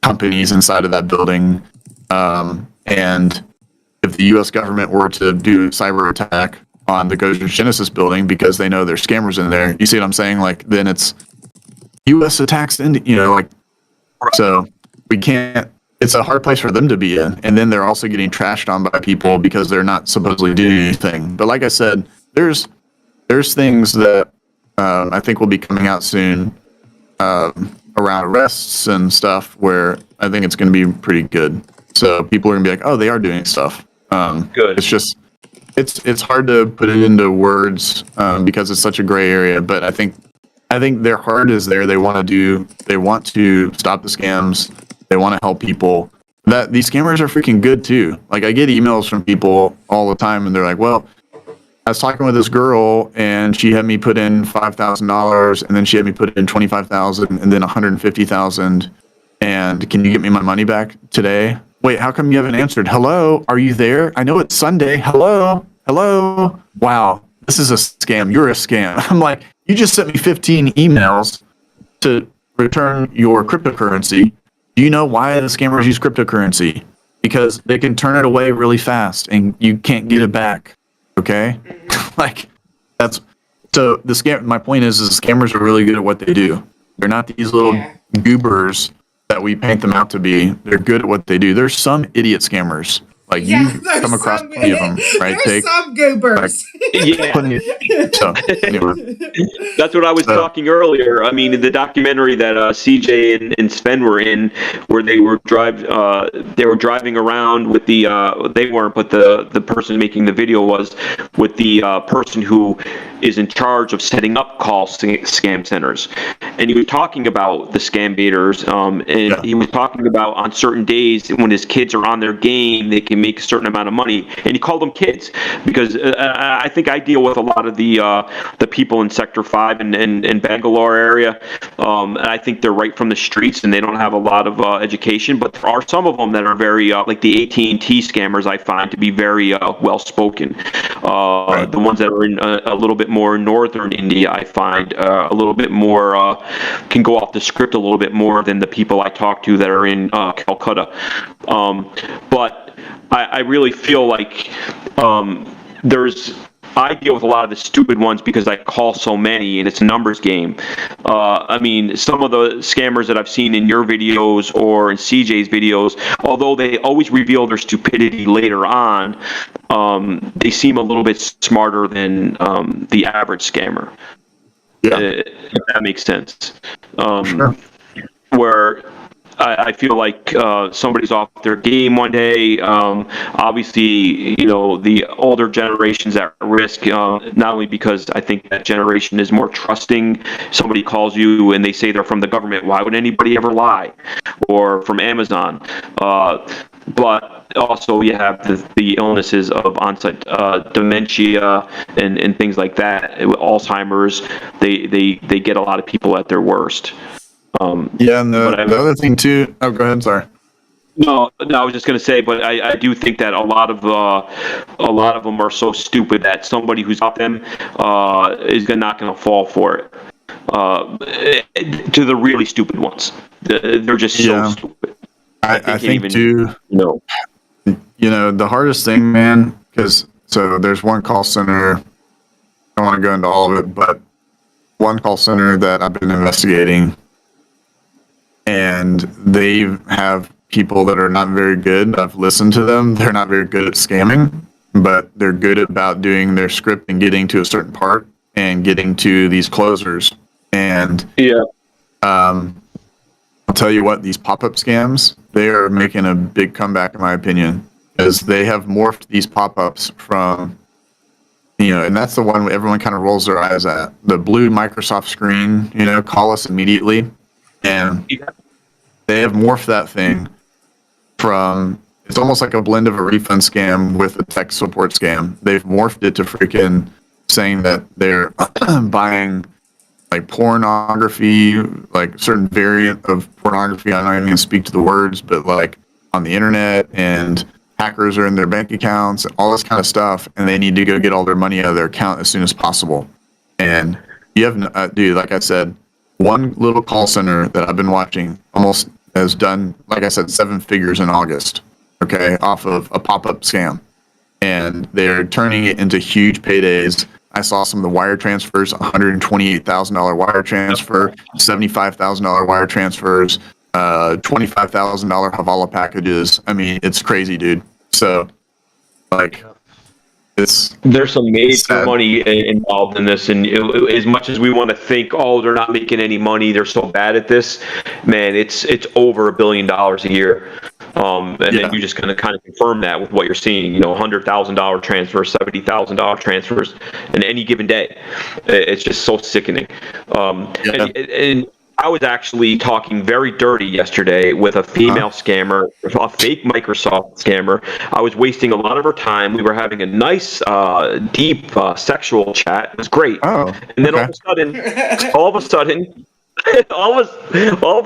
companies inside of that building. And if the U.S. government were to do cyber attack on the Godrej Genesis building because they know there's scammers in there, you see what I'm saying? Like, then it's U.S. attacks, like, so we can't. It's a hard place for them to be in, and then they're also getting trashed on by people because they're not supposedly doing anything. But like I said, there's things that I think will be coming out soon around arrests and stuff where I think it's going to be pretty good. So people are going to be like, oh, they are doing stuff. Good. It's just it's hard to put it into words because it's such a gray area. But I think their heart is there. They want to stop the scams. They want to help people. That these scammers are freaking good too. Like I get emails from people all the time, and they're like, "Well, I was talking with this girl, and she had me put in $5,000, and then she had me put in $25,000, and then $150,000. And can you get me my money back today? Wait, how come you haven't answered? Hello, are you there? I know it's Sunday. Hello. Wow, this is a scam. You're a scam." I'm like, you just sent me 15 emails to return your cryptocurrency. Do you know why the scammers use cryptocurrency? Because they can turn it away really fast and you can't get it back. Okay? Like, that's so the scam. My point is the scammers are really good at what they do. They're not these little goobers that we paint them out to be. They're good at what they do. There's some idiot scammers. Like you come across plenty of them, right? There's some goobers. So, anyway. That's what I was talking earlier. I mean, the documentary that CJ and Sven were in, where they were driving around with the they weren't, but the person making the video was with the person who is in charge of setting up call scam centers, and he was talking about the scam baiters, and he was talking about on certain days when his kids are on their game, they can make a certain amount of money, and he called them kids because I think I deal with a lot of the people in Sector 5 and Bangalore area, and I think they're right from the streets and they don't have a lot of education, but there are some of them that are very like the AT&T scammers. I find to be very well spoken. The ones that are in a little bit more northern India, I find a little bit more can go off the script a little bit more than the people I talk to that are in Calcutta. But I really feel like I deal with a lot of the stupid ones because I call so many and it's a numbers game. I mean, some of the scammers that I've seen in your videos or in CJ's videos, although they always reveal their stupidity later on, they seem a little bit smarter than the average scammer. Yeah. If that makes sense. Sure. Where I feel like somebody's off their game one day. Obviously, the older generation's at risk, not only because I think that generation is more trusting. Somebody calls you and they say they're from the government. Why would anybody ever lie? Or from Amazon. But also you have the illnesses of onset dementia and things like that. Alzheimer's, they get a lot of people at their worst. And the other thing too. Oh, go ahead. Sorry. No, I was just going to say, but I do think that a lot of them are so stupid that somebody who's got them is not going to fall for it. To the really stupid ones, they're just so stupid. I think too. The hardest thing, man, because there's one call center. I don't want to go into all of it, but one call center that I've been investigating, and they have people that are not very good. I've listened to them. They're not very good at scamming, but they're good about doing their script and getting to a certain part and getting to these closers. And I'll tell you what, these pop-up scams, they are making a big comeback in my opinion, because they have morphed these pop-ups from, and that's the one everyone kind of rolls their eyes at. The blue Microsoft screen, call us immediately. And they have morphed that thing from, it's almost like a blend of a refund scam with a tech support scam. They've morphed it to freaking saying that they're buying like pornography, like certain variant of pornography. I'm not even going to speak to the words, but like on the internet, and hackers are in their bank accounts, all this kind of stuff, and they need to go get all their money out of their account as soon as possible. And you have, dude, like I said, one little call center that I've been watching almost has done, like I said, 7 figures in August, okay, off of a pop-up scam. And they're turning it into huge paydays. I saw some of the wire transfers, $128,000 wire transfer, $75,000 wire transfers, $25,000 Havala packages. I mean, it's crazy, dude. So, like, there's some major money involved in this, and as much as we want to think, they're not making any money, they're so bad at this, man, it's over $1 billion a year. And then you just kind of confirm that with what you're seeing, $100,000 transfers, $70,000 transfers in any given day. It's just so sickening. And I was actually talking very dirty yesterday with a female scammer, a fake Microsoft scammer. I was wasting a lot of her time. We were having a nice, deep sexual chat. It was great. And then all of a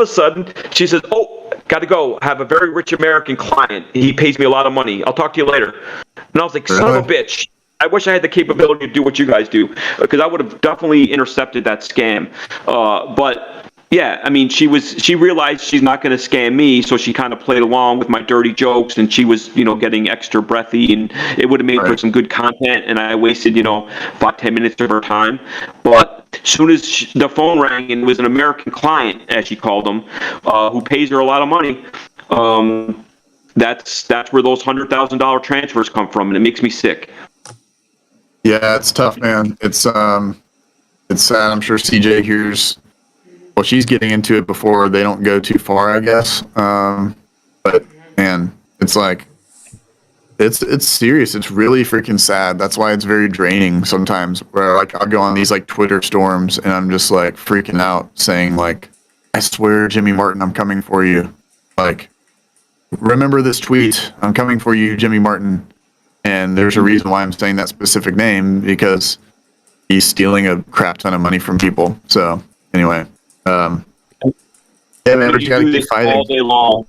sudden, she says, got to go. I have a very rich American client. He pays me a lot of money. I'll talk to you later. And I was like, son of a bitch. I wish I had the capability to do what you guys do, because I would have definitely intercepted that scam. But yeah, I mean, she realized she's not going to scam me, so she kind of played along with my dirty jokes, and she was, getting extra breathy, and it would have made for some good content, and I wasted, 5-10 minutes of her time. But as soon as the phone rang and it was an American client, as she called him, who pays her a lot of money, that's where those $100,000 transfers come from, and it makes me sick. Yeah, it's tough, man. It's sad. I'm sure CJ hears. Well, she's getting into it before they don't go too far, I guess. But man, it's like, it's serious. It's really freaking sad. That's why it's very draining sometimes, where like I'll go on these like Twitter storms and I'm just like freaking out, saying like, I swear, Jimmy Martin, I'm coming for you. Like, remember this tweet. I'm coming for you, Jimmy Martin. And there's a reason why I'm saying that specific name, because he's stealing a crap ton of money from people. So anyway. Yeah, man, but you gotta keep fighting all day long.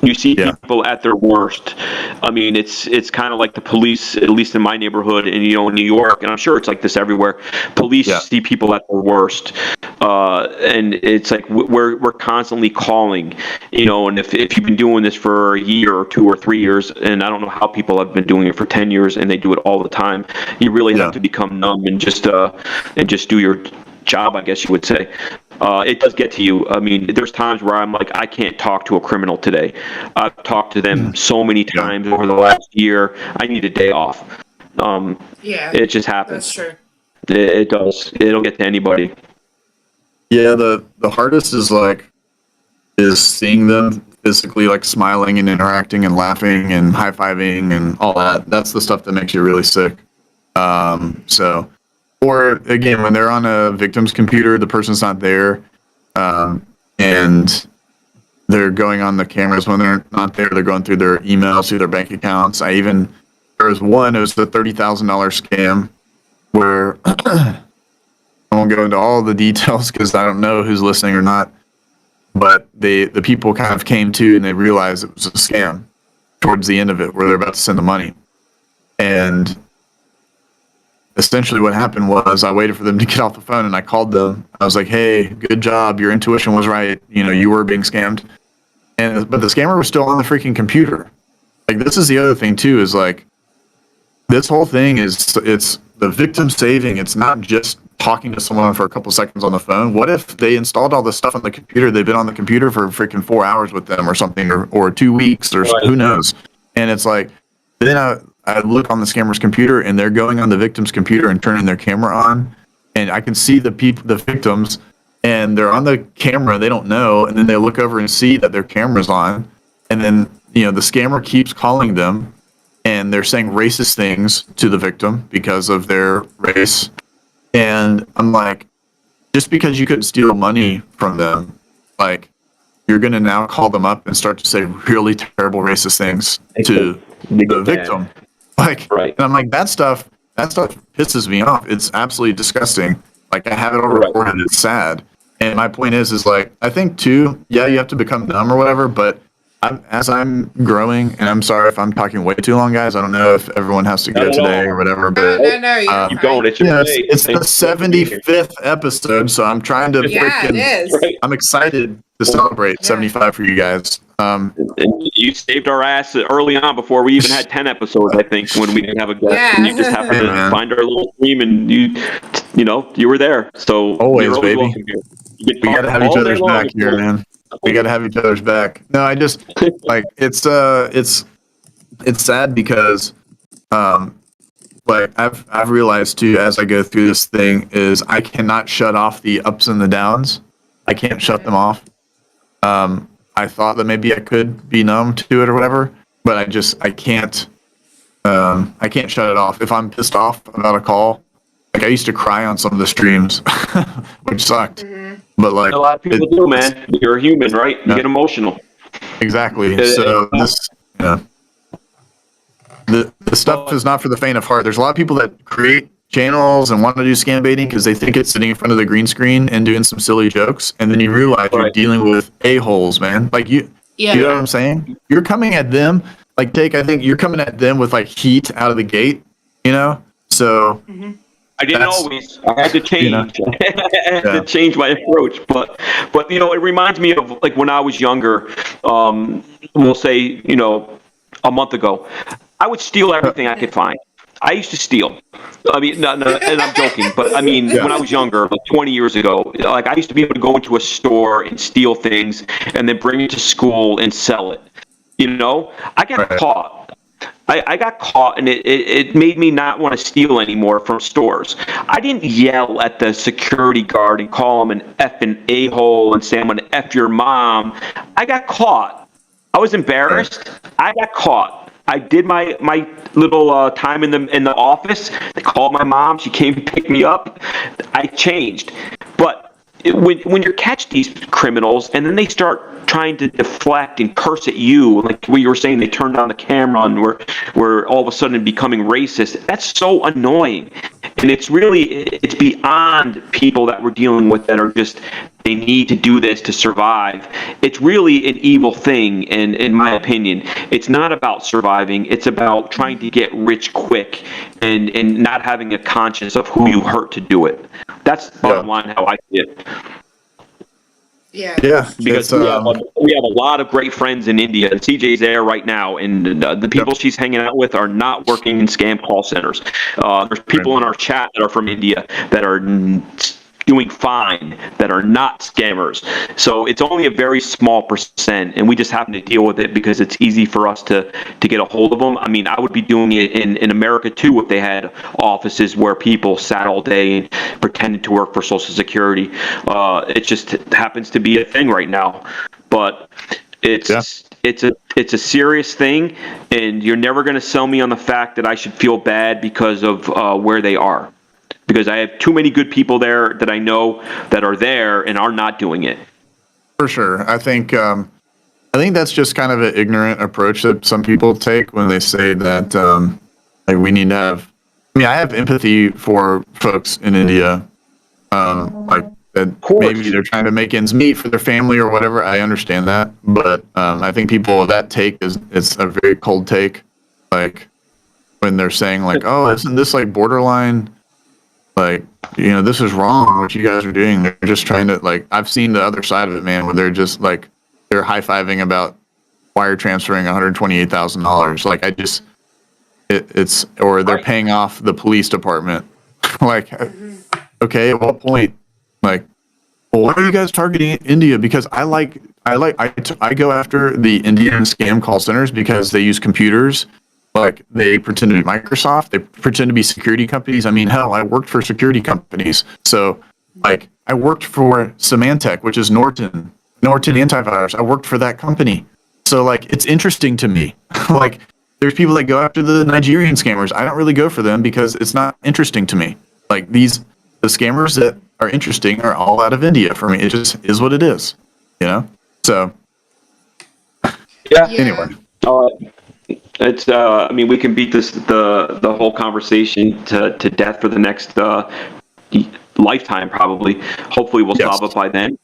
You see people at their worst. I mean, it's kind of like the police, at least in my neighborhood, and in New York, and I'm sure it's like this everywhere. Police see people at their worst, and it's like we're constantly calling, and if you've been doing this for a year or 2 or 3 years, and I don't know how people have been doing it for 10 years, and they do it all the time, you really have to become numb and just do your job, I guess you would say. It does get to you. I mean, there's times where I'm like, I can't talk to a criminal today. I've talked to them so many times over the last year. I need a day off. It just happens. That's true. It does. It'll get to anybody. Yeah, the hardest is like, is seeing them physically, like smiling and interacting and laughing and high-fiving and all that. That's the stuff that makes you really sick. So, or again, when they're on a victim's computer, the person's not there, and they're going on the cameras. When they're not there, they're going through their emails, through their bank accounts. There was one, it was the $30,000 scam where I won't go into all the details because I don't know who's listening or not. But the people kind of came to and they realized it was a scam towards the end of it where they're about to send the money. And essentially what happened was I waited for them to get off the phone and I called them. I was like, hey, good job. Your intuition was right. You were being scammed. But the scammer was still on the freaking computer. Like, this is the other thing too, is like, this whole thing it's the victim saving. It's not just talking to someone for a couple seconds on the phone. What if they installed all this stuff on the computer? They've been on the computer for freaking 4 hours with them or something, or 2 weeks, or who knows? And it's like, then I look on the scammer's computer and they're going on the victim's computer and turning their camera on, and I can see the victims, and they're on the camera. They don't know, and then they look over and see that their camera's on, and then the scammer keeps calling them, and they're saying racist things to the victim because of their race. And I'm like, just because you couldn't steal money from them, like, you're going to now call them up and start to say really terrible racist things to the victim. Like, and I'm like, that stuff pisses me off. It's absolutely disgusting. Like, I have it all recorded. It's sad. And my point is like, I think too, yeah, you have to become dumb or whatever, but as I'm growing, and I'm sorry if I'm talking way too long, guys. I don't know if everyone has to go today or whatever, but No, keep going. It's it's the 75th episode, so I'm trying to it is. I'm excited to celebrate 75 for you guys. And you saved our ass early on before we even had 10 episodes, I think, when we didn't have a guest. Yeah. And you just happened to find our little stream, and you were there. So always, baby. welcome here. We gotta have each other's back here, man. We gotta have each other's back. No, I just like it's sad because like I've realized too as I go through this thing is I cannot shut off the ups and the downs. I can't shut them off. I thought that maybe I could be numb to it or whatever, but I can't shut it off. If I'm pissed off about a call, like I used to cry on some of the streams, which sucked. But like a lot of people do, man. You're a human, right? You get emotional. Exactly. So the stuff is not for the faint of heart. There's a lot of people that create channels and want to do scam baiting because they think it's sitting in front of the green screen and doing some silly jokes, and then you realize you're dealing with a-holes, man. Like you know what I'm saying? You're coming at them I think you're coming at them with like heat out of the gate, So I didn't always. I had to change. I had to change my approach, but it reminds me of like when I was younger. We'll say a month ago, I would steal everything I could find. I used to steal. I mean, no, and I'm joking, but I mean, when I was younger, like 20 years ago, like I used to be able to go into a store and steal things and then bring it to school and sell it. I got caught. I got caught, and it made me not want to steal anymore from stores. I didn't yell at the security guard and call him an effing a-hole and say I'm going to F your mom. I got caught. I was embarrassed. I got caught. I did my little time in the office. They called my mom. She came to pick me up. I changed. But when you catch these criminals and then they start trying to deflect and curse at you, like what you were saying, they turned on the camera and we're all of a sudden becoming racist. That's so annoying. And it's beyond people that we're dealing with that are just, they need to do this to survive. It's really an evil thing, and in my opinion. It's not about surviving. It's about trying to get rich quick and not having a conscience of who you hurt to do it. That's the bottom line how I see it. Yeah. Because we have a lot of great friends in India, and CJ's there right now, and the people she's hanging out with are not working in scam call centers. There's people in our chat that are from India that are doing fine, that are not scammers. So it's only a very small percent, and we just happen to deal with it because it's easy for us to get a hold of them. I mean, I would be doing it in America too if they had offices where people sat all day and pretended to work for Social Security. It just happens to be a thing right now. but it's a serious thing, and you're never going to sell me on the fact that I should feel bad because of where they are, because I have too many good people there that I know that are there and are not doing it. For sure. I think that's just kind of an ignorant approach that some people take when they say that like we need to have. I mean, I have empathy for folks in India, like that maybe they're trying to make ends meet for their family or whatever. I understand that, but I think people of that take it's a very cold take, like when they're saying like, "Oh, isn't this like borderline? Like, this is wrong what you guys are doing." They're just trying to like. I've seen the other side of it, man, where they're just like they're high-fiving about wire transferring $128,000. Like it's or they're paying off the police department. Like, okay, at what point? Like, well, why are you guys targeting India? Because I go after the Indian scam call centers because they use computers. Like, they pretend to be Microsoft. They pretend to be security companies. I mean, hell, I worked for security companies. So, like, I worked for Symantec, which is Norton Antivirus. I worked for that company. So, like, it's interesting to me. Like, there's people that go after the Nigerian scammers. I don't really go for them because it's not interesting to me. Like, the scammers that are interesting are all out of India for me. It just is what it is, So, yeah. Anyway. It's I mean, we can beat the whole conversation to death for the next lifetime probably. Hopefully we'll solve it by then.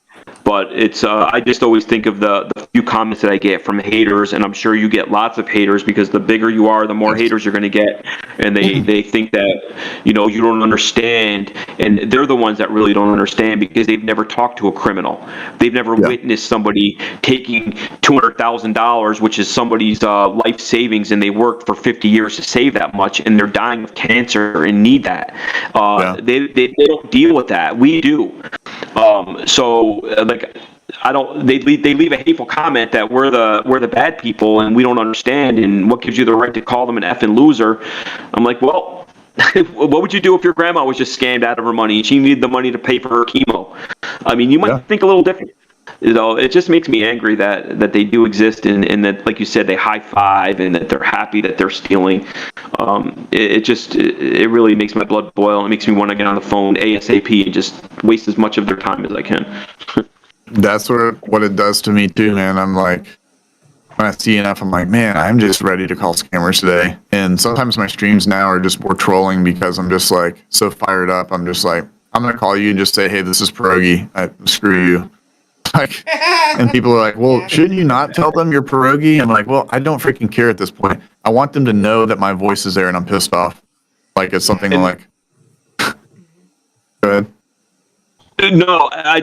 But it's I just always think of the few comments that I get from haters, and I'm sure you get lots of haters because the bigger you are, the more haters you're going to get, and they think that you don't understand, and they're the ones that really don't understand because they've never talked to a criminal, they've never witnessed somebody taking $200,000, which is somebody's life savings, and they worked for 50 years to save that much, and they're dying of cancer and need that. They don't deal with that. We do. So like they leave a hateful comment that we're the bad people and we don't understand, and what gives you the right to call them an effing loser? I'm like, well, what would you do if your grandma was just scammed out of her money and she needed the money to pay for her chemo? I mean, you might think a little different. It just makes me angry that they do exist, and that, like you said, they high five and that they're happy that they're stealing. It really makes my blood boil. It makes me want to get on the phone ASAP and just waste as much of their time as I can. That's what it does to me too, man. I'm like, when I see enough, I'm like, man, I'm just ready to call scammers today. And sometimes my streams now are just more trolling because I'm just like so fired up. I'm just like, I'm gonna call you and just say, hey, this is Pierogi. Screw you. Like, and people are like, well, shouldn't you not tell them you're Pierogi? I'm like, well, I don't freaking care at this point. I want them to know that my voice is there and I'm pissed off. Like, it's something like, go ahead. No, I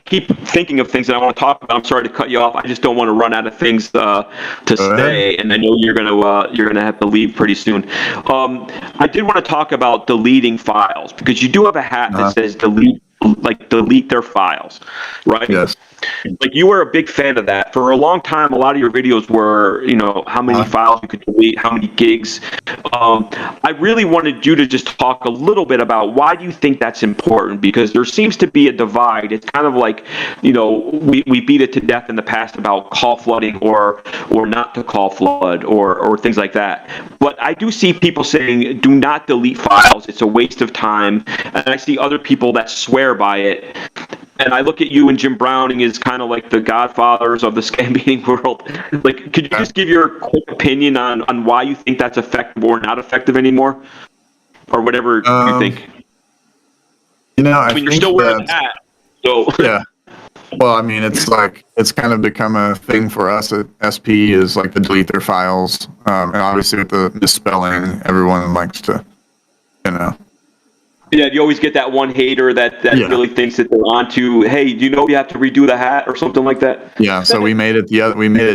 keep thinking of things that I want to talk about. I'm sorry to cut you off. I just don't want to run out of things to say, and I know you're gonna have to leave pretty soon. I did want to talk about deleting files because you do have a hat that says delete their files, right? Yes. Like, you were a big fan of that. For a long time, a lot of your videos were, how many files you could delete, how many gigs. I really wanted you to just talk a little bit about why do you think that's important, because there seems to be a divide. It's kind of like, we beat it to death in the past about call flooding or not to call flood or things like that. But I do see people saying, do not delete files. It's a waste of time. And I see other people that swear by it. And I look at you and Jim Browning as kind of like the godfathers of the scam baiting world. Like, could you just give your quick opinion on why you think that's effective or not effective anymore? Or whatever you think. I mean, you're still wearing the hat. So. Yeah. Well, I mean, it's kind of become a thing for us at SP is like to delete their files. And obviously with the misspelling, everyone likes to, Yeah, you always get that one hater that really thinks that they're onto, hey, do you know you have to redo the hat or something like that? Yeah, so we made it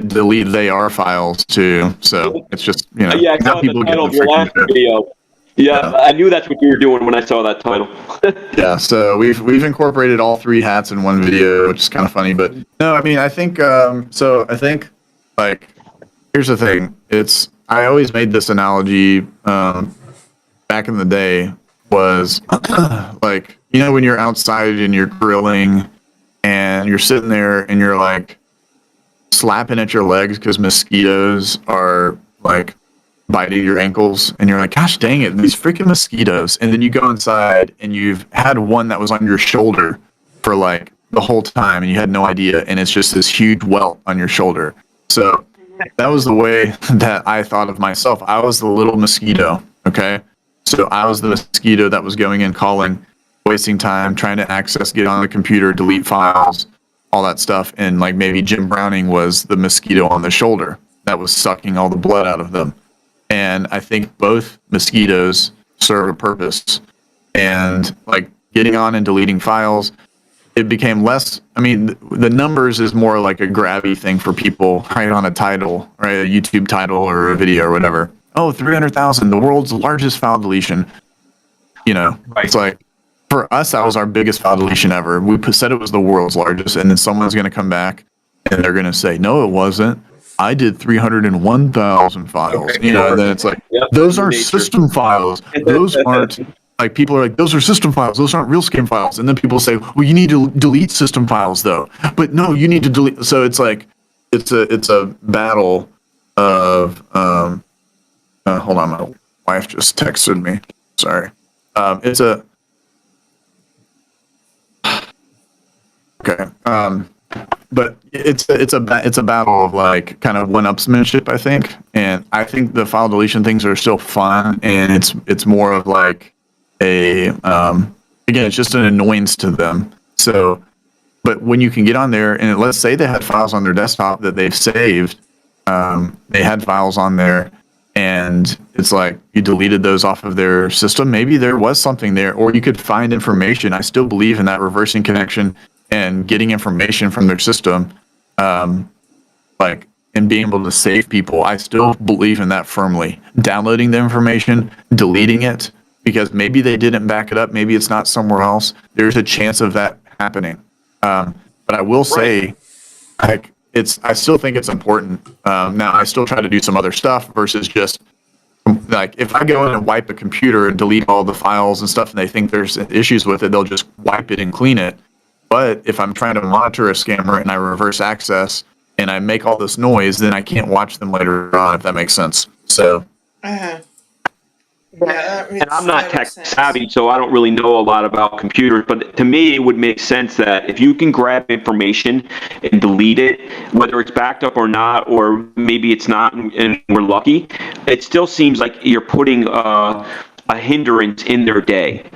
delete they are files too. So it's just, Yeah, I saw the title of your last video. Yeah, I knew that's what you were doing when I saw that title. Yeah, so we've incorporated all three hats in one video, which is kind of funny. But no, I mean, I think like, here's the thing. I always made this analogy back in the day. Was like, when you're outside and you're grilling and you're sitting there and you're like, slapping at your legs because mosquitoes are like biting your ankles, and you're like, gosh dang it, these freaking mosquitoes. And then you go inside and you've had one that was on your shoulder for like the whole time and you had no idea, and it's just this huge welt on your shoulder. So that was the way that I thought of myself. I was the little mosquito, okay? So I was the mosquito that was going in, calling, wasting time, trying to access, get on the computer, delete files, all that stuff. And like maybe Jim Browning was the mosquito on the shoulder that was sucking all the blood out of them. And I think both mosquitoes serve a purpose. And like getting on and deleting files, it became less, I mean, the numbers is more like a grabby thing for people, right, on a title, right, a YouTube title or a video or whatever. Oh, 300,000, the world's largest file deletion. You know, right. It's like, for us, that was our biggest file deletion ever. We said it was the world's largest, and then someone's going to come back and they're going to say, no, it wasn't. I did 301,000 files. Okay. You know, and then it's like, those are system files. Those aren't, like, people are like, those are system files. Those aren't real scam files. And then people say, well, you need to delete system files, though. But no, you need to delete. So it's like, it's a battle of, hold on, my wife just texted me. Sorry. Okay. But it's a battle of like kind of one-upsmanship, I think. And I think the file deletion things are still fun, and it's more of like a again, it's just an annoyance to them. So, but when you can get on there, and let's say they had files on their desktop that they've saved, they had files on there, and it's like you deleted those off of their system. Maybe there was something there, or you could find information. I still believe in that reversing connection and getting information from their system, like, and being able to save people. I still believe in that firmly. Downloading the information, deleting it, because maybe they didn't back it up. Maybe it's not somewhere else. There's a chance of that happening. But I will say, like, I still think it's important. Now, I still try to do some other stuff versus just, like, if I go in and wipe a computer and delete all the files and stuff and they think there's issues with it, they'll just wipe it and clean it. But if I'm trying to monitor a scammer and I reverse access and I make all this noise, then I can't watch them later on, if that makes sense. So. Yeah, and I'm not tech savvy, so I don't really know a lot about computers. But to me, it would make sense that if you can grab information and delete it, whether it's backed up or not, or maybe it's not and we're lucky, it still seems like you're putting a hindrance in their day.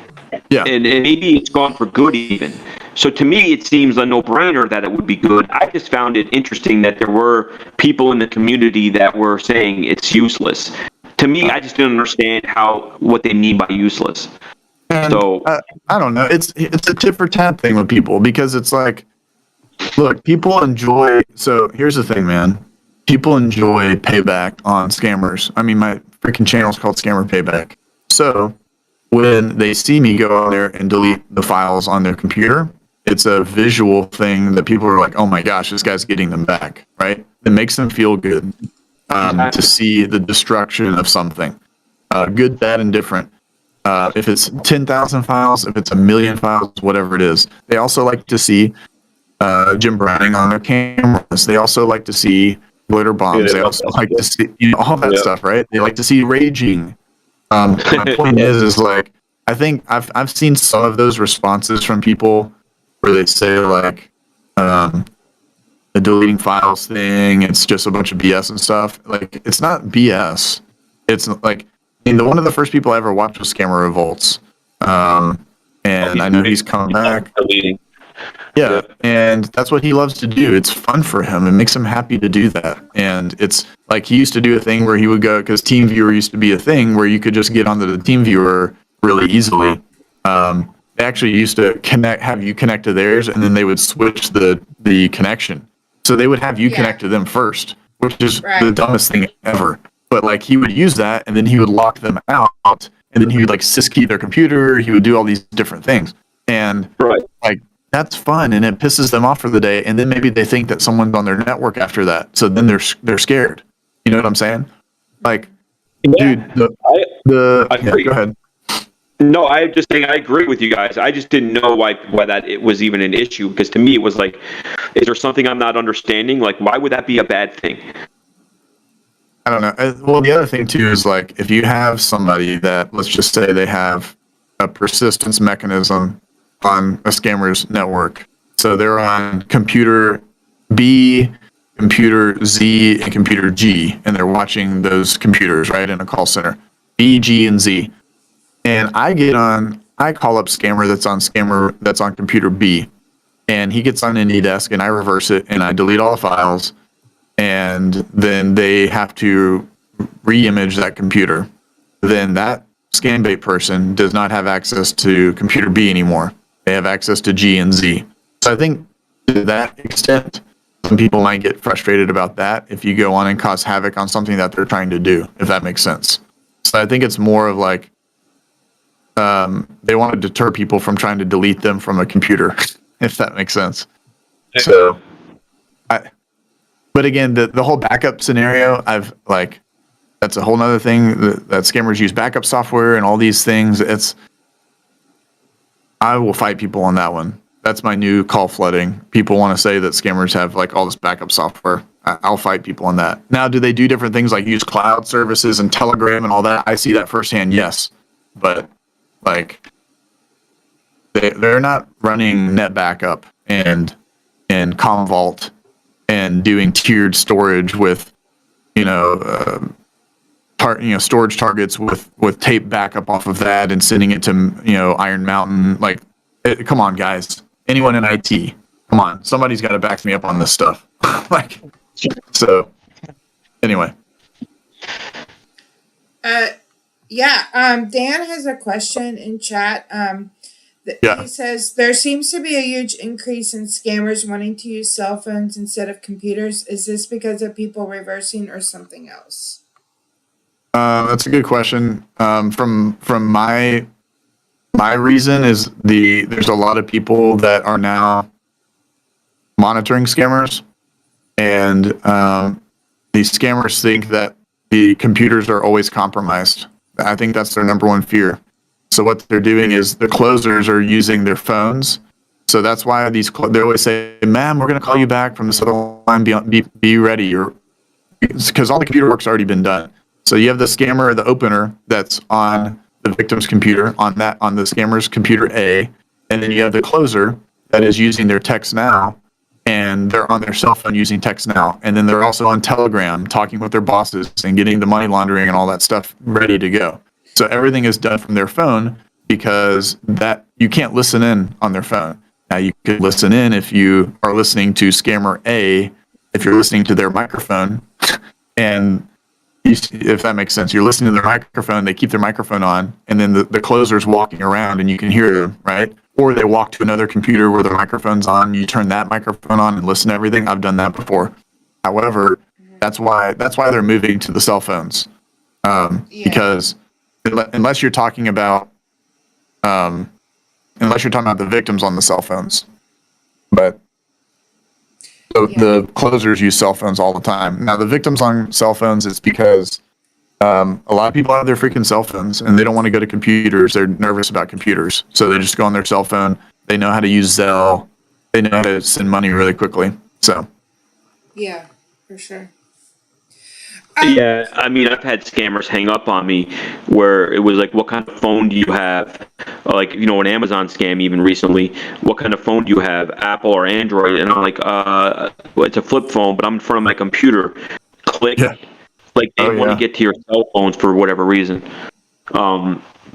Yeah. And maybe it's gone for good even. So to me, it seems a no-brainer that it would be good. I just found it interesting that there were people in the community that were saying it's useless. To me, I just didn't understand what they mean by useless. And, so I don't know. It's a tit for tat thing with people, because it's like, look, people enjoy. So here's the thing, man. People enjoy payback on scammers. I mean, my freaking channel is called Scammer Payback. So when they see me go on there and delete the files on their computer, it's a visual thing that people are like, oh my gosh, this guy's getting them back, right? It makes them feel good to see the destruction of something. Good, bad, and different. If it's 10,000 files, if it's 1,000,000 files, whatever it is. They also like to see Jim Browning on their cameras. They also like to see glitter bombs. They also like to see all that stuff, right? They like to see raging. My point is like, I think I've seen some of those responses from people where they say like, the deleting files thing, it's just a bunch of BS and stuff. Like, it's not BS. It's like, I mean, one of the first people I ever watched was Scammer Revolts. And I know he's coming back. Yeah, and that's what he loves to do. It's fun for him. It makes him happy to do that. And it's like he used to do a thing where he would go, because TeamViewer used to be a thing where you could just get onto the TeamViewer really easily. They actually used to have you connect to theirs, and then they would switch the connection. So they would have you connect to them first, which is the dumbest thing ever. But like, he would use that, and then he would lock them out, and then he would like syskey their computer. He would do all these different things. And like, that's fun, and it pisses them off for the day, and then maybe they think that someone's on their network after that, so then they're scared. You know what I'm saying? Like, dude, I agree. Go ahead. No, I just saying I agree with you guys. I just didn't know why that it was even an issue, because to me it was like, is there something I'm not understanding? Like, why would that be a bad thing? I don't know. Well, the other thing too is like if you have somebody that, let's just say they have a persistence mechanism on a scammer's network. So they're on computer B, computer Z, and computer G, and they're watching those computers, right, in a call center, B, G, and Z. And I call up scammer that's on computer B, and he gets on AnyDesk, and I reverse it, and I delete all the files, and then they have to re-image that computer. Then that scambait person does not have access to computer B anymore. They have access to G and Z. So I think to that extent, some people might get frustrated about that if you go on and cause havoc on something that they're trying to do, if that makes sense. So I think it's more of like they want to deter people from trying to delete them from a computer, if that makes sense. So, but again, the whole backup scenario, that's a whole nother thing that scammers use backup software and all these things. I will fight people on that one. That's my new call flooding. People want to say that scammers have like all this backup software. I'll fight people on that. Now, do they do different things like use cloud services and Telegram and all that? I see that firsthand, yes. But like they're not running net backup and Commvault and doing tiered storage with storage targets with tape backup off of that and sending it to Iron Mountain. Like, come on, guys. Anyone in IT, come on. Somebody's got to back me up on this stuff. So anyway. Dan has a question in chat. He says, there seems to be a huge increase in scammers wanting to use cell phones instead of computers. Is this because of people reversing or something else? That's a good question. From my reason is there's a lot of people that are now monitoring scammers, and these scammers think that the computers are always compromised. I think that's their number one fear. So what they're doing is the closers are using their phones. So that's why they always say, "Ma'am, we're going to call you back from this other line. Be ready," because all the computer work's already been done. So you have the scammer or the opener that's on the victim's computer, on the scammer's computer A, and then you have the closer that is using their text now, and they're on their cell phone using text now, and then they're also on Telegram talking with their bosses and getting the money laundering and all that stuff ready to go. So everything is done from their phone because that you can't listen in on their phone. Now you can listen in if you are listening to scammer A, if you're listening to their microphone, and if that makes sense, you're listening to their microphone, they keep their microphone on, and then the closer's walking around and you can hear them, right? Or they walk to another computer where their microphone's on, you turn that microphone on and listen to everything. I've done that before. However, that's why they're moving to the cell phones. Because unless you're talking about the victims on the cell phones. But the closers use cell phones all the time. Now, the victims on cell phones, it's because a lot of people have their freaking cell phones and they don't want to go to computers. They're nervous about computers. So they just go on their cell phone. They know how to use Zelle. They know how to send money really quickly. So. Yeah, for sure. Yeah, I mean, I've had scammers hang up on me where it was like, what kind of phone do you have? Like, an Amazon scam even recently, what kind of phone do you have, Apple or Android? And I'm like, it's a flip phone, but I'm in front of my computer. Click. Yeah. Like, they want to get to your cell phones for whatever reason.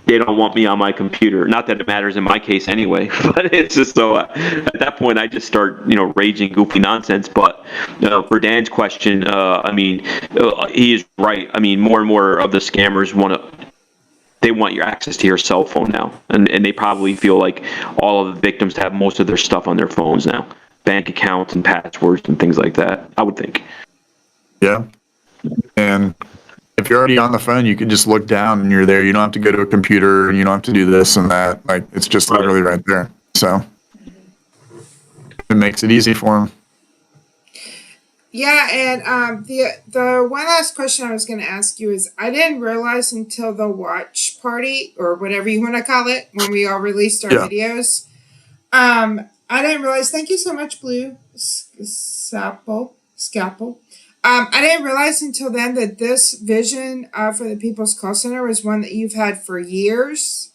They don't want me on my computer. Not that it matters in my case anyway, but it's just so at that point I just start, raging goofy nonsense. But for Dan's question, he is right. I mean, more and more of the scammers they want your access to your cell phone now, and they probably feel like all of the victims have most of their stuff on their phones now, bank accounts and passwords and things like that, I would think. Yeah, and if you're already on the phone, you can just look down and you're there. You don't have to go to a computer. You don't have to do this and that. Like, it's just literally right there. So it makes it easy for them. Yeah, and the one last question I was going to ask you is, I didn't realize until the watch party or whatever you want to call it when we all released our videos. I didn't realize. Thank you so much, Blue Scalpel. I didn't realize until then that this vision for the People's Call Center was one that you've had for years.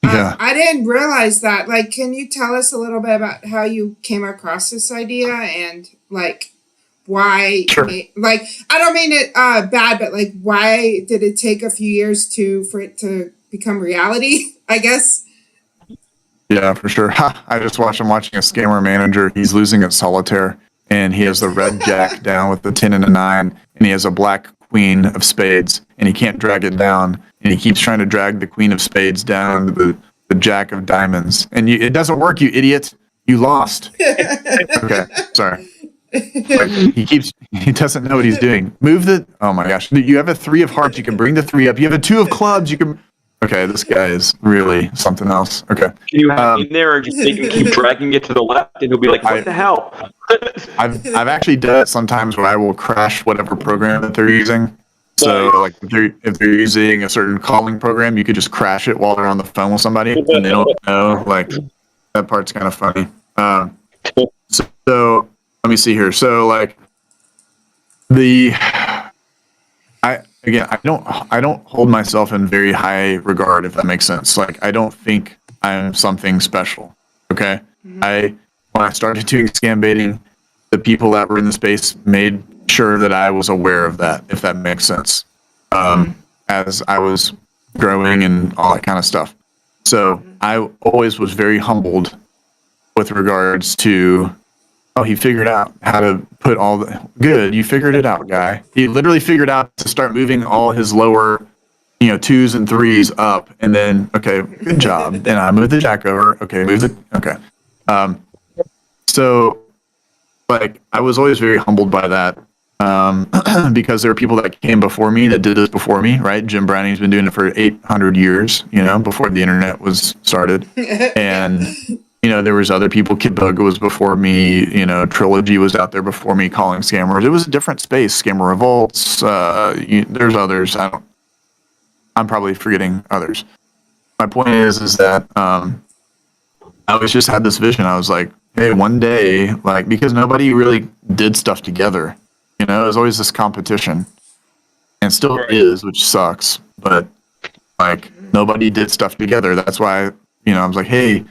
Yeah. I didn't realize that. Like, can you tell us a little bit about how you came across this idea and like why? Sure. Like, I don't mean it bad, but like, why did it take a few years for it to become reality? I guess. Yeah, for sure. I just watched him watching a scammer manager. He's losing at solitaire, and he has the red jack down with the 10 and a 9, and he has a black queen of spades, and he can't drag it down, and he keeps trying to drag the queen of spades down to the jack of diamonds. And it doesn't work, you idiot. You lost. Okay, sorry. Like, he doesn't know what he's doing. Oh my gosh. You have a 3 of hearts, you can bring the 3 up. You have a 2 of clubs, you can... Okay, this guy is really something else. Okay. Can you have him there and just make him keep dragging it to the left, and he'll be like, "What the hell?" I've actually done it sometimes where I will crash whatever program that they're using. So like if they're using a certain calling program, you could just crash it while they're on the phone with somebody, and they don't know. Like that part's kind of funny. So let me see here. So like I don't hold myself in very high regard, if that makes sense. Like, I don't think I'm something special. Okay. When I started doing scam baiting, the people that were in the space made sure that I was aware of that, if that makes sense. As I was growing and all that kind of stuff. So I always was very humbled with regards to, oh, he figured out how to put all the... Good, you figured it out, guy. He literally figured out to start moving all his lower, 2s and 3s up, and then, okay, good job. Then I moved the jack over. Okay, okay. So, like, I was always very humbled by that, because there are people that came before me that did this before me, right? Jim Browning's been doing it for 800 years, before the internet was started. And... there was other people. Kid Boga was before me. Trilogy was out there before me calling scammers. It was a different space. Scammer Revolts. There's others. I'm probably forgetting others. My point is that I always just had this vision. I was like, hey, one day, like, because nobody really did stuff together. It was always this competition, and still is, which sucks. But like, nobody did stuff together. That's why I was like, hey.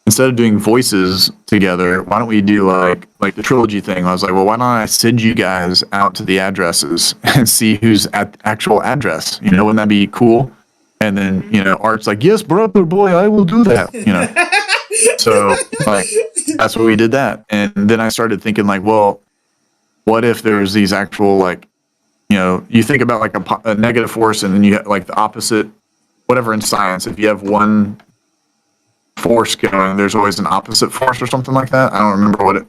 Instead of doing voices together, why don't we do like the trilogy thing? I was like, well, why don't I send you guys out to the addresses and see who's at the actual address? Wouldn't that be cool? And then, Art's like, yes, brother boy, I will do that. So like, that's what we did that. And then I started thinking like, well, what if there's these actual, like, you think about like a negative force, and then you have like the opposite, whatever in science, if you have one force going, there's always an opposite force or something like that. I don't remember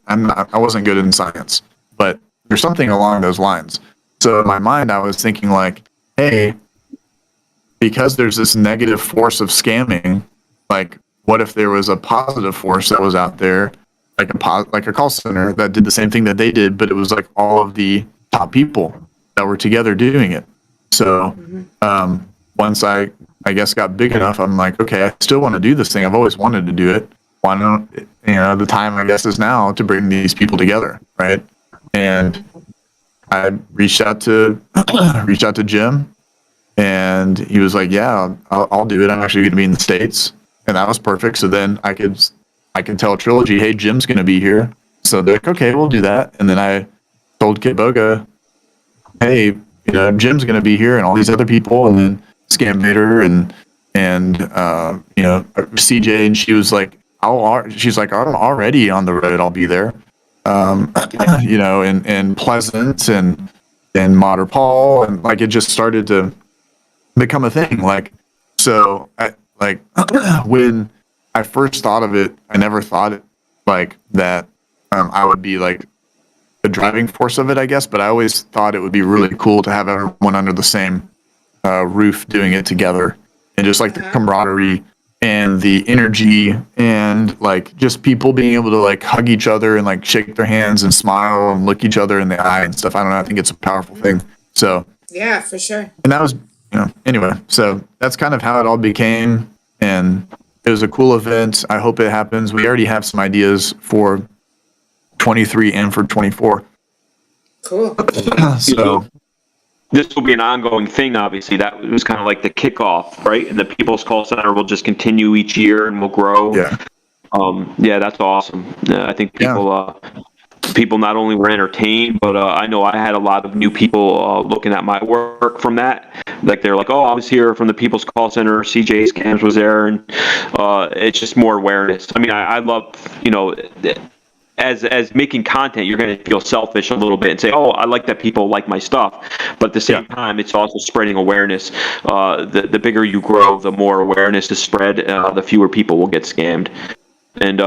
I wasn't good in science, but there's something along those lines. So in my mind, I was thinking like, hey, because there's this negative force of scamming, like, what if there was a positive force that was out there, like a call center that did the same thing that they did, but it was like all of the top people that were together doing it. So once I guess got big enough, I'm like, okay, I still want to do this thing. I've always wanted to do it. Why don't, the time, I guess, is now to bring these people together, right? And I reached out to Jim, and he was like, yeah, I'll do it. I'm actually going to be in the States. And that was perfect. So then I could tell Trilogy, hey, Jim's going to be here. So they're like, okay, we'll do that. And then I told Kid Boga, hey, Jim's going to be here, and all these other people, and then Scambaiter and CJ, and she was like, she's like, I'm already on the road. I'll be there. And Pleasant and Mater Paul, and like, it just started to become a thing. Like, so when I first thought of it, I never thought it like that. I would be like the driving force of it, I guess, but I always thought it would be really cool to have everyone under the same roof doing it together, and just like the camaraderie and the energy and like just people being able to like hug each other and like shake their hands and smile and look each other in the eye and stuff. I don't know. I think it's a powerful thing. So Yeah, for sure. and that was, anyway, so that's kind of how it all became. And it was a cool event. I hope it happens. We already have some ideas for 23 and for 24. Cool. So this will be an ongoing thing, obviously. That was kind of like the kickoff, right? And the People's Call Center will just continue each year and will grow. Yeah. Yeah, that's awesome. I think people not only were entertained, but I know I had a lot of new people looking at my work from that. Like they're like, "Oh, I was here from the People's Call Center. CJ Scams was there," and it's just more awareness. I mean, I love, as making content, you're going to feel selfish a little bit and say, "Oh, I like that people like my stuff," but at the same time, it's also spreading awareness. The bigger you grow, the more awareness is spread. The fewer people will get scammed. And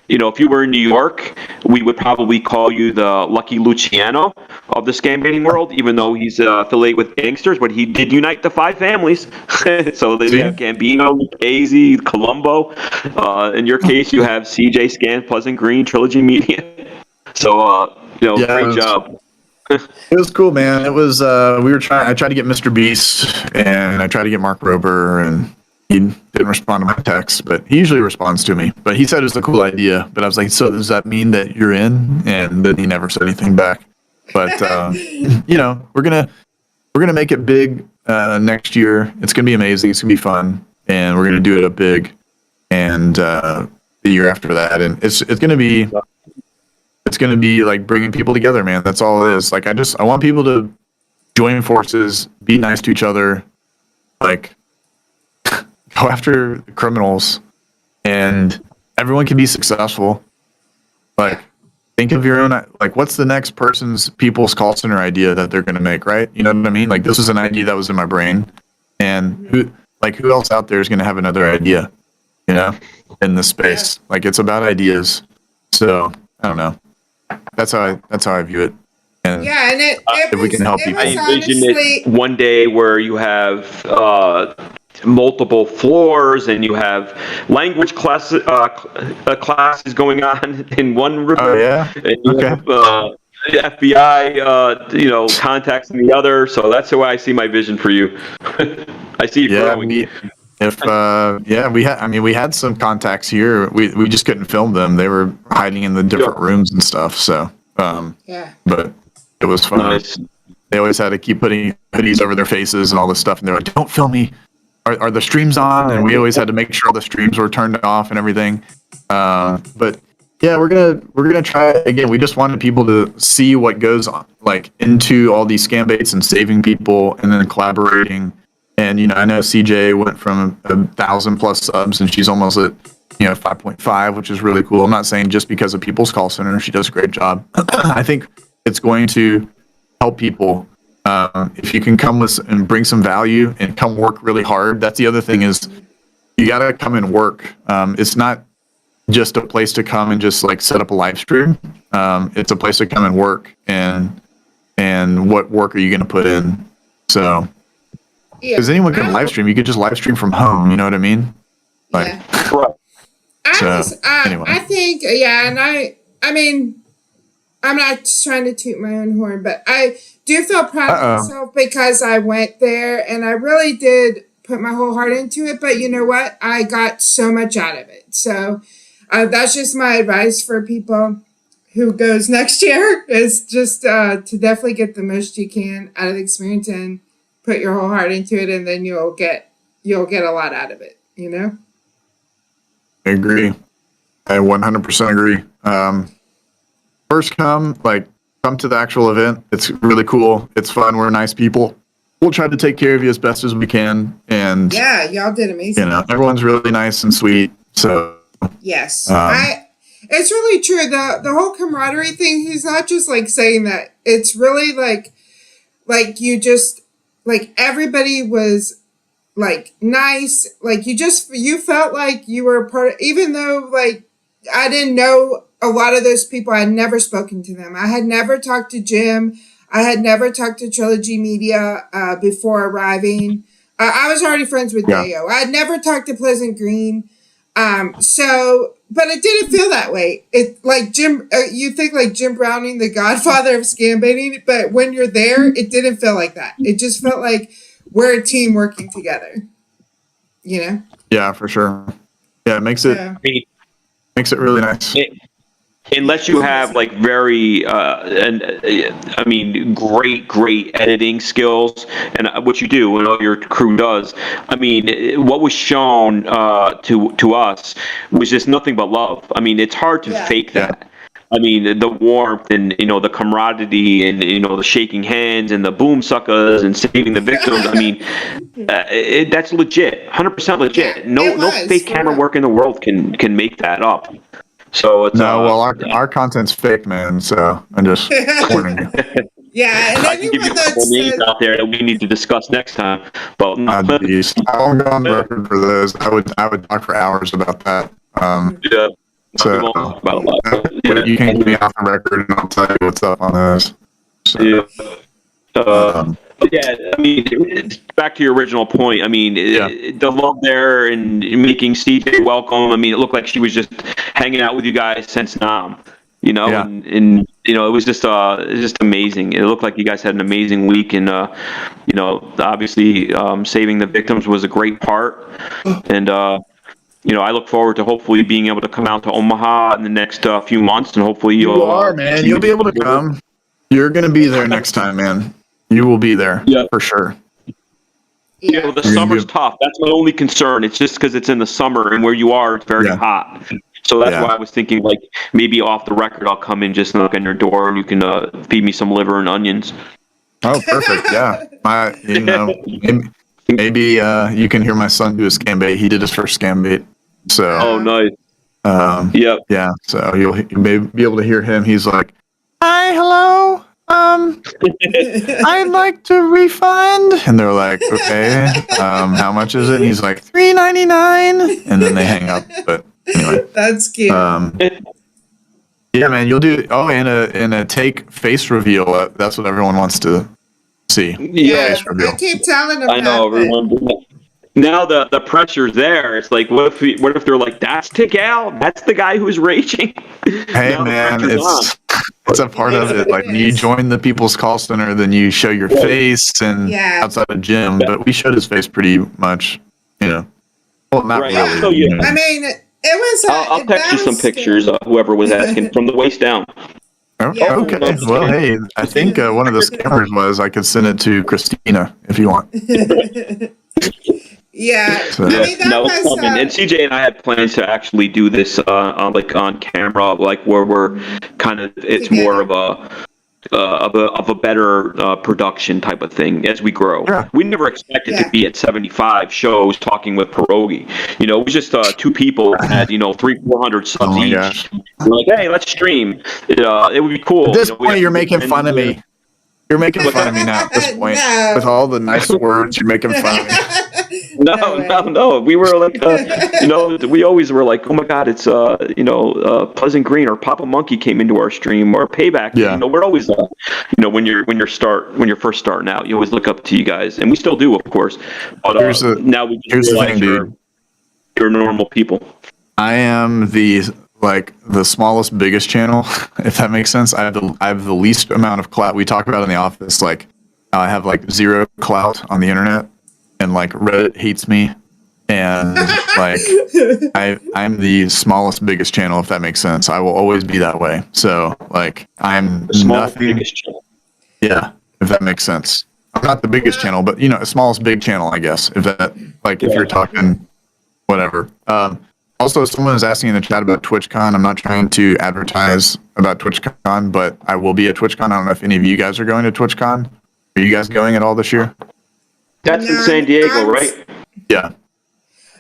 if you were in New York, we would probably call you the Lucky Luciano of the scam baiting world, even though he's affiliated with gangsters, but he did unite the 5 families. So they have Gambino, Casey, Colombo. In your case, you have CJ Scan, Pleasant Green, Trilogy Media. So, great job. It was cool, man. It was, I tried to get Mr. Beast and I tried to get Mark Rober, and he didn't respond to my text, but he usually responds to me. But he said it was a cool idea. But I was like, so does that mean that you're in? And then he never said anything back. But we're gonna make it big next year. It's gonna be amazing. It's gonna be fun, and we're gonna do it up big. And the year after that, and it's gonna be like bringing people together, man. That's all it is. Like I want people to join forces, be nice to each other, like. Go after the criminals, and everyone can be successful. Like, think of your own, like, what's the next person's People's Call Center idea that they're going to make, right? You know what I mean? Like, this is an idea that was in my brain, and who else out there is going to have another idea, in this space? Like, it's about ideas. So, I don't know. That's how I view it. And and if we can help people. I envision it one day where you have multiple floors and you have language classes going on in one room. Oh yeah. And you have FBI, contacts in the other. So that's the way I see my vision for you. I see you growing. We had some contacts here. We just couldn't film them. They were hiding in the different rooms and stuff. So, but it was fun. Nice. They always had to keep putting hoodies over their faces and all this stuff. And they're like, "Don't film me. Are the streams on?" And we always had to make sure all the streams were turned off and everything. But yeah, we're gonna try again. We just wanted people to see what goes on, like into all these scam baits and saving people, and then collaborating. And I know CJ went from 1,000+ subs, and she's almost at 5.5, which is really cool. I'm not saying just because of People's Call Center, she does a great job. I think it's going to help people. If you can come with and bring some value and come work really hard. That's the other thing is you got to come and work. It's not just a place to come and just like set up a live stream. It's a place to come and work and what work are you going to put in? So, because anyone can live stream, you could just live stream from home. You know what I mean? Like, anyway. I think, and I mean, I'm not trying to toot my own horn, but I do feel proud of myself because I went there and I really did put my whole heart into it. But you know what? I got so much out of it. So that's just my advice for people who goes next year is just to definitely get the most you can out of the experience and put your whole heart into it, and then you'll get a lot out of it. I agree. I 100% agree. First come to the actual event. It's really cool. It's fun. We're nice people. We'll try to take care of you as best as we can. And yeah, y'all did amazing. Everyone's really nice and sweet. So yes, it's really true. The whole camaraderie thing. He's not just like saying that. It's really like you just like everybody was like nice. Like you felt like you were a part of, even though like I didn't know a lot of those people. I had never spoken to them. I had never talked to Jim. I had never talked to Trilogy Media before arriving. I was already friends with Deo. I'd never talked to Pleasant Green. But it didn't feel that way. It like Jim, you think like Jim Browning, the godfather of scam baiting, but when you're there, it didn't feel like that. It just felt like we're a team working together. You know? Yeah, for sure. Yeah, it makes it really nice. Unless you have like very, great editing skills, and what you do, and all your crew does. I mean, what was shown to us was just nothing but love. I mean, it's hard to fake that. I mean, the warmth and the camaraderie and the shaking hands and the boom suckers and saving the victims. I mean, that's legit, 100% legit. No fake camera work in the world can make that up. So it's our content's fake, man. So I'm just warning you. Yeah, and I can give you a couple names out there that we need to discuss next time. But I won't go on the record for those. I would talk for hours about that. Yeah. So you can get me off the record, and I'll tell you what's up on those. So, yeah, I mean, back to your original point. I mean, the love there and making CJ welcome. I mean, it looked like she was just hanging out with you guys since Nam. And it was just amazing. It looked like you guys had an amazing week, and obviously saving the victims was a great part. And I look forward to hopefully being able to come out to Omaha in the next few months, and hopefully you'll be able to come. You're gonna be there next time, man. You will be there for sure. The summer's tough. That's my only concern. It's just because it's in the summer, and where you are, it's very hot. So that's why I was thinking, like, maybe off the record, I'll come in, just knock on your door, and you can feed me some liver and onions. Oh, perfect. Yeah. Maybe you can hear my son do a scam bait. He did his first scam bait. So. Oh, nice. Yeah. So you'll be able to hear him. He's like, "Hi, hello. I'd like to refund." And they're like, "Okay, how much is it?" And he's like, $3.99. And then they hang up. But anyway, that's cute. Yeah, man, you'll do. Oh, and a take face reveal. That's what everyone wants to see. Yeah, I keep telling them. I know everyone. Now the pressure's there. It's like, what if they're like, "That's Tigal. That's the guy who's raging." Hey, man, it's a part of it. Like, you join the people's call center, then you show your face and outside of gym. But we showed his face pretty much. Well, not really. I mean, it was. I'll text you some pictures. Whoever was asking, from the waist down. Okay. Well, hey, I think one of the scammers was. I could send it to Christina if you want. Yeah, So, I mean, that was, coming. And CJ and I had plans to actually do this on camera, like where we're kind of more of a better production type of thing as we grow. Yeah. We never expected to be at 75 shows talking with Pierogi. It was just two people that had 300-400 subs each. Gosh. We're like, hey, let's stream. It would be cool. At this point, you're making fun of me. You're making fun of me now. At this point, with all the nice words, you're making fun of me. No. We were like, we always were like, oh my God, it's Pleasant Green or Papa Monkey came into our stream, or Payback. Yeah. We're always, when you're first starting out, you always look up to you guys, and we still do, of course. But now we just realize you're normal people. I am the smallest, biggest channel, if that makes sense. I have the least amount of clout. We talk about it in the office. Like, I have like zero clout on the internet, and like Reddit hates me, and like I'm the smallest, biggest channel, if that makes sense. I will always be that way. So like I'm smallest, nothing. biggest channel. Yeah, if that makes sense. I'm not the biggest channel, but a smallest big channel, I guess. If that if you're talking whatever. Also, someone is asking in the chat about TwitchCon. I'm not trying to advertise about TwitchCon, but I will be at TwitchCon. I don't know if any of you guys are going to TwitchCon. Are you guys going at all this year? That's in San Diego, right? Yeah.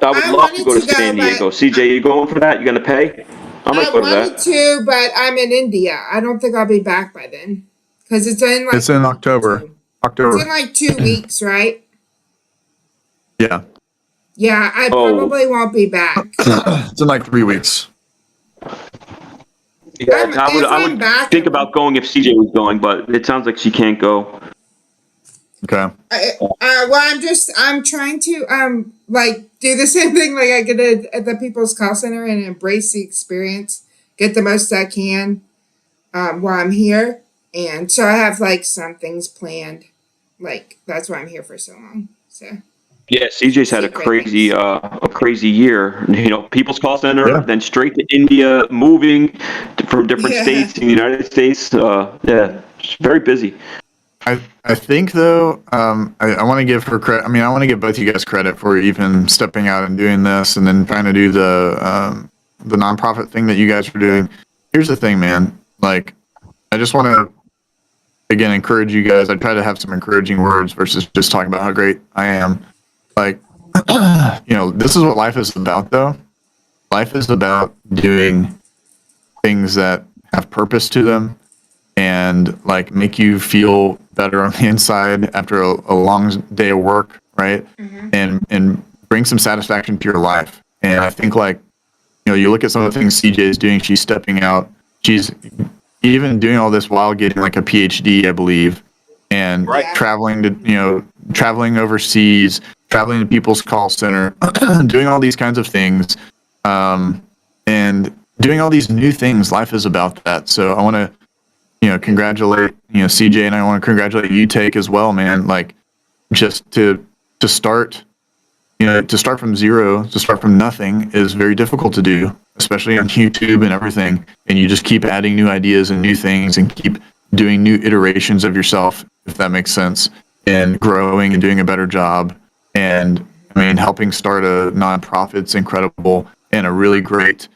I would love to go to San Diego. CJ, you going for that? You going to pay? I might go to that. I wanted to, but I'm in India. I don't think I'll be back by then. Because it's in It's in October. It's in like 2 weeks, right? Yeah. Yeah, I probably won't be back. It's in like 3 weeks. Yeah, I would think about going if CJ was going, but it sounds like she can't go. Okay. I'm trying to like do the same thing like I did at the People's Call Center and embrace the experience, get the most I can while I'm here, and so I have like some things planned. Like that's why I'm here for so long. So. Yeah, CJ's had a crazy year. You know, People's Call Center, then straight to India, moving from different states in the United States. Yeah, it's very busy. I think though, I want to give her credit. I mean, I want to give both you guys credit for even stepping out and doing this, and then trying to do the nonprofit thing that you guys are doing. Here's the thing, man. Like, I just want to again encourage you guys. I try to have some encouraging words versus just talking about how great I am. Like, you know, this is what life is about, though. Life is about doing things that have purpose to them and like make you feel better on the inside after a long day of work, right? And bring some satisfaction to your life. And I think like, you know, you look at some of the things CJ is doing. She's stepping out. She's even doing all this while getting like a PhD, I believe, and traveling overseas, traveling to People's Call Center, doing all these kinds of things, and doing all these new things. Life is about that. So I want to, you know, congratulate, you know, CJ, and I want to congratulate you, Take, as well, man. Like, just to start, you know, to start from zero, to start from nothing is very difficult to do, especially on YouTube and everything. And you just keep adding new ideas and new things and keep doing new iterations of yourself, if that makes sense, and growing and doing a better job. And I mean, helping start a nonprofit's incredible, and a really great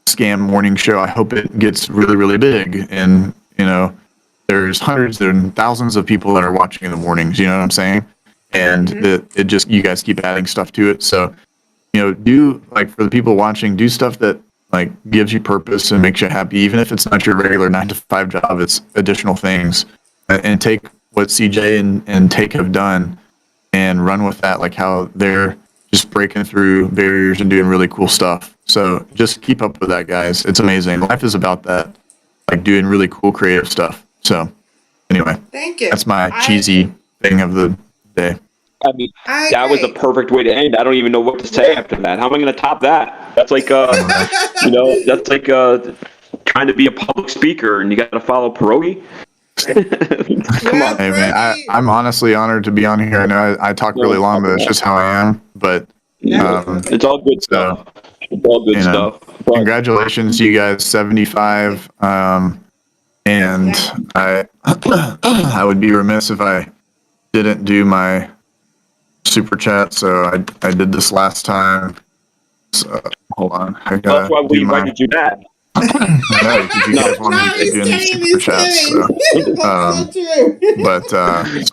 scam morning show. I hope it gets really, really big. And, you know, there's hundreds and thousands of people that are watching in the mornings, you know what I'm saying? And it just, you guys keep adding stuff to it. So, you know, do, like, for the people watching, do stuff that like gives you purpose and makes you happy, even if it's not your regular 9-to-5 job. It's additional things, and take what CJ and Take have done and run with that, like how they're just breaking through barriers and doing really cool stuff. So just keep up with that, guys. It's amazing. Life is about that, like doing really cool creative stuff. So anyway, thank you. That's my cheesy thing of the day. I mean, that was a perfect way to end. I don't even know what to say after that. How am I going to top that? That's like, you know, that's like trying to be a public speaker and you got to follow Pierogi. Come on. Hey, man, I'm honestly honored to be on here. I know I talk really long, but it's just how I am. But it's all good stuff. It's all good stuff. Congratulations, you guys, 75. And I would be remiss if I didn't do my super chat, so I did this last time. So hold on, that's why we invited you back. No, because you guys wanted me to do the super chats. So,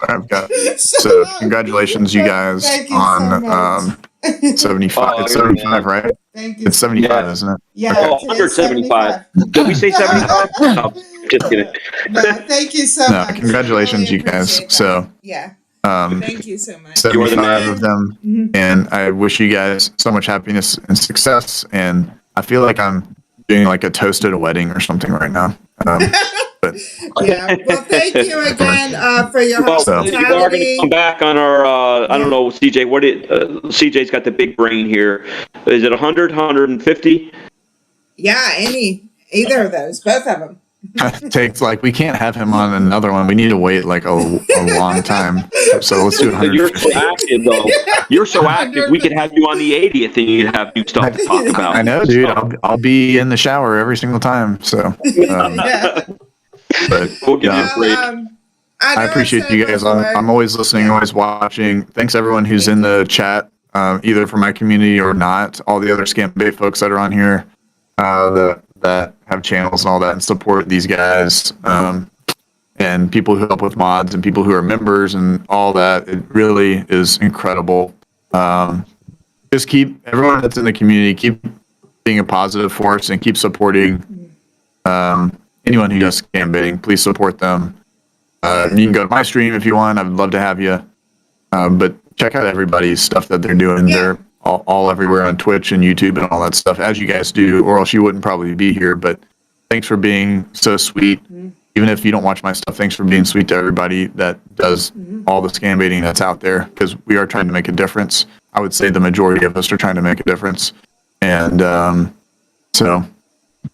I've got. So congratulations, you guys, on 75. It's 75, right? Thank you. It's 75, isn't it? Yeah. Oh, 175. Did we say 75? No, just kidding. No, thank you so much. Congratulations, you guys. So yeah. Thank you so much. 75 of them, and I wish you guys so much happiness and success. And I feel like I'm doing like a toast at a wedding or something right now. But yeah, well, thank you again for your hospitality. You are going to come back on our, I don't know, CJ, CJ's got the big brain here. Is it 100, 150? Yeah, either of those, both of them. Takes like, we can't have him on another one. We need to wait like a long time. So let's do 150. You're so active, though. You're so active. We could have you on the 80th, and you'd have new stuff to talk about. I know, dude. I'll be in the shower every single time. So, but we'll give you a break. I appreciate you guys. I'm always listening, always watching. Thanks everyone who's in the chat, either from my community or not. All the other Scam Bait folks that are on here, that have channels and all that and support these guys, and people who help with mods and people who are members and all that. It really is incredible. Just keep everyone that's in the community, keep being a positive force and keep supporting anyone who does scam baiting. Please support them. You can go to my stream if you want. I'd love to have you. But check out everybody's stuff that they're doing. They're all everywhere on Twitch and YouTube and all that stuff, as you guys do, or else you wouldn't probably be here. But thanks for being so sweet. You even if you don't watch my stuff, thanks for being sweet to everybody that does all the scam baiting that's out there, because we are trying to make a difference. I would say the majority of us are trying to make a difference. And so,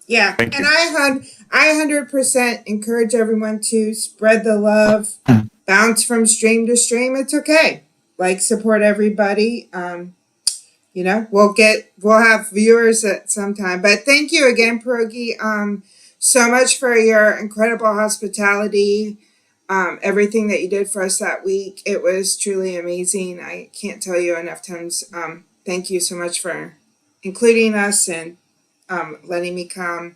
yeah. thank And you. I 100% encourage everyone to spread the love, bounce from stream to stream. It's okay. Like, support everybody. You know, we'll have viewers at some time. But thank you again, Pierogi, so much for your incredible hospitality. Everything that you did for us that week. It was truly amazing. I can't tell you enough times. Thank you so much for including us and letting me come,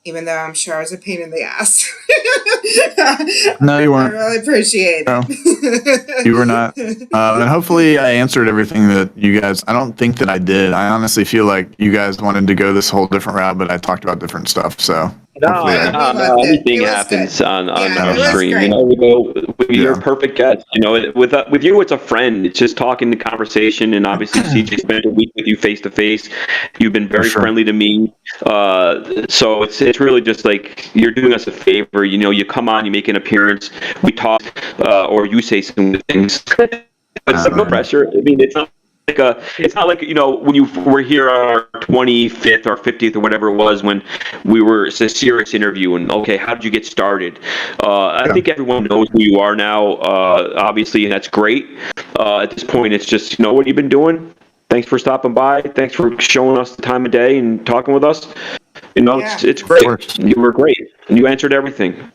even though I'm sure I was a pain in the ass. No, you weren't. I really appreciate it. No, you were not. And hopefully I answered everything that you guys, I don't think that I did. I honestly feel like you guys wanted to go this whole different route, but I talked about different stuff. So No, anything happens on our stream. You know, we go. You're a perfect guest. You know, with you, it's a friend. It's just talking, the conversation, and obviously CJ spent a week with you face to face. You've been very friendly to me. So it's really just like you're doing us a favor. You know, you come on, you make an appearance, we talk, or you say some things. But it's like no pressure. I mean, it's not like, you know, when you were here on our 25th or 50th or whatever it was, when it's a serious interview and, okay, how did you get started? I think everyone knows who you are now, obviously, and that's great. At this point, it's just, you know, what you've been doing. Thanks for stopping by. Thanks for showing us the time of day and talking with us. You know, it's great. You were great. And you answered everything.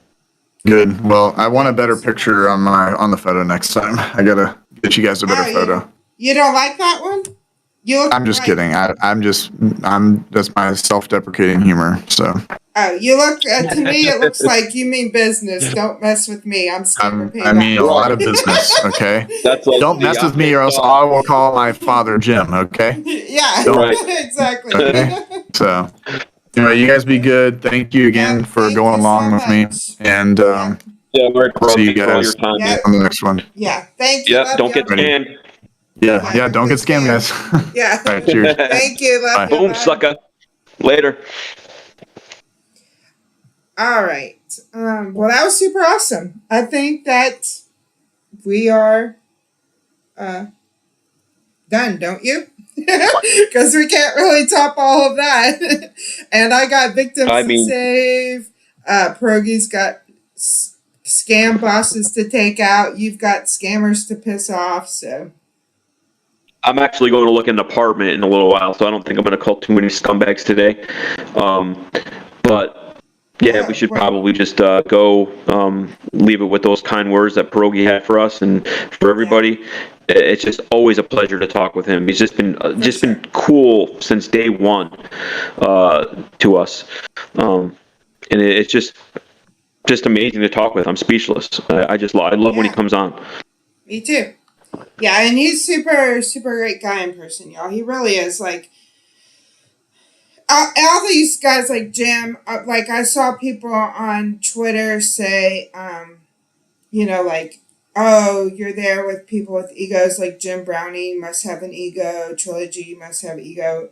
Good. Well, I want a better picture on the photo next time. I gotta get you guys a better photo. You don't like that one? I'm just kidding. That's my self-deprecating humor. So. Oh, you look to me. It looks like you mean business. Don't mess with me. I'm scared. I mean a lot of business. Okay. Don't mess with me, or else I will call my father Jim. Okay. Yeah. Exactly. Okay. So, anyway, you guys be good. Thank you again for going along with me, and see you guys on the next one. Yeah. Thank you. Yeah. Don't get scammed. Yeah. Don't get scammed, guys. Yeah. All right. Cheers. Thank you. Love you. Boom, sucker. Later. All right. Well, that was super awesome. I think that we are done, don't you? Because we can't really top all of that. And I got victims to save. Pierogi's got scam bosses to take out. You've got scammers to piss off. So I'm actually going to look at an apartment in a little while, so I don't think I'm going to call too many scumbags today. But yeah, we should probably just go leave it with those kind words that Pierogi had for us and for everybody. It's just always a pleasure to talk with him. He's just been cool since day one to us, and it's just amazing to talk with. I'm speechless. I love when he comes on. Me too. Yeah, and he's super great guy in person, y'all. He really is. Like, all these guys like Jim, like I saw people on Twitter say, you know, like, oh, you're there with people with egos, like Jim Browning must have an ego, Trilogy must have ego.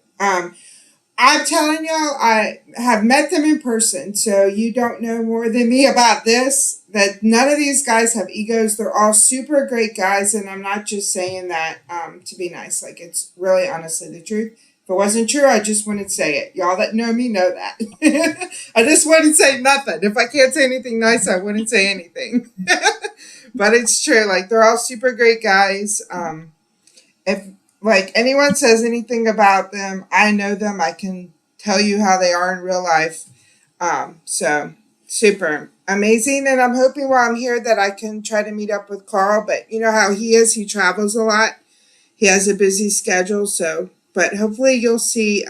I'm telling y'all, I have met them in person, so you don't know more than me about this, that none of these guys have egos. They're all super great guys, and I'm not just saying that to be nice. Like, it's really honestly the truth. If it wasn't true, I just wouldn't say it. Y'all that know me know that. I just wouldn't say nothing. If I can't say anything nice, I wouldn't say anything. But it's true. Like, they're all super great guys. If like anyone says anything about them, I know them. I can tell you how they are in real life. So super amazing. And I'm hoping while I'm here that I can try to meet up with Carl. But you know how he is. He travels a lot. He has a busy schedule. So, but hopefully you'll see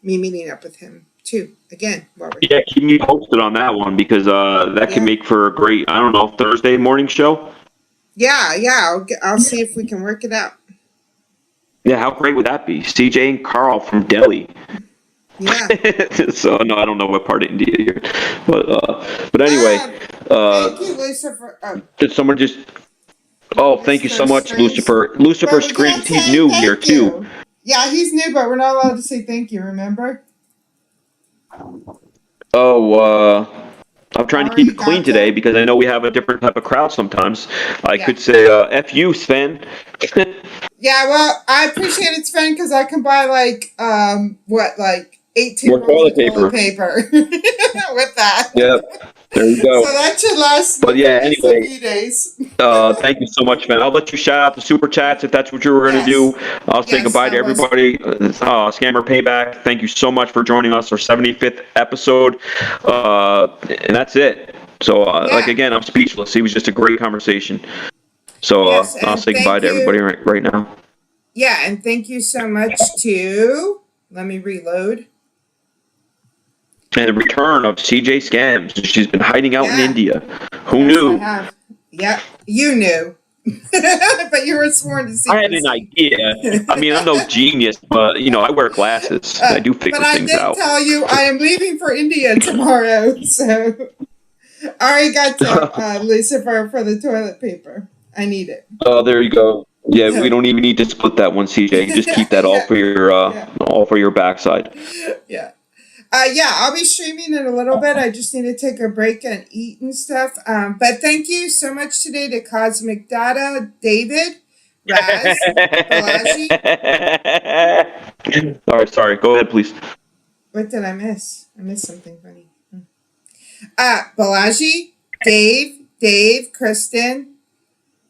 me meeting up with him too. Again. Yeah, keep me posted on that one, because that can make for a great, I don't know, Thursday morning show. Yeah. I'll see if we can work it out. Yeah, how great would that be? CJ and Carl from Delhi. Yeah. So no, I don't know what part of India you're, but anyway. Thank you, Lucifer. Did someone just? Oh, thank you so much, Lucifer. Lucifer Screams. He's new here too. Yeah, he's new, but we're not allowed to say thank you. Remember? Oh, I'm trying to keep it clean today because I know we have a different type of crowd sometimes. I could say, F you, Sven. Yeah, well, I appreciate it, Sven, because I can buy like 18 More rolls of toilet toilet paper with that. Yeah, there you go. So that should last But yeah, at least anyway, a few days. thank you so much, man. I'll let you shout out the super chats if that's what you were going to do. I'll say goodbye to everybody. Scammer Payback, thank you so much for joining us, our 75th episode. And that's it. So, like, again, I'm speechless. It was just a great conversation. So I'll say goodbye to everybody right now. Yeah, and thank you so much to, let me reload. And the return of CJ Scams. She's been hiding out in India. Who knew? I have. Yeah, you knew. But you were sworn to secrecy. I had an idea. I mean, I'm no genius, but, you know, I wear glasses. I do figure things out. But I did tell you I am leaving for India tomorrow, so I already got to Lucifer for the toilet paper. I need it. Oh, there you go. Yeah, we don't even need to split that one, CJ. Just keep that all for your backside. Yeah. I'll be streaming in a little bit. I just need to take a break and eat and stuff. But thank you so much today to Cosmic Data, David, Raz, Balaji. All right, sorry. Go ahead, please. What did I miss? I missed something funny. Balaji, Dave, Kristen,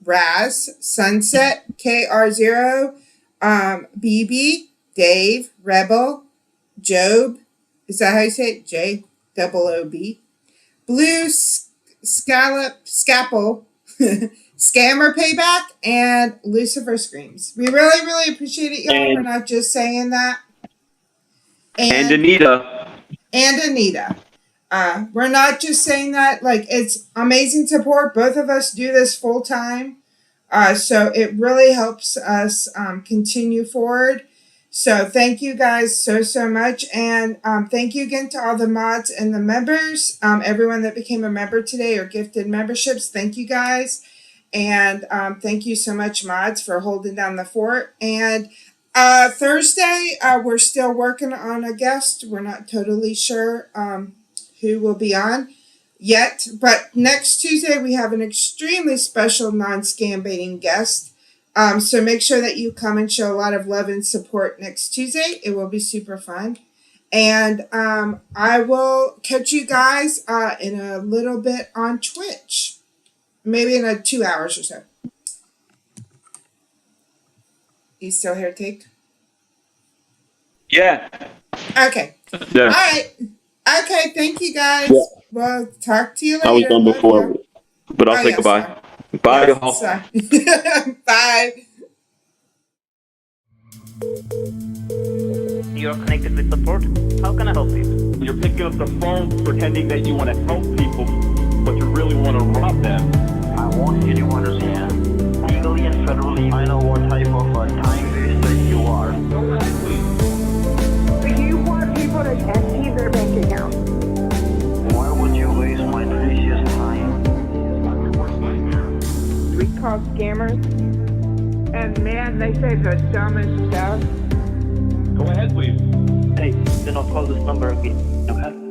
Raz, Sunset, KR0, BB, Dave, Rebel, Job. Is that how you say it? J-O-O-B. Blue Scalpel, Scammer Payback, and Lucifer Screams. We really, really appreciate it, y'all. We're not just saying that. And Anita. And Anita. We're not just saying that. Like, it's amazing support. Both of us do this full time. So it really helps us continue forward. So thank you guys so much. And thank you again to all the mods and the members. Everyone that became a member today or gifted memberships. Thank you guys. And thank you so much, mods, for holding down the fort. And Thursday, we're still working on a guest. We're not totally sure who will be on yet. But next Tuesday, we have an extremely special non-scam baiting guest. So make sure that you come and show a lot of love and support next Tuesday. It will be super fun. And I will catch you guys in a little bit on Twitch. Maybe in 2 hours or so. You still here, Take? Yeah. Okay. Yeah. All right. Okay, thank you guys. Yeah. Well, talk to you later. I was done before, but I'll say goodbye. Sorry. Bye, Yes, y'all. sorry. Bye. You are connected with support. How can I help you? You're picking up the phone pretending that you want to help people, but you really want to rob them. I want you to understand. Legally and federally, I know what type of time waster you are. Do you want people to empty their bank account? Why would you waste my precious time? We call scammers. And man, they say the dumbest stuff. Go ahead, please. Hey, do not call this number again, okay?